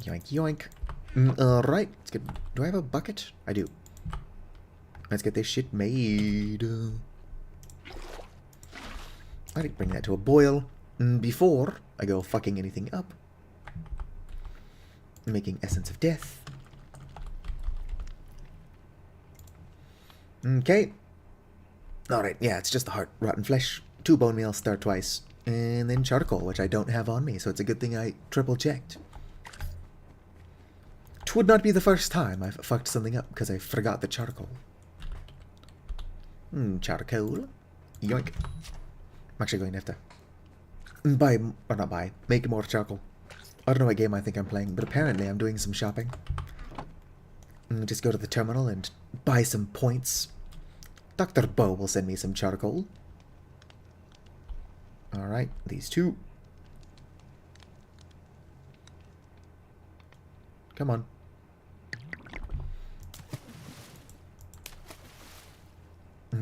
[SPEAKER 1] Yoink, yoink. Alright, let's get... Do I have a bucket? I do. Let's get this shit made. I think bring that to a boil before I go fucking anything up. Making essence of death. Okay. Alright, yeah, it's just the heart. Rotten flesh, 2 bone meal, stir twice, and then charcoal, which I don't have on me, so it's a good thing I triple checked. Would not be the first time I've fucked something up because I forgot the charcoal. Charcoal. Yoink. I'm actually going to have to make more charcoal. I don't know what game I think I'm playing, but apparently I'm doing some shopping. Just go to the terminal and buy some points. Dr. Bo will send me some charcoal. Alright, these 2. Come on.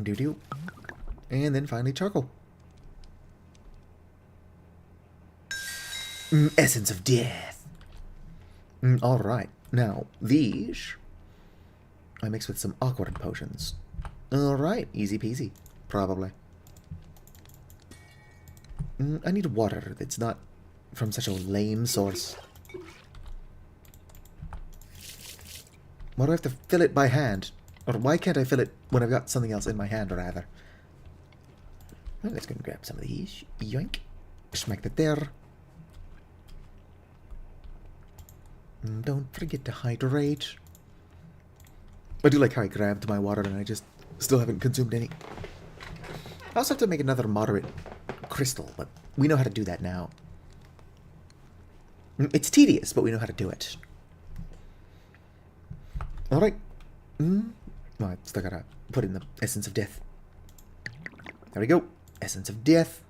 [SPEAKER 1] Doo-doo. And then finally charcoal. Essence of death. Alright. Now, these I mix with some awkward potions. Alright. Easy peasy. Probably. I need water that's not from such a lame source. Why do I have to fill it by hand? Or why can't I fill it when I've got something else in my hand, rather? Well, let's go and grab some of these. Yoink. Smack that there. Don't forget to hydrate. I do like how I grabbed my water and I just still haven't consumed any. I also have to make another moderate crystal, but we know how to do that now. It's tedious, but we know how to do it. Alright. Well, I still gotta put in the essence of death. There we go. Essence of death.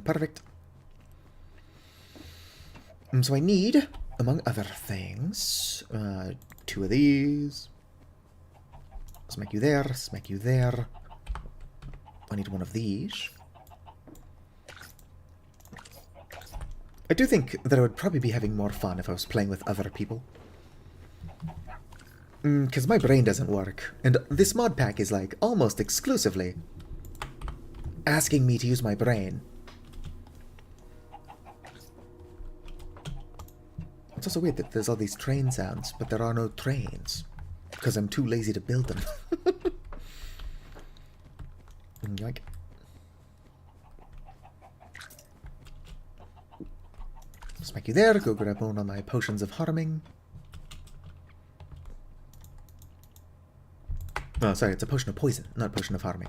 [SPEAKER 1] Perfect. So I need, among other things, 2 of these. Smack you there, smack you there. I need 1 of these. I do think that I would probably be having more fun if I was playing with other people. Because my brain doesn't work. And this mod pack is like almost exclusively asking me to use my brain. It's also weird that there's all these train sounds, but there are no trains. Because I'm too lazy to build them. Yoink. Smack you there, go grab one of my potions of harming. Oh, sorry, it's a potion of poison, not a potion of harming.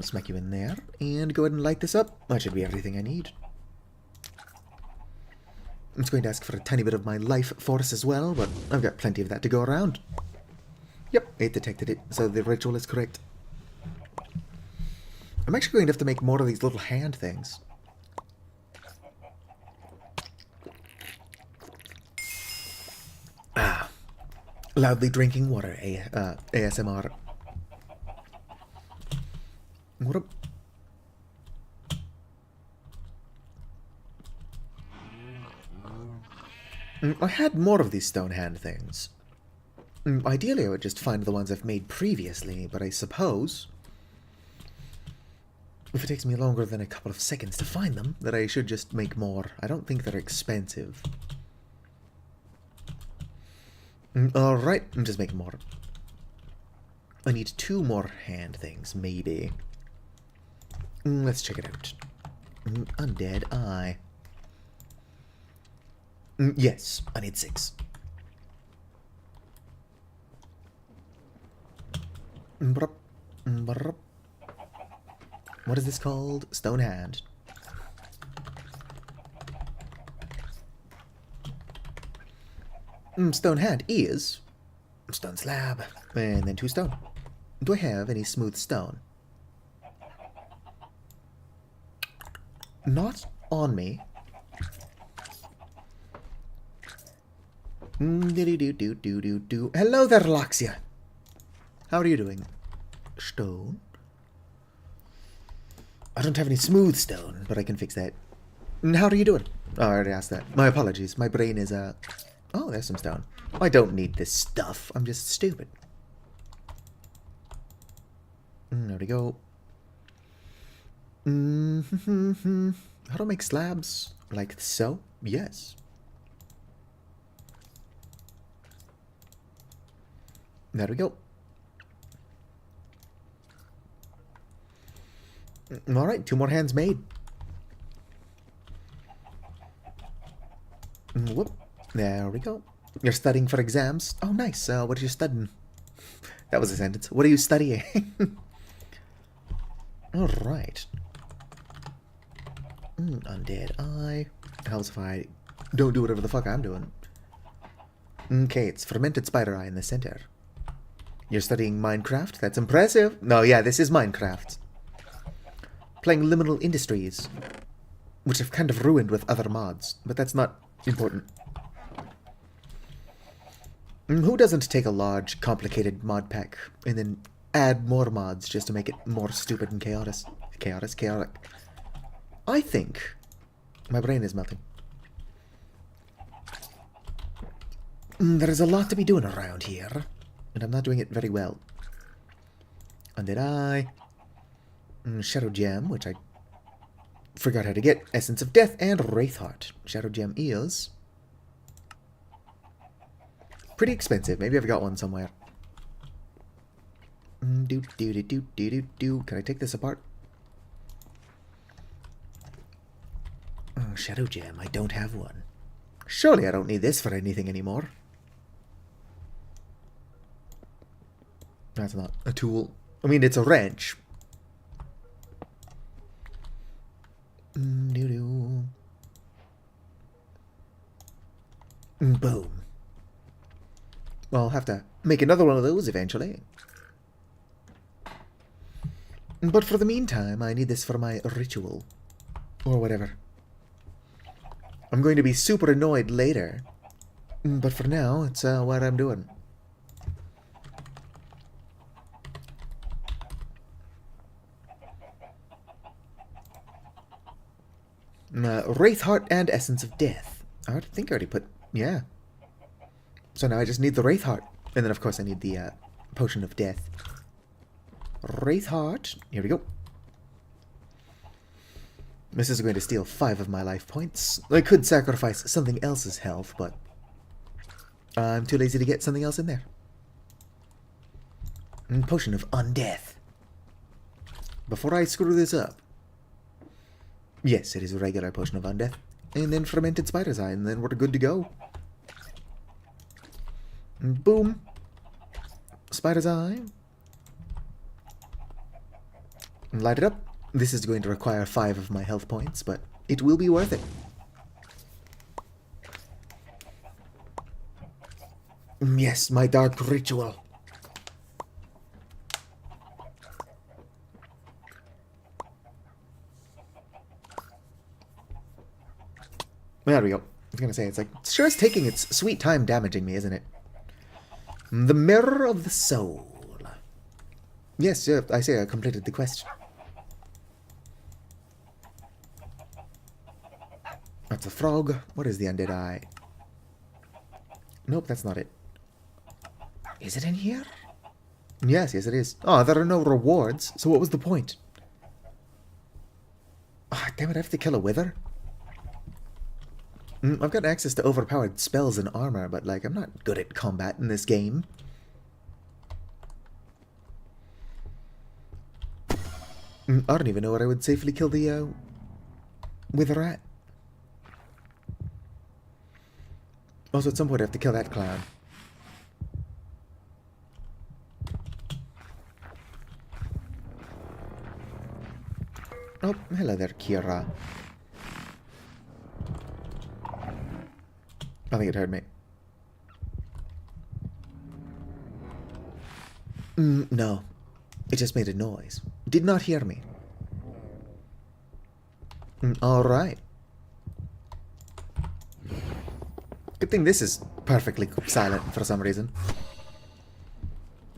[SPEAKER 1] Smack you in there, and go ahead and light this up. That should be everything I need. I'm just going to ask for a tiny bit of my life force as well, but I've got plenty of that to go around. Yep, it detected it, so the ritual is correct. I'm actually going to have to make more of these little hand things. Loudly drinking water, ASMR. What up? I had more of these stone hand things. Ideally, I would just find the ones I've made previously, but I suppose if it takes me longer than a couple of seconds to find them, that I should just make more. I don't think they're expensive. Alright, I'm just making more. I need 2 more hand things, maybe. Let's check it out. Undead eye. Yes, I need 6. What is this called? Stone hand. Stone hand is stone slab, and then 2 stone. Do I have any smooth stone? Not on me. Hello there, Loxia. How are you doing? Stone? I don't have any smooth stone, but I can fix that. How are you doing? Oh, I already asked that. My apologies. My brain is, Oh, there's some stone. I don't need this stuff. I'm just stupid. There we go. How to make slabs? Like so? Yes. There we go. Alright, 2 more hands made. Whoop. There we go. You're studying for exams? Oh, nice. What are you studying? That was a sentence. What are you studying? Alright. Undead eye. How's if I don't do whatever the fuck I'm doing? Okay, it's fermented spider eye in the center. You're studying Minecraft? That's impressive. No, yeah, this is Minecraft. Playing Liminal Industries, which I've kind of ruined with other mods, but that's not important. Who doesn't take a large, complicated mod pack and then add more mods just to make it more stupid and chaotic? I think my brain is melting. There is a lot to be doing around here, and I'm not doing it very well. Undead eye. Shadow gem, which I forgot how to get. Essence of death and wraith heart. Shadow gem is pretty expensive. Maybe I've got one somewhere. Can I take this apart? Shadow gem. I don't have one. Surely I don't need this for anything anymore. That's not a tool. I mean, it's a wrench. Boom. Well, I'll have to make another one of those eventually. But for the meantime, I need this for my ritual. Or whatever. I'm going to be super annoyed later. But for now, it's what I'm doing. Wraith Heart and Essence of Death. I think I already put... Yeah. So now I just need the Wraith Heart. And then, of course, I need the Potion of Death. Wraith Heart. Here we go. This is going to steal 5 of my life points. I could sacrifice something else's health, but I'm too lazy to get something else in there. And Potion of Undeath. Before I screw this up. Yes, it is a regular Potion of Undeath. And then Fermented Spider's Eye, and then we're good to go. And boom. Spider's Eye. And light it up. This is going to require 5 of my health points, but it will be worth it. Yes, my dark ritual. There we go. I was going to say, it's like, sure it's taking its sweet time damaging me, isn't it? The Mirror of the Soul. Yes, I say I completed the quest. That's a frog. What is the undead eye? Nope, that's not it. Is it in here? Yes, it is. Oh, there are no rewards, so what was the point? Ah, damn it, I have to kill a wither? I've got access to overpowered spells and armor, but, like, I'm not good at combat in this game. I don't even know where I would safely kill the, wither at. Also, at some point I have to kill that clown. Oh, hello there, Kira. I think it heard me. No. It just made a noise. Did not hear me. Alright. Good thing this is perfectly silent for some reason.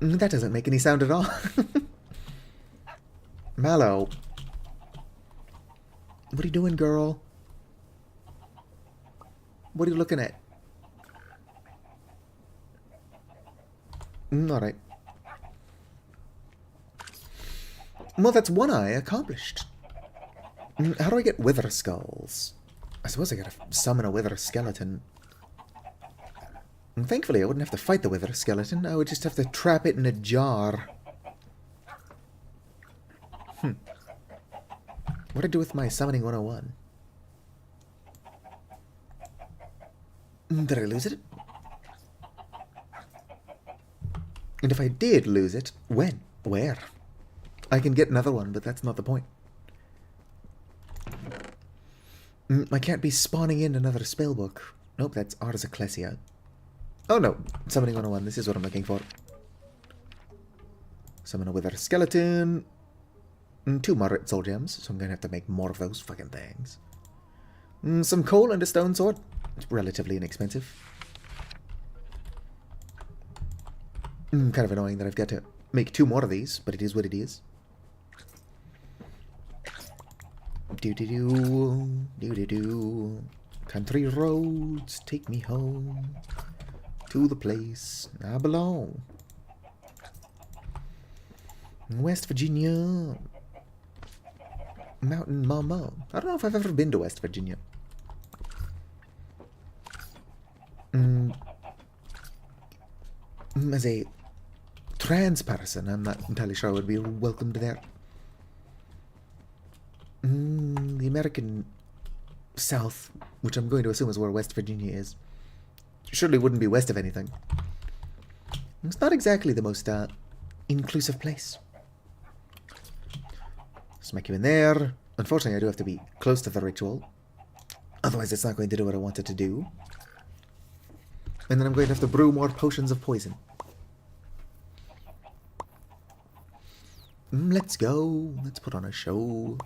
[SPEAKER 1] That doesn't make any sound at all. Mallow. What are you doing, girl? What are you looking at? Alright. Well, that's one eye accomplished. How do I get wither skulls? I suppose I gotta summon a wither skeleton. And thankfully, I wouldn't have to fight the wither skeleton. I would just have to trap it in a jar. What do I do with my summoning 101? Did I lose it? And if I did lose it, when? Where? I can get another one, but that's not the point. I can't be spawning in another spellbook. Nope, that's Ars Ecclesia. Oh no, summoning 101, this is what I'm looking for. Summon a wither skeleton. 2 moderate soul gems, so I'm gonna have to make more of those fucking things. Some coal and a stone sword. It's relatively inexpensive. Kind of annoying that I've got to make 2 more of these, but it is what it is. Do-do-do, do-do-do. Country roads, take me home to the place I belong. West Virginia. Mountain Mama. I don't know if I've ever been to West Virginia. As a trans person, I'm not entirely sure I would be welcomed there. The American south, which I'm going to assume is where West Virginia is. Surely wouldn't be west of anything. It's not exactly the most inclusive place. Smack you in there. Unfortunately, I do have to be close to the ritual. Otherwise, it's not going to do what I want it to do. And then I'm going to have to brew more potions of poison. Let's go. Let's put on a show.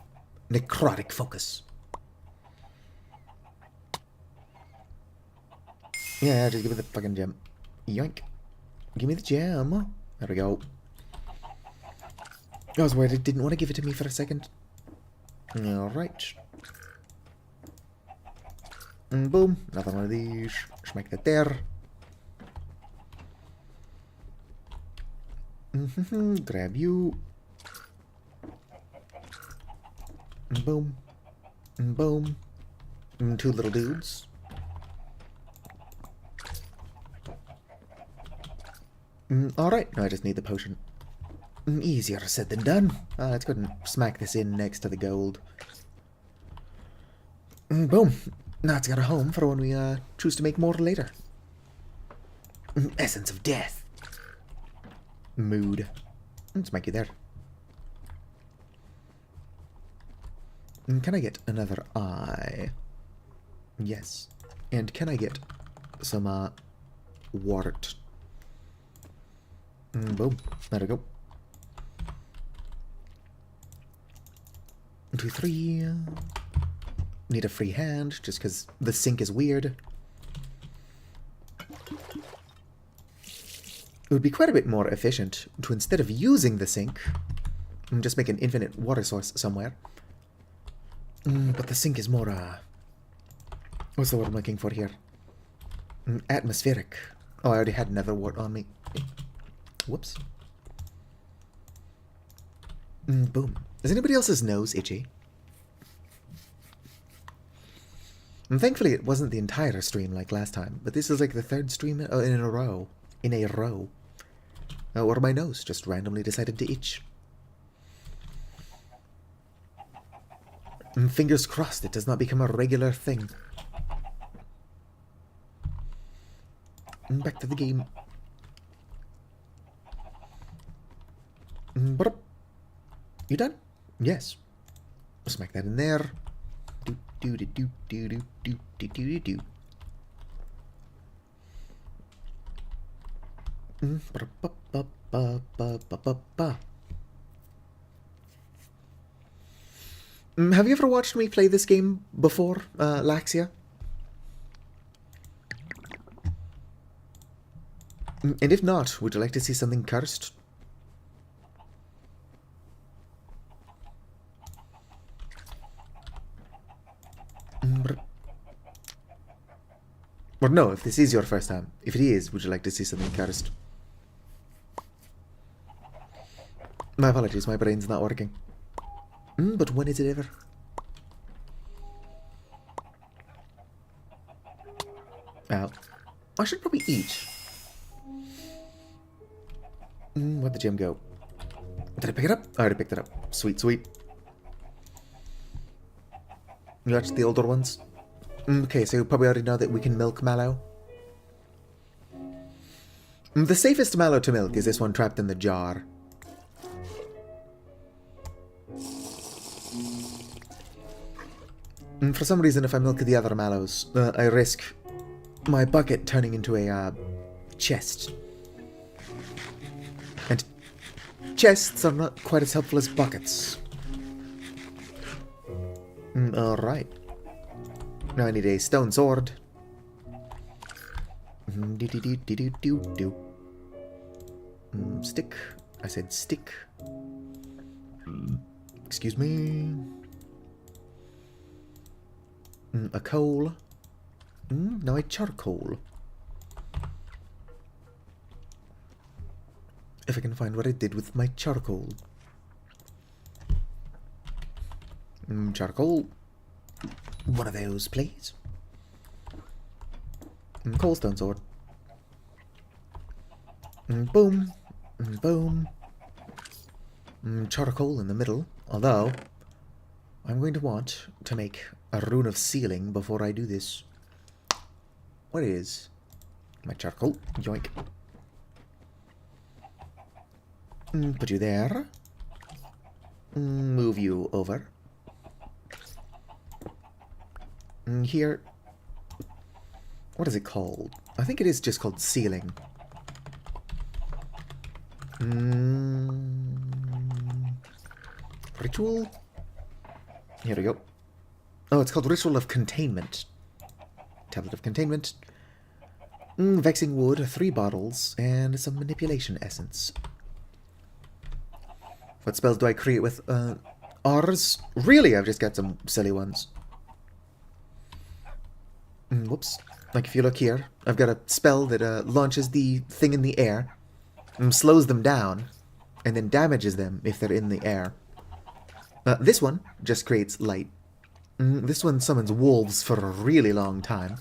[SPEAKER 1] Necrotic focus. Yeah, just give me the fucking gem. Yoink. Give me the gem. There we go. I was worried it didn't want to give it to me for a second. Alright. Boom. Another one of these. Schmack that there. Grab you. Boom. Boom. Two little dudes. Alright, now I just need the potion. Easier said than done. Let's go ahead and smack this in next to the gold. Boom. Now it's got a home for when we choose to make more later. Essence of death. Mood. Smack you there. Can I get another eye? Yes. And can I get some wart? Boom. There we go. 1, 2, 3. Need a free hand, just because the sink is weird. It would be quite a bit more efficient to, instead of using the sink, just make an infinite water source somewhere. But the sink is more, what's the word I'm looking for here? Atmospheric. Oh, I already had another wart on me. Whoops. Boom. Is anybody else's nose itchy? And thankfully it wasn't the entire stream like last time, but this is like the 3rd stream in a row. Where my nose just randomly decided to itch. Fingers crossed it does not become a regular thing. Back to the game. You done? Yes. Smack that in there. Do do do do do do do do do. Have you ever watched me play this game before, Laxia? And if not, would you like to see something cursed? Or no, if this is your first time. If it is, would you like to see something cursed? My apologies, my brain's not working. But when is it ever? Ow. I should probably eat. Where'd the gem go? Did I pick it up? I already picked it up. Sweet, sweet. You watched the older ones? Okay, so you probably already know that we can milk mallow. The safest mallow to milk is this one trapped in the jar. For some reason, if I milk the other mallows, I risk my bucket turning into a chest. And chests are not quite as helpful as buckets. Alright. Now I need a stone sword. Stick. I said stick. Excuse me. A coal. Now a charcoal. If I can find what I did with my charcoal. Charcoal. One of those, please. Coalstone sword. Boom. Boom. Charcoal in the middle. Although, I'm going to want to make a rune of sealing before I do this. What is my charcoal? Yoink. Put you there. Move you over. Here. What is it called? I think it is just called sealing. Ritual? Here we go. Oh, it's called Ritual of Containment. Tablet of Containment. Vexing Wood, 3 bottles, and some Manipulation Essence. What spells do I create with R's? Really, I've just got some silly ones. Whoops. Like if you look here, I've got a spell that launches the thing in the air, and slows them down, and then damages them if they're in the air. This one just creates light. This one summons wolves for a really long time.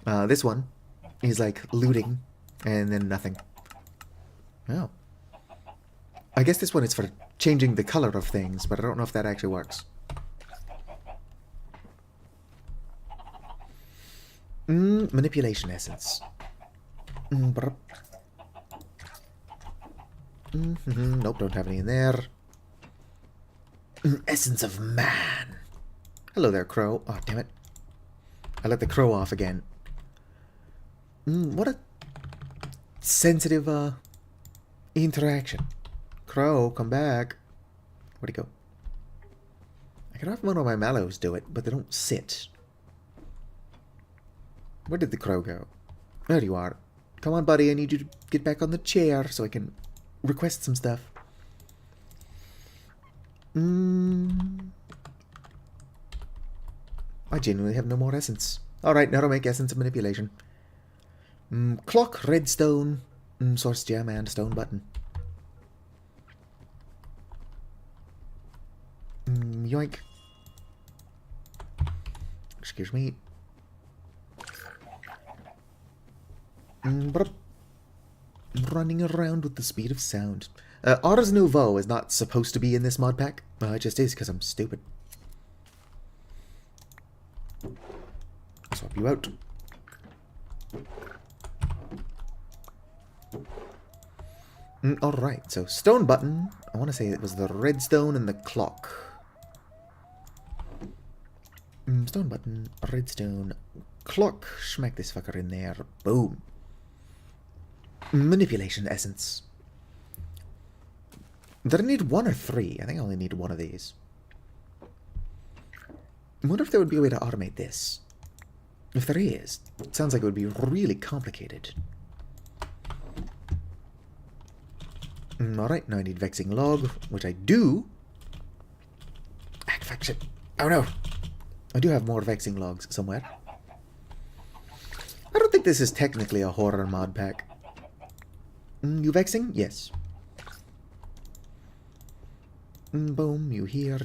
[SPEAKER 1] This one is like looting, and then nothing. Oh. I guess this one is for changing the color of things, but I don't know if that actually works. Manipulation Essence. Nope, don't have any in there. Essence of Man. Hello there, crow. Oh, damn it. I let the crow off again. What a sensitive, interaction. Crow, come back. Where'd he go? I can have one of my mallows do it, but they don't sit. Where did the crow go? There you are. Come on, buddy, I need you to get back on the chair so I can request some stuff. I genuinely have no more essence. Alright, now to make essence of manipulation. Clock, redstone, source gem, and stone button. Yoink. Excuse me. Running around with the speed of sound. Ars Nouveau is not supposed to be in this mod pack. It just is because I'm stupid. Swap you out. Alright, so stone button. I want to say it was the redstone and the clock. Stone button, redstone, clock. Smack this fucker in there. Boom. Manipulation essence. Did I need 1 or 3? I think I only need 1 of these. I wonder if there would be a way to automate this. If there is, it sounds like it would be really complicated. Alright, now I need Vexing Log, which I do. Fuck shit. Oh no. I do have more Vexing Logs somewhere. I don't think this is technically a horror mod pack. You vexing? Yes. Boom, you hear.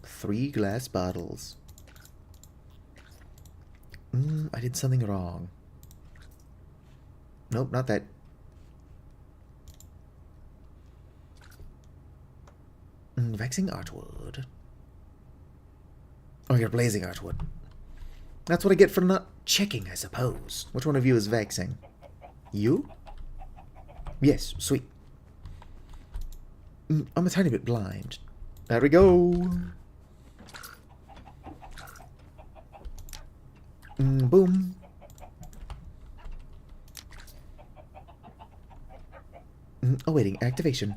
[SPEAKER 1] 3 glass bottles. I did something wrong. Nope, not that. Vexing Artwood. Oh, you're blazing Artwood. That's what I get for not checking, I suppose. Which one of you is vexing? You? Yes, sweet. I'm a tiny bit blind. There we go. Boom. Awaiting activation.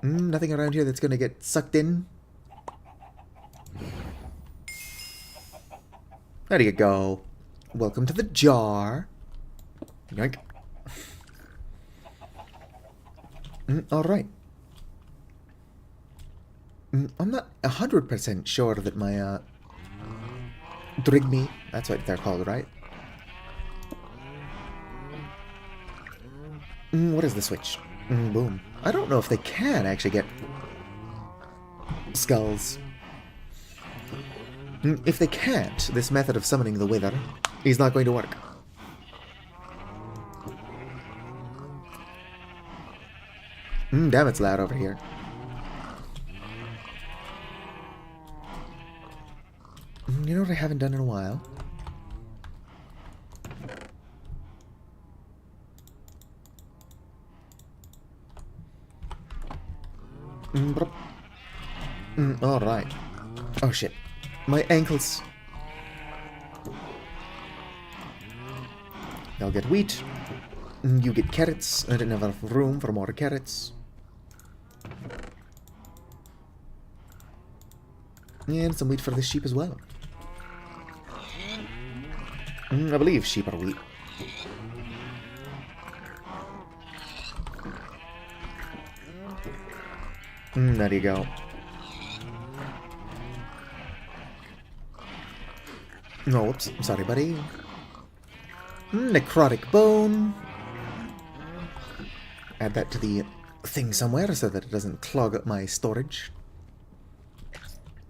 [SPEAKER 1] Nothing around here that's gonna get sucked in. There you go. Welcome to the jar. Yoink. Alright. I'm not 100% sure that my, Drigme, that's what they're called, right? What is the switch? Boom. I don't know if they can actually get skulls. If they can't, this method of summoning the Wither is not going to work. Damn, it's loud over here. You know what I haven't done in a while? Alright. Oh shit. My ankles. I'll get wheat. You get carrots. I didn't have enough room for more carrots. And some wheat for the sheep as well. I believe sheep are wheat. There you go. Oh, whoops. I'm sorry, buddy. Necrotic bone. Add that to the thing somewhere so that it doesn't clog up my storage.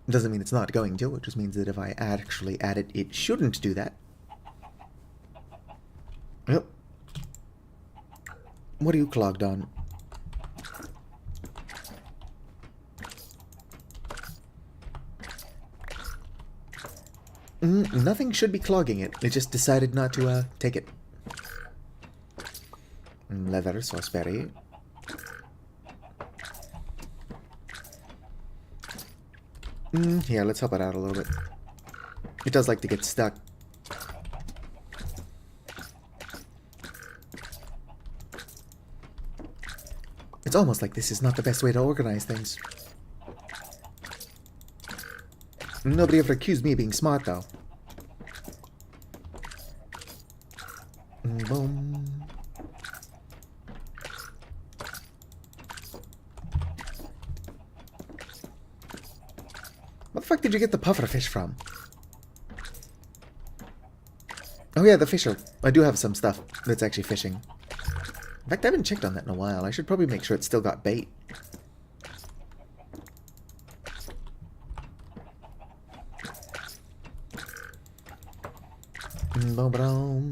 [SPEAKER 1] Doesn't mean it's not going to. It just means that if I actually add it, it shouldn't do that. Yep. What are you clogged on? Nothing should be clogging it. It just decided not to take it. Leather, sauceberry. Yeah, let's help it out a little bit. It does like to get stuck. It's almost like this is not the best way to organize things. Nobody ever accused me of being smart, though. Boom. What the fuck did you get the puffer fish from? Oh yeah, the fisher. I do have some stuff that's actually fishing. In fact, I haven't checked on that in a while. I should probably make sure it's still got bait.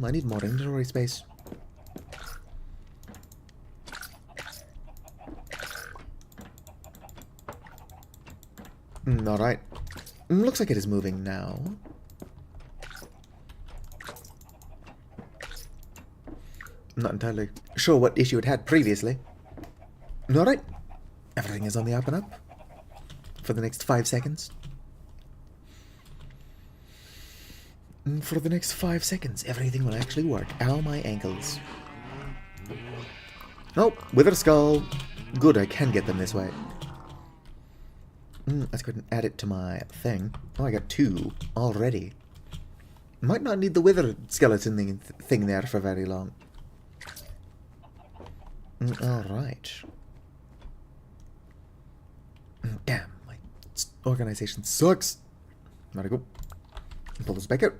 [SPEAKER 1] I need more inventory space. Alright. Looks like it is moving now. I'm not entirely sure what issue it had previously. Alright. Everything is on the up and up. For the next 5 seconds. For the next 5 seconds, everything will actually work. Ow, my ankles. Oh, wither skull. Good, I can get them this way. Let's go ahead and add it to my thing. Oh, I got 2 already. Might not need the wither skeleton thing there for very long. Alright. Damn, my organization sucks. Gotta go. Pull this back out.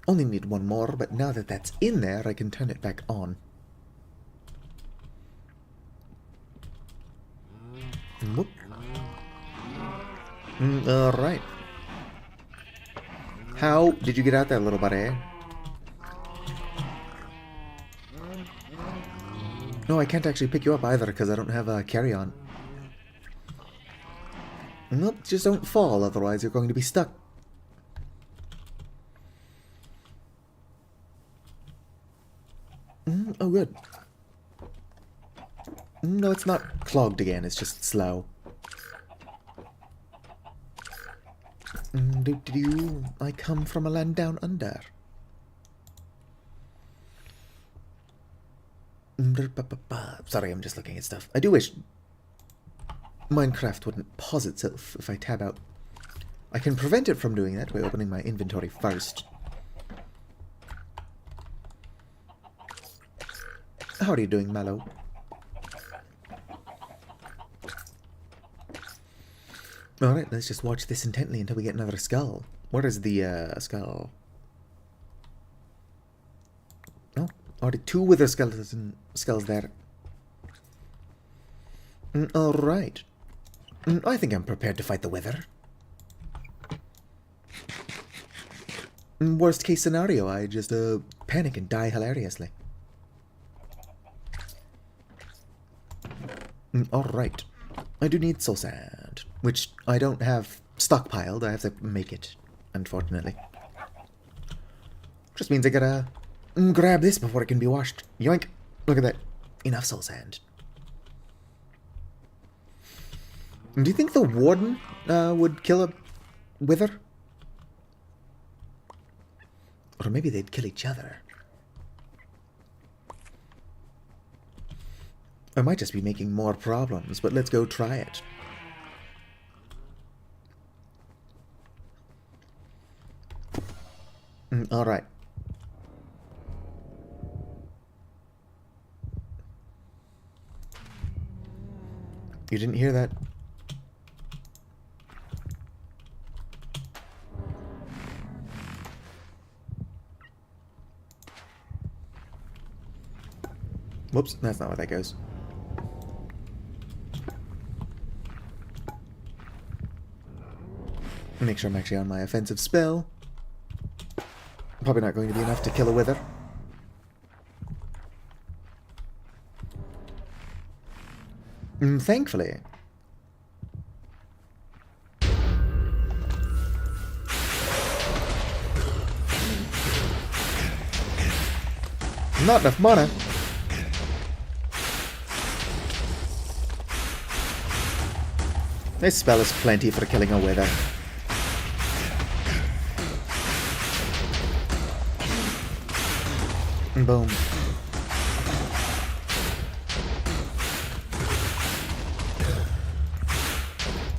[SPEAKER 1] Only need 1 more, but now that that's in there, I can turn it back on. Whoop. Alright. How did you get out there, little buddy? No, I can't actually pick you up either, because I don't have a carry-on. Nope, just don't fall, otherwise you're going to be stuck. Oh, good. No, it's not clogged again, it's just slow. I come from a land down under. Sorry, I'm just looking at stuff. I do wish Minecraft wouldn't pause itself if I tab out. I can prevent it from doing that by opening my inventory first. How are you doing, Mallow? Alright, let's just watch this intently until we get another skull. Where is the skull? Oh, already 2 wither skulls there. Alright. I think I'm prepared to fight the wither. Worst case scenario, I just panic and die hilariously. Alright. I do need soul sand, which I don't have stockpiled. I have to make it, unfortunately. Just means I gotta grab this before it can be washed. Yoink. Look at that. Enough soul sand. Do you think the warden would kill a wither? Or maybe they'd kill each other. I might just be making more problems, but let's go try it. Alright. You didn't hear that? Whoops, that's not where that goes. Make sure I'm actually on my offensive spell. Probably not going to be enough to kill a wither. Thankfully. Not enough mana. This spell is plenty for killing a wither. Boom.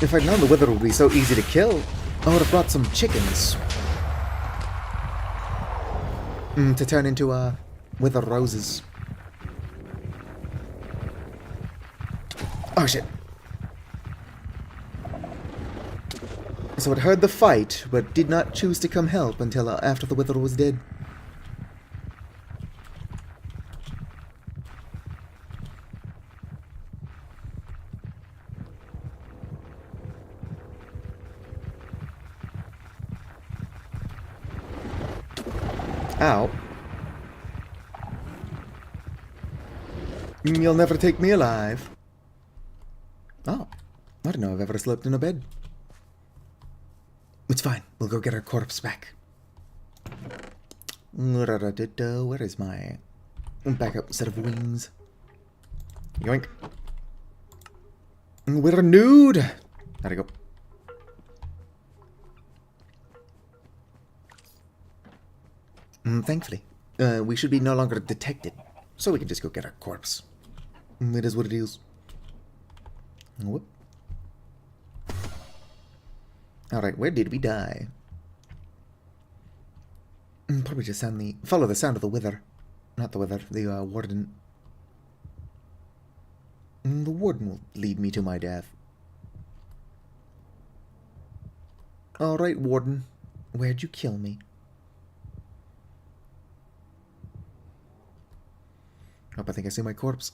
[SPEAKER 1] If I'd known the wither would be so easy to kill, I would have brought some chickens. To turn into, wither roses. Oh shit. So it heard the fight, but did not choose to come help until after the wither was dead. Ow. You'll never take me alive. Oh, I don't know if I've ever slept in a bed. It's fine. We'll go get our corpse back. Where is my backup set of wings? Yoink. We're nude. There we go. Thankfully, we should be no longer detected, so we can just go get our corpse. It is what it is. Whoop. Alright, where did we die? Probably just follow the sound of the wither. Not the wither, the warden. The warden will lead me to my death. Alright, warden. Where'd you kill me? Oh, I think I see my corpse.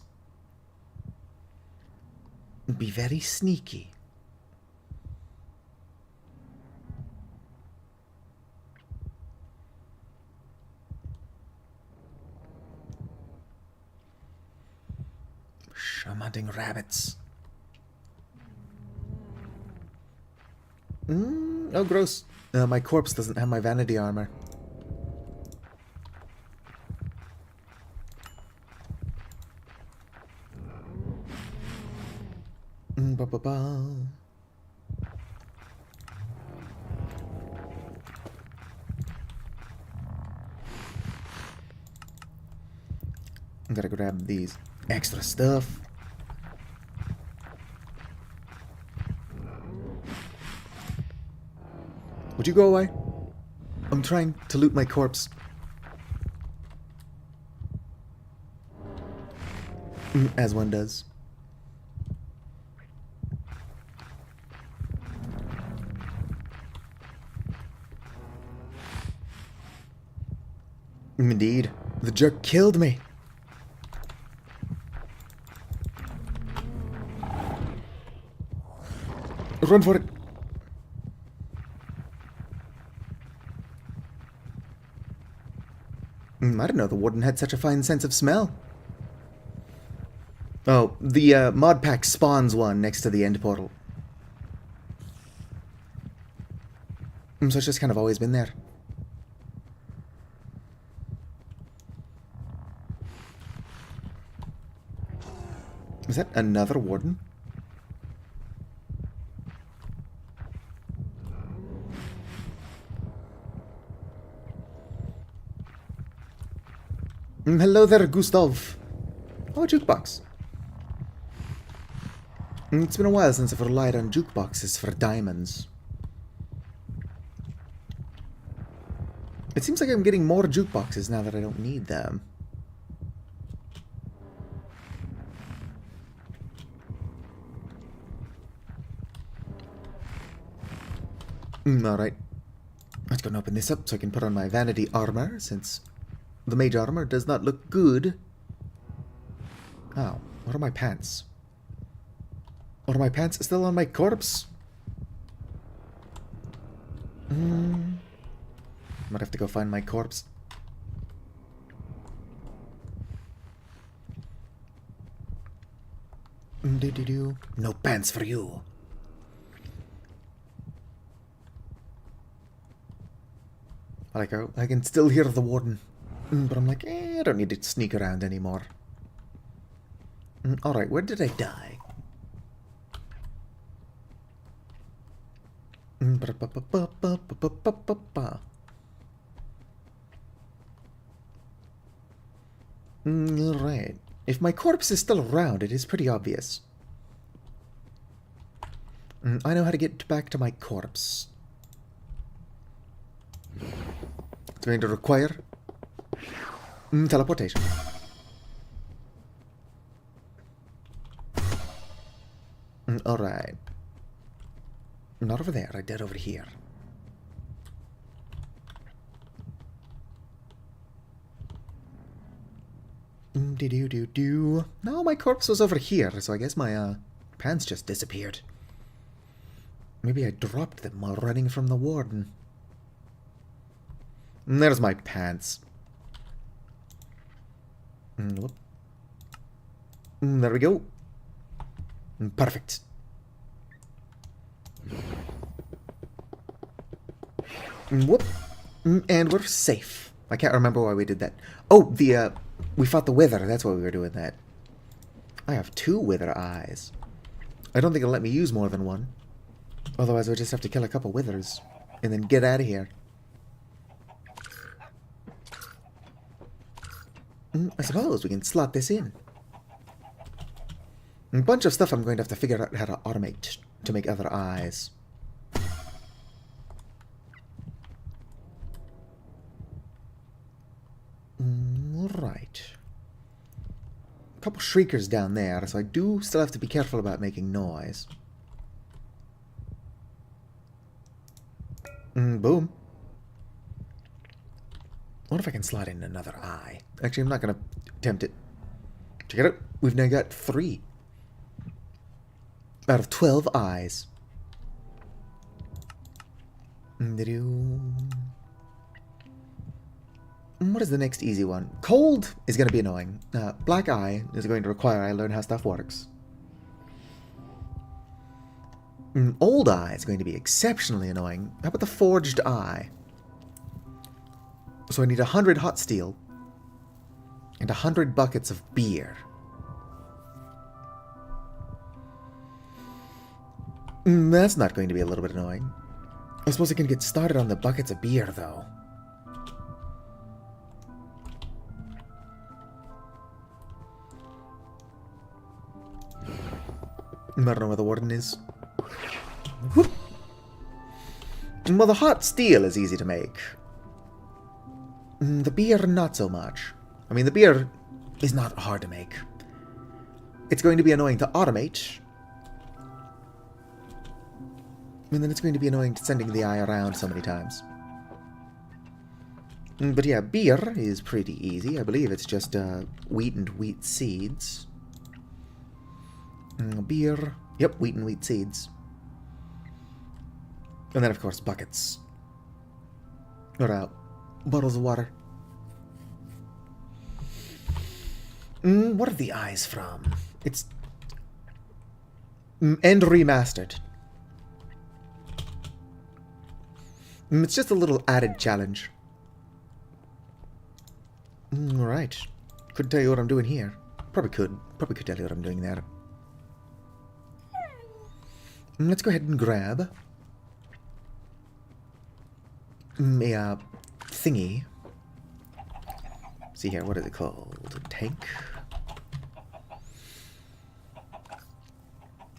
[SPEAKER 1] Be very sneaky. I'm hunting rabbits. Oh, gross. My corpse doesn't have my vanity armor. Ba-ba-ba. I'm gonna grab these extra stuff. Would you go away? I'm trying to loot my corpse. As one does. Indeed. The jerk killed me. Run for it. I didn't know the warden had such a fine sense of smell. Oh, the mod pack spawns one next to the end portal. So it's just kind of always been there. Is that another warden? Hello there, Gustav. Oh, a jukebox. It's been a while since I've relied on jukeboxes for diamonds. It seems like I'm getting more jukeboxes now that I don't need them. Alright. Let's go and open this up so I can put on my vanity armor, since the mage armor does not look good. Oh, what are my pants? Are my pants still on my corpse? Might have to go find my corpse. No pants for you. Like, I can still hear the warden. But I'm like, I don't need to sneak around anymore. Alright, where did I die? Alright. If my corpse is still around, it is pretty obvious. I know how to get back to my corpse. It's going to require teleportation. Alright. Not over there, I did over here. No, my corpse was over here, so I guess my pants just disappeared. Maybe I dropped them while running from the warden. There's my pants. Whoop. There we go. Perfect. Whoop. And we're safe. I can't remember why we did that. Oh, we fought the wither. That's why we were doing that. I have 2 wither eyes. I don't think it'll let me use more than one. Otherwise, I'll just have to kill a couple withers. And then get out of here. I suppose we can slot this in. A bunch of stuff I'm going to have to figure out how to automate to make other eyes. Right. A couple shriekers down there, so I do still have to be careful about making noise. Boom. I wonder if I can slot in another eye. Actually, I'm not going to attempt it. Check it out. We've now got 3 out of 12 eyes. What is the next easy one? Cold is going to be annoying. Black eye is going to require I learn how stuff works. Old eye is going to be exceptionally annoying. How about the forged eye? So I need 100 hot steel and 100 buckets of beer. That's not going to be a little bit annoying. I suppose I can get started on the buckets of beer, though. I don't know where the warden is. Whoop. Well, the hot steel is easy to make. The beer, not so much. I mean, the beer is not hard to make. It's going to be annoying to automate. And then it's going to be annoying sending the eye around so many times. But yeah, beer is pretty easy. I believe it's just wheat and wheat seeds. Beer. Yep, wheat and wheat seeds. And then, of course, buckets. Or bottles of water. What are the eyes from? It's... and remastered. It's just a little added challenge. Alright. Couldn't tell you what I'm doing here. Probably could. Probably could tell you what I'm doing there. Let's go ahead and grab a thingy. See here, what is it called? A tank?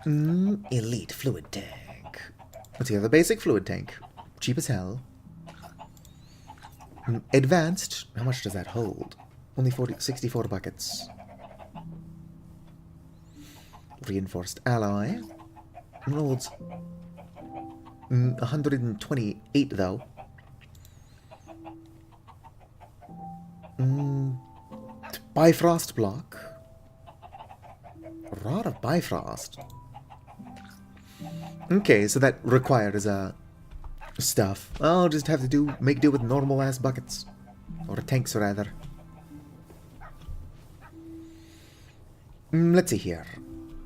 [SPEAKER 1] Elite fluid tank. Let's see, the basic fluid tank. Cheap as hell. Advanced. How much does that hold? Only 64 buckets. Reinforced alloy. It holds 128 though. Bifrost block. Rod of Bifrost. Okay, so that requires stuff. I'll just have to make do with normal ass buckets. Or tanks rather. Let's see here.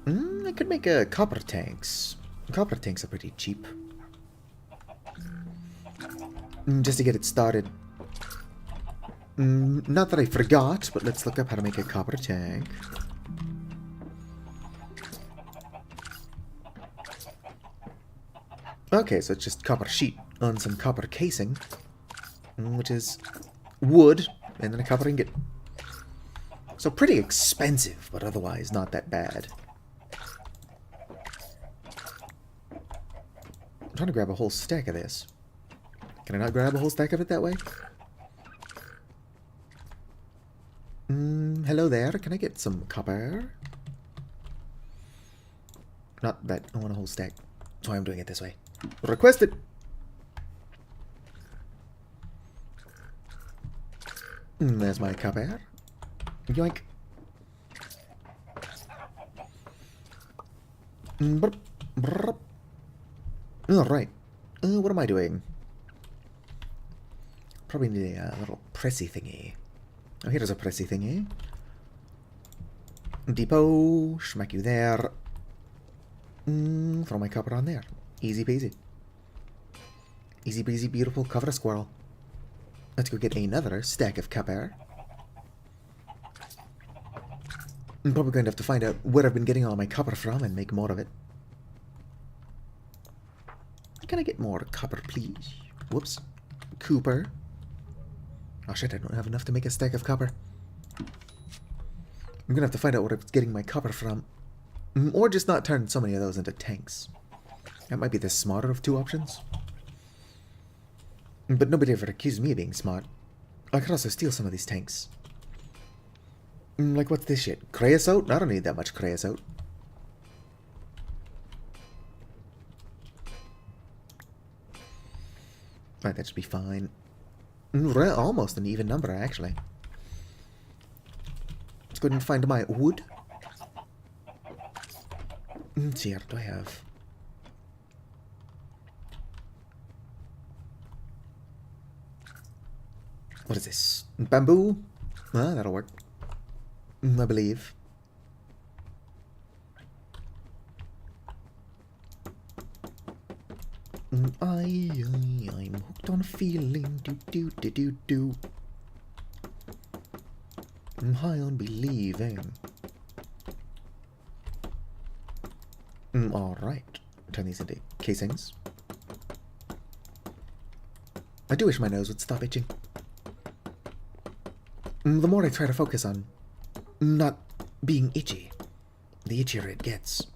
[SPEAKER 1] I could make copper tanks. Copper tanks are pretty cheap. Just to get it started. Not that I forgot, but let's look up how to make a copper tank. Okay, so it's just copper sheet on some copper casing, which is wood, and then a copper ingot. So pretty expensive, but otherwise not that bad. I'm trying to grab a whole stack of this. Can I not grab a whole stack of it that way? Hello there. Can I get some copper? Not that. I want a whole stack. That's why I'm doing it this way. Requested. There's my copper. Yoink. Alright. What am I doing? Probably need a little pressy thingy. Oh, here's a pressy thingy. Depot. Smack you there. Throw my copper on there. Easy peasy. Easy breezy, beautiful, cover a squirrel. Let's go get another stack of copper. I'm probably going to have to find out where I've been getting all my copper from and make more of it. Can I get more copper, please? Whoops. Cooper. Oh shit, I don't have enough to make a stack of copper. I'm gonna have to find out where I'm getting my copper from. Or just not turn so many of those into tanks. That might be the smarter of two options. But nobody ever accused me of being smart. I could also steal some of these tanks. Like, what's this shit? Creosote? I don't need that much creosote. Right, that should be fine. Almost an even number, actually. Let's go ahead and find my wood. Let's see, what do I have? What is this? Bamboo? Ah, that'll work. I believe. I'm hooked on a feeling. Do. I'm high on believing. Alright. Turn these into casings. I do wish my nose would stop itching. The more I try to focus on not being itchy, the itchier it gets.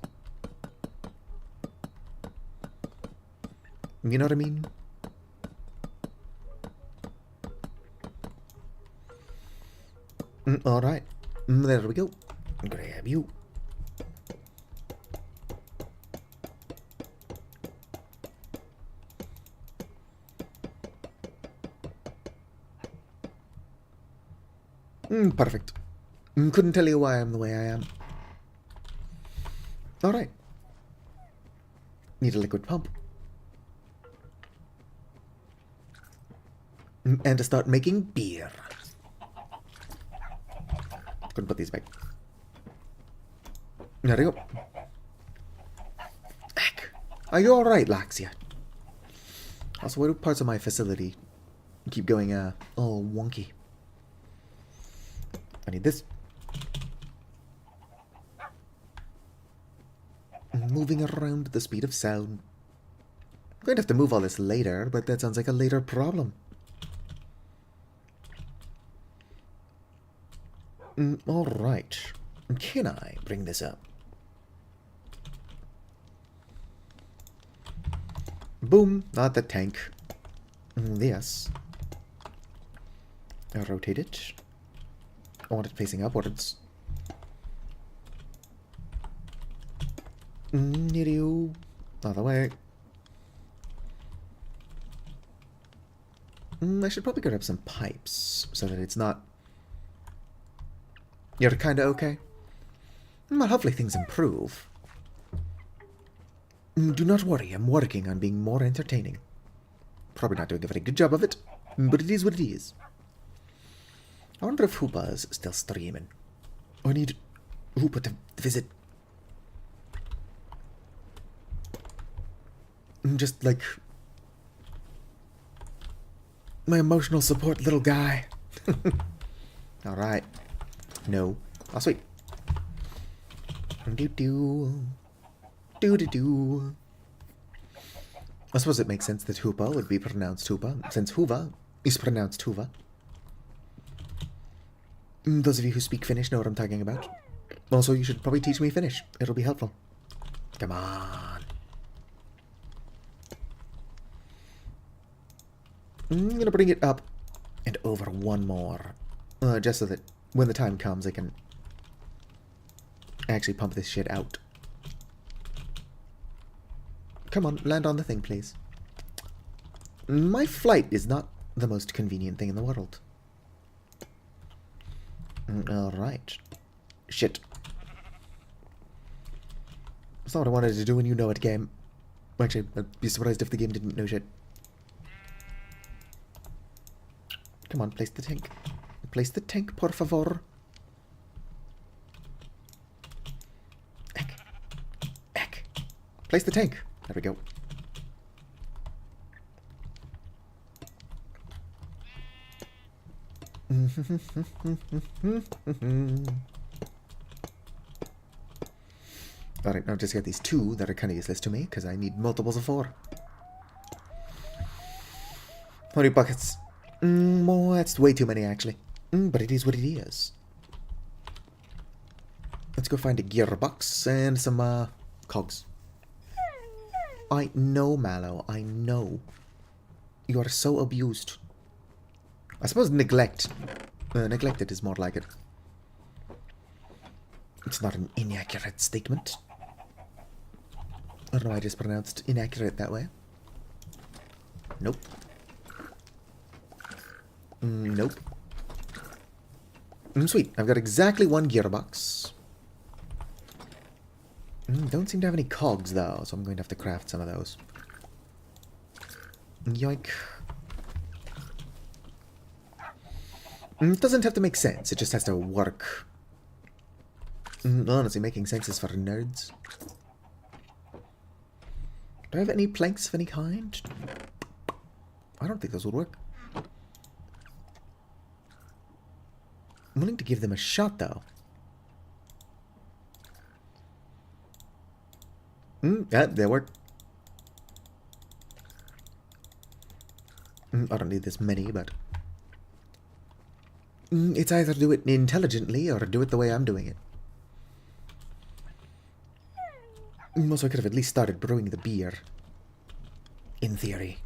[SPEAKER 1] You know what I mean? Alright. There we go. Grab you. Perfect. Couldn't tell you why I'm the way I am. Alright. Need a liquid pump. And to start making beer. Couldn't put these back. There we go. Are you alright, Laxia? Also, why do parts of my facility keep going, all wonky? I need this. Moving around at the speed of sound. I'm going to have to move all this later, but that sounds like a later problem. Alright. Can I bring this up? Boom, not the tank. Yes. I'll rotate it. I want it facing upwards. Other way. I should probably grab some pipes so that it's not... You're kinda okay? Well, hopefully things improve. Do not worry, I'm working on being more entertaining. Probably not doing a very good job of it, but it is what it is. I wonder if Hoopa's still streaming. I need Hoopa to visit. Just like my emotional support little guy. Alright. No. Oh, sweet. Do-do. Do-do-do. I suppose it makes sense that Hoopa would be pronounced Hoopa, since Hoova is pronounced Hoova. Those of you who speak Finnish know what I'm talking about. Also, you should probably teach me Finnish. It'll be helpful. Come on. I'm gonna bring it up and over one more. Just so that when the time comes, I can actually pump this shit out. Come on, land on the thing, please. My flight is not the most convenient thing in the world. Alright. Shit. That's not what I wanted to do when you know it, game. Actually, I'd be surprised if the game didn't know shit. Come on, place the tank. Place the tank, por favor. Eck. Eck. Place the tank. There we go. Alright, now just got these two that are kind of useless to me, because I need multiples of 4. How many buckets? Well, that's way too many, actually. But it is what it is. Let's go find a gearbox and some, cogs. I know, Mallow, I know. You are so abused. I suppose neglected is more like it. It's not an inaccurate statement. I don't know why I just pronounced inaccurate that way. Nope. Nope. Sweet. I've got exactly one gearbox. Don't seem to have any cogs, though, so I'm going to have to craft some of those. Yoink. It doesn't have to make sense, it just has to work. Honestly, making sense is for nerds. Do I have any planks of any kind? I don't think those would work. I'm willing to give them a shot, though. Yeah, they work. I don't need this many, but... it's either do it intelligently or do it the way I'm doing it. Also, I could have at least started brewing the beer. In theory.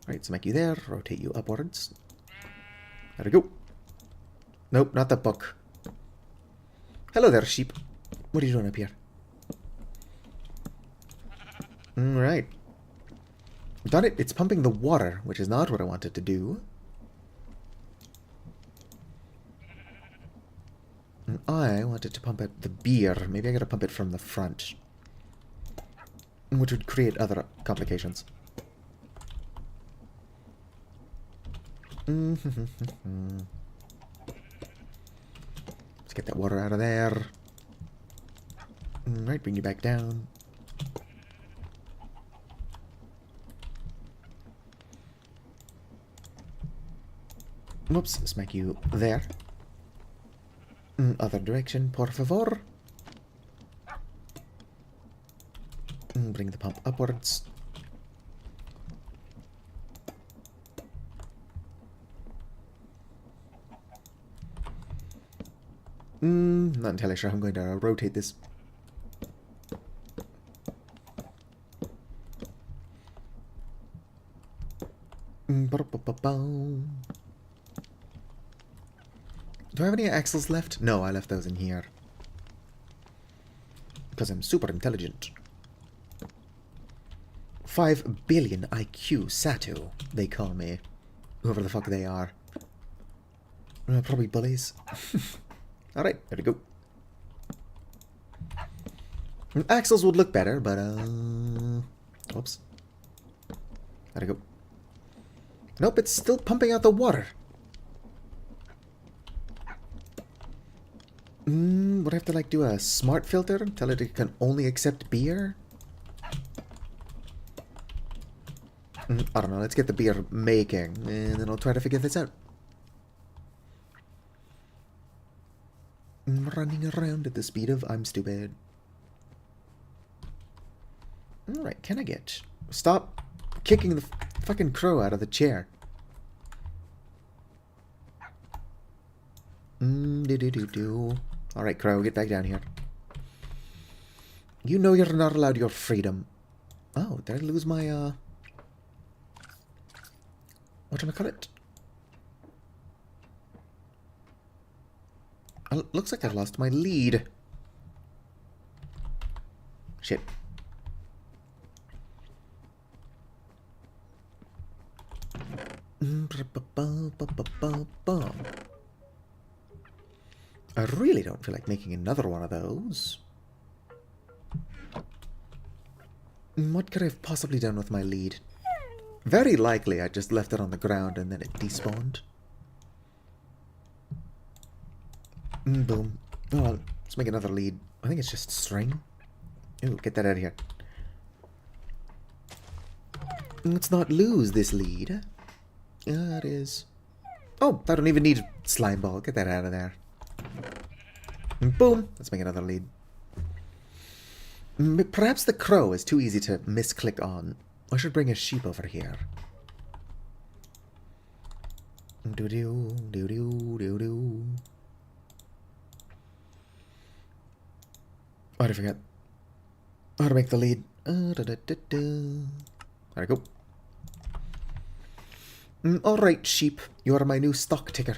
[SPEAKER 1] Right, smack you there, rotate you upwards. There we go. Nope, not the book. Hello there, sheep. What are you doing up here? Right. Done it. It's pumping the water, which is not what I wanted to do. I wanted to pump out the beer. Maybe I gotta pump it from the front. Which would create other complications. Let's get that water out of there. Right, bring you back down. Oops, smack you there. Other direction, por favor. Bring the pump upwards. Not entirely sure how I'm going to rotate this. Do I have any axles left? No, I left those in here. Because I'm super intelligent. 5 billion IQ Satu, they call me. Whoever the fuck they are. Probably bullies. Alright, there we go. Axles would look better, but oops. There we go. Nope, it's still pumping out the water. Would I have to like do a smart filter? Tell it can only accept beer? I don't know, let's get the beer making, and then I'll try to figure this out. Running around at the speed of I'm stupid. Alright, can I get... Stop kicking the fucking crow out of the chair. Alright, crow, get back down here. You know you're not allowed your freedom. Oh, did I lose my, whatchamacallit? Looks like I lost my lead. Shit. I really don't feel like making another one of those. What could I have possibly done with my lead? Very likely I just left it on the ground and then it despawned. Boom. Oh, well, let's make another lead. I think it's just string. Ooh, get that out of here. Let's not lose this lead. It is. Oh, I don't even need slime ball. Get that out of there. Boom. Let's make another lead. Perhaps the crow is too easy to misclick on. I should bring a sheep over here. Doo-doo, doo-doo, doo-doo. Oh, I forgot how to make the lead. There we go. Alright, sheep. You are my new stock ticker.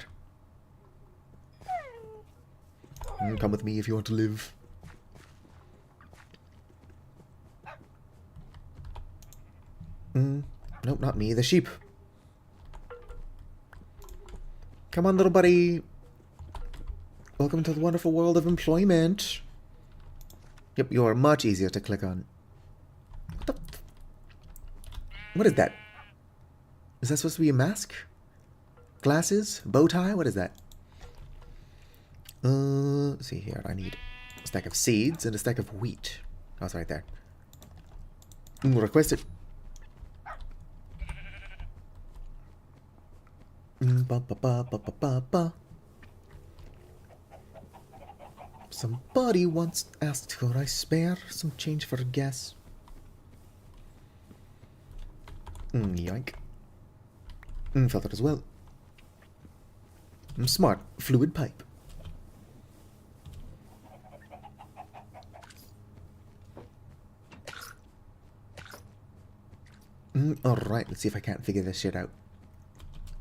[SPEAKER 1] Come with me if you want to live. Nope, not me, the sheep. Come on, little buddy. Welcome to the wonderful world of employment. Yep, you are much easier to click on. What is that? Is that supposed to be a mask? Glasses? Bow tie? What is that? Let's see here. I need a stack of seeds and a stack of wheat. Oh, it's right there. Request it. Somebody once asked, could I spare some change for gas? Yoink. Filter as well. Smart. Fluid pipe. Alright, let's see if I can't figure this shit out.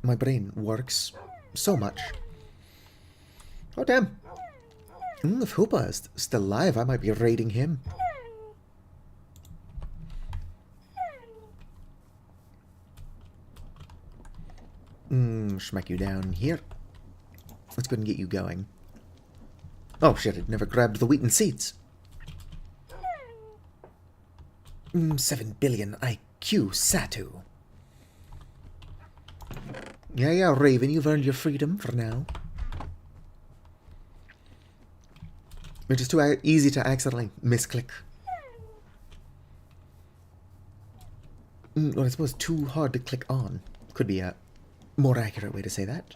[SPEAKER 1] My brain works so much. Oh, damn. If Hoopa is still alive, I might be raiding him. Smack you down here. Let's go ahead and get you going. Oh shit, it never grabbed the wheat and seeds. 7 billion IQ Satu. Yeah, Raven, you've earned your freedom for now. Which is too easy to accidentally misclick. Or I suppose too hard to click on. Could be a more accurate way to say that.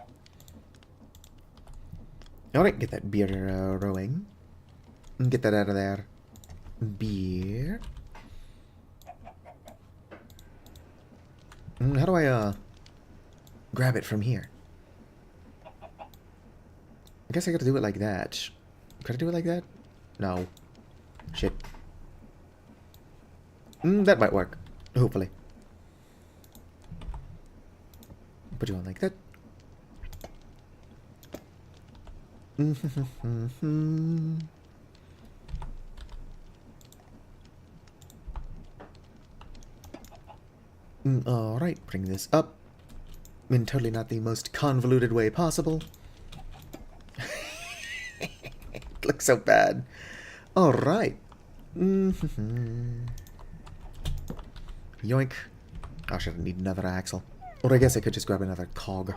[SPEAKER 1] Alright, get that beer rowing. Get that out of there. Beer. How do I, grab it from here? I guess I gotta do it like that. Could I do it like that? No. Shit. That might work. Hopefully. Put you on like that. Alright, bring this up. In totally not the most convoluted way possible. It looks so bad. Alright. Yoink. I should need another axle. Or I guess I could just grab another cog.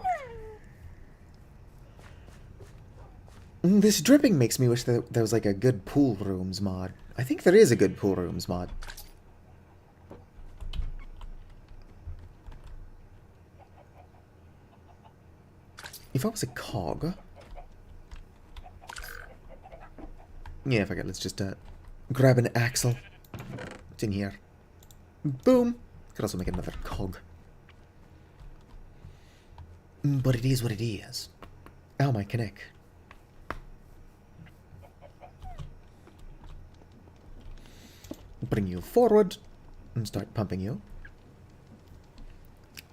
[SPEAKER 1] This dripping makes me wish that there was like a good pool rooms mod. I think there is a good pool rooms mod. If I was a cog... Yeah, fuck it, let's just grab an axle. It's in here. Boom! Could also make another cog. But it is what it is. Ow, my connect. Bring you forward and start pumping you.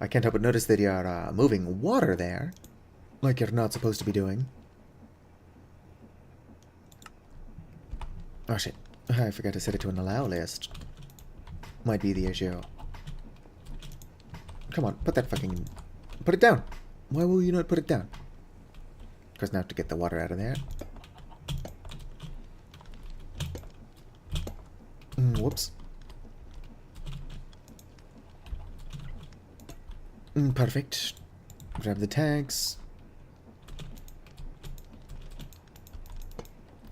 [SPEAKER 1] I can't help but notice that you're moving water there, like you're not supposed to be doing. Oh shit, I forgot to set it to an allow list. Might be the issue. Come on, put that fucking... Put it down! Why will you not put it down? Because now to get the water out of there. Whoops. Perfect. Grab the tags.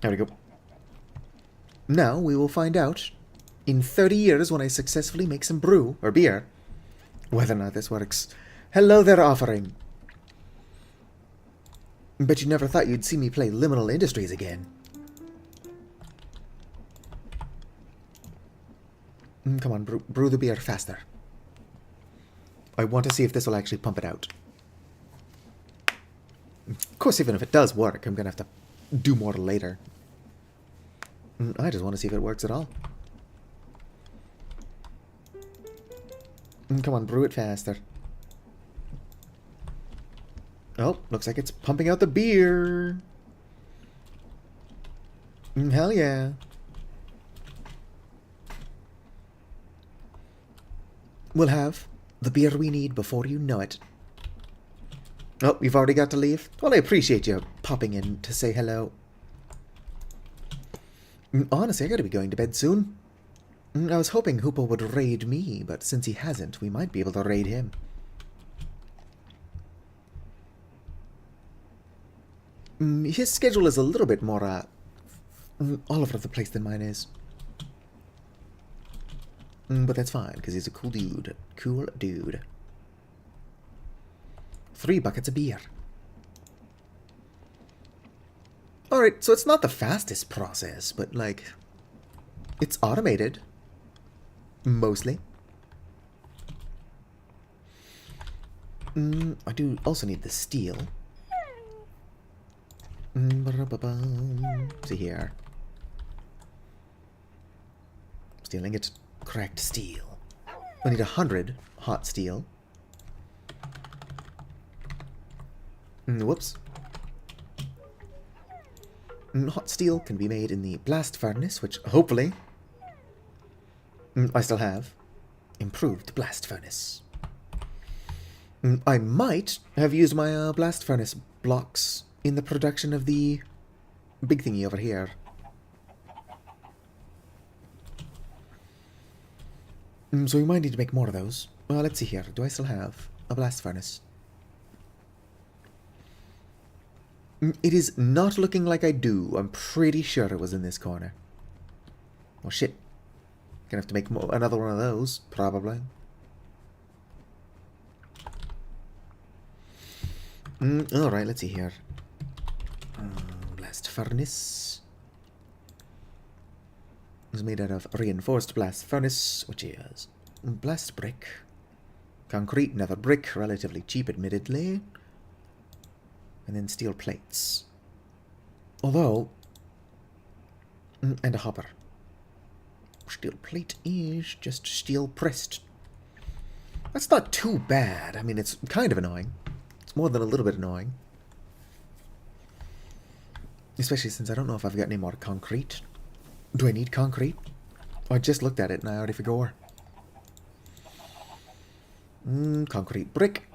[SPEAKER 1] There we go. Now we will find out, in 30 years when I successfully make some brew, or beer, whether or not this works. Hello there, offering. Bet you never thought you'd see me play Liminal Industries again. Come on, brew the beer faster. I want to see if this will actually pump it out. Of course, even if it does work, I'm going to have to do more later. I just want to see if it works at all. Come on, brew it faster. Oh, looks like it's pumping out the beer. Hell yeah. We'll have the beer we need before you know it. Oh, you've already got to leave? Well, I appreciate you popping in to say hello. Honestly, I gotta be going to bed soon. I was hoping Hoopo would raid me, but since he hasn't, we might be able to raid him. His schedule is a little bit more, all over the place than mine is. But that's fine, because he's a cool dude. Cool dude. 3 buckets of beer. Alright, so it's not the fastest process, but, like, it's automated. Mostly. I do also need the steel. See here. Steel ingot. Cracked steel. I need 100 hot steel. Whoops. Hot steel can be made in the blast furnace, which hopefully I still have. Improved blast furnace. I might have used my blast furnace blocks in the production of the big thingy over here. So we might need to make more of those. Let's see here. Do I still have a blast furnace? It is not looking like I do. I'm pretty sure it was in this corner. Well, shit. Gonna have to make another one of those, probably. Alright, let's see here. blast furnace. It's made out of reinforced blast furnace, which is blast brick. Concrete, another brick, relatively cheap admittedly. And then steel plates. Although, and a hopper. Steel plate is just steel pressed. That's not too bad. I mean, it's kind of annoying. It's more than a little bit annoying. Especially since I don't know if I've got any more concrete. Do I need concrete? Oh, I just looked at it and I already forgot. Concrete brick.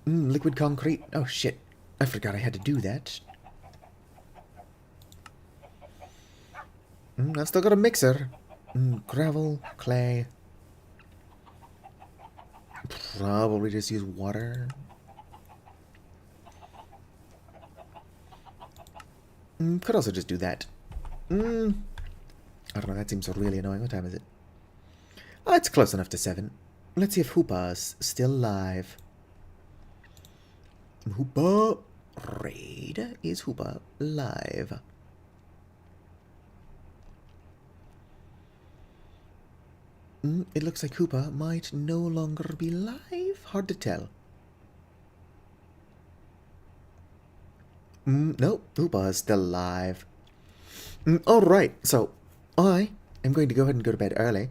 [SPEAKER 1] Liquid concrete. Oh, shit. I forgot I had to do that. I've still got a mixer. Gravel, clay. Probably just use water. Could also just do that. I don't know, that seems really annoying. What time is it? Oh, it's close enough to 7. Let's see if Hoopa's still alive. Hoopa. Raid. Is Hoopa live? It looks like Hoopa might no longer be live. Hard to tell. Nope, Hoopa is still alive. Alright, so I am going to go ahead and go to bed early.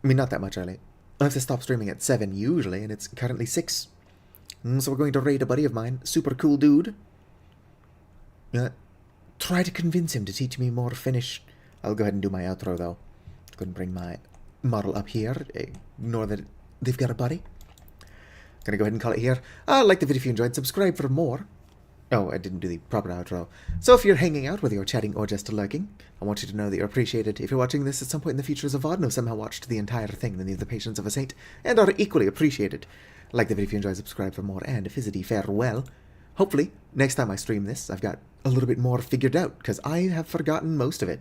[SPEAKER 1] I mean, not that much early. I have to stop streaming at 7 usually, and it's currently 6. So we're going to raid a buddy of mine. Super cool dude. Try to convince him to teach me more Finnish. I'll go ahead and do my outro, though. Go ahead and bring my model up here. Ignore that they've got a buddy. Gonna go ahead and call it here. Like the video if you enjoyed. Subscribe for more. Oh, I didn't do the proper outro. So if you're hanging out, whether you're chatting or just lurking, I want you to know that you're appreciated. If you're watching this at some point in the future as a VOD and have somehow watched the entire thing, then you have the patience of a saint and are equally appreciated. Like the video if you enjoyed. Subscribe for more. And fizzity farewell. Hopefully, next time I stream this, I've got a little bit more figured out, because I have forgotten most of it.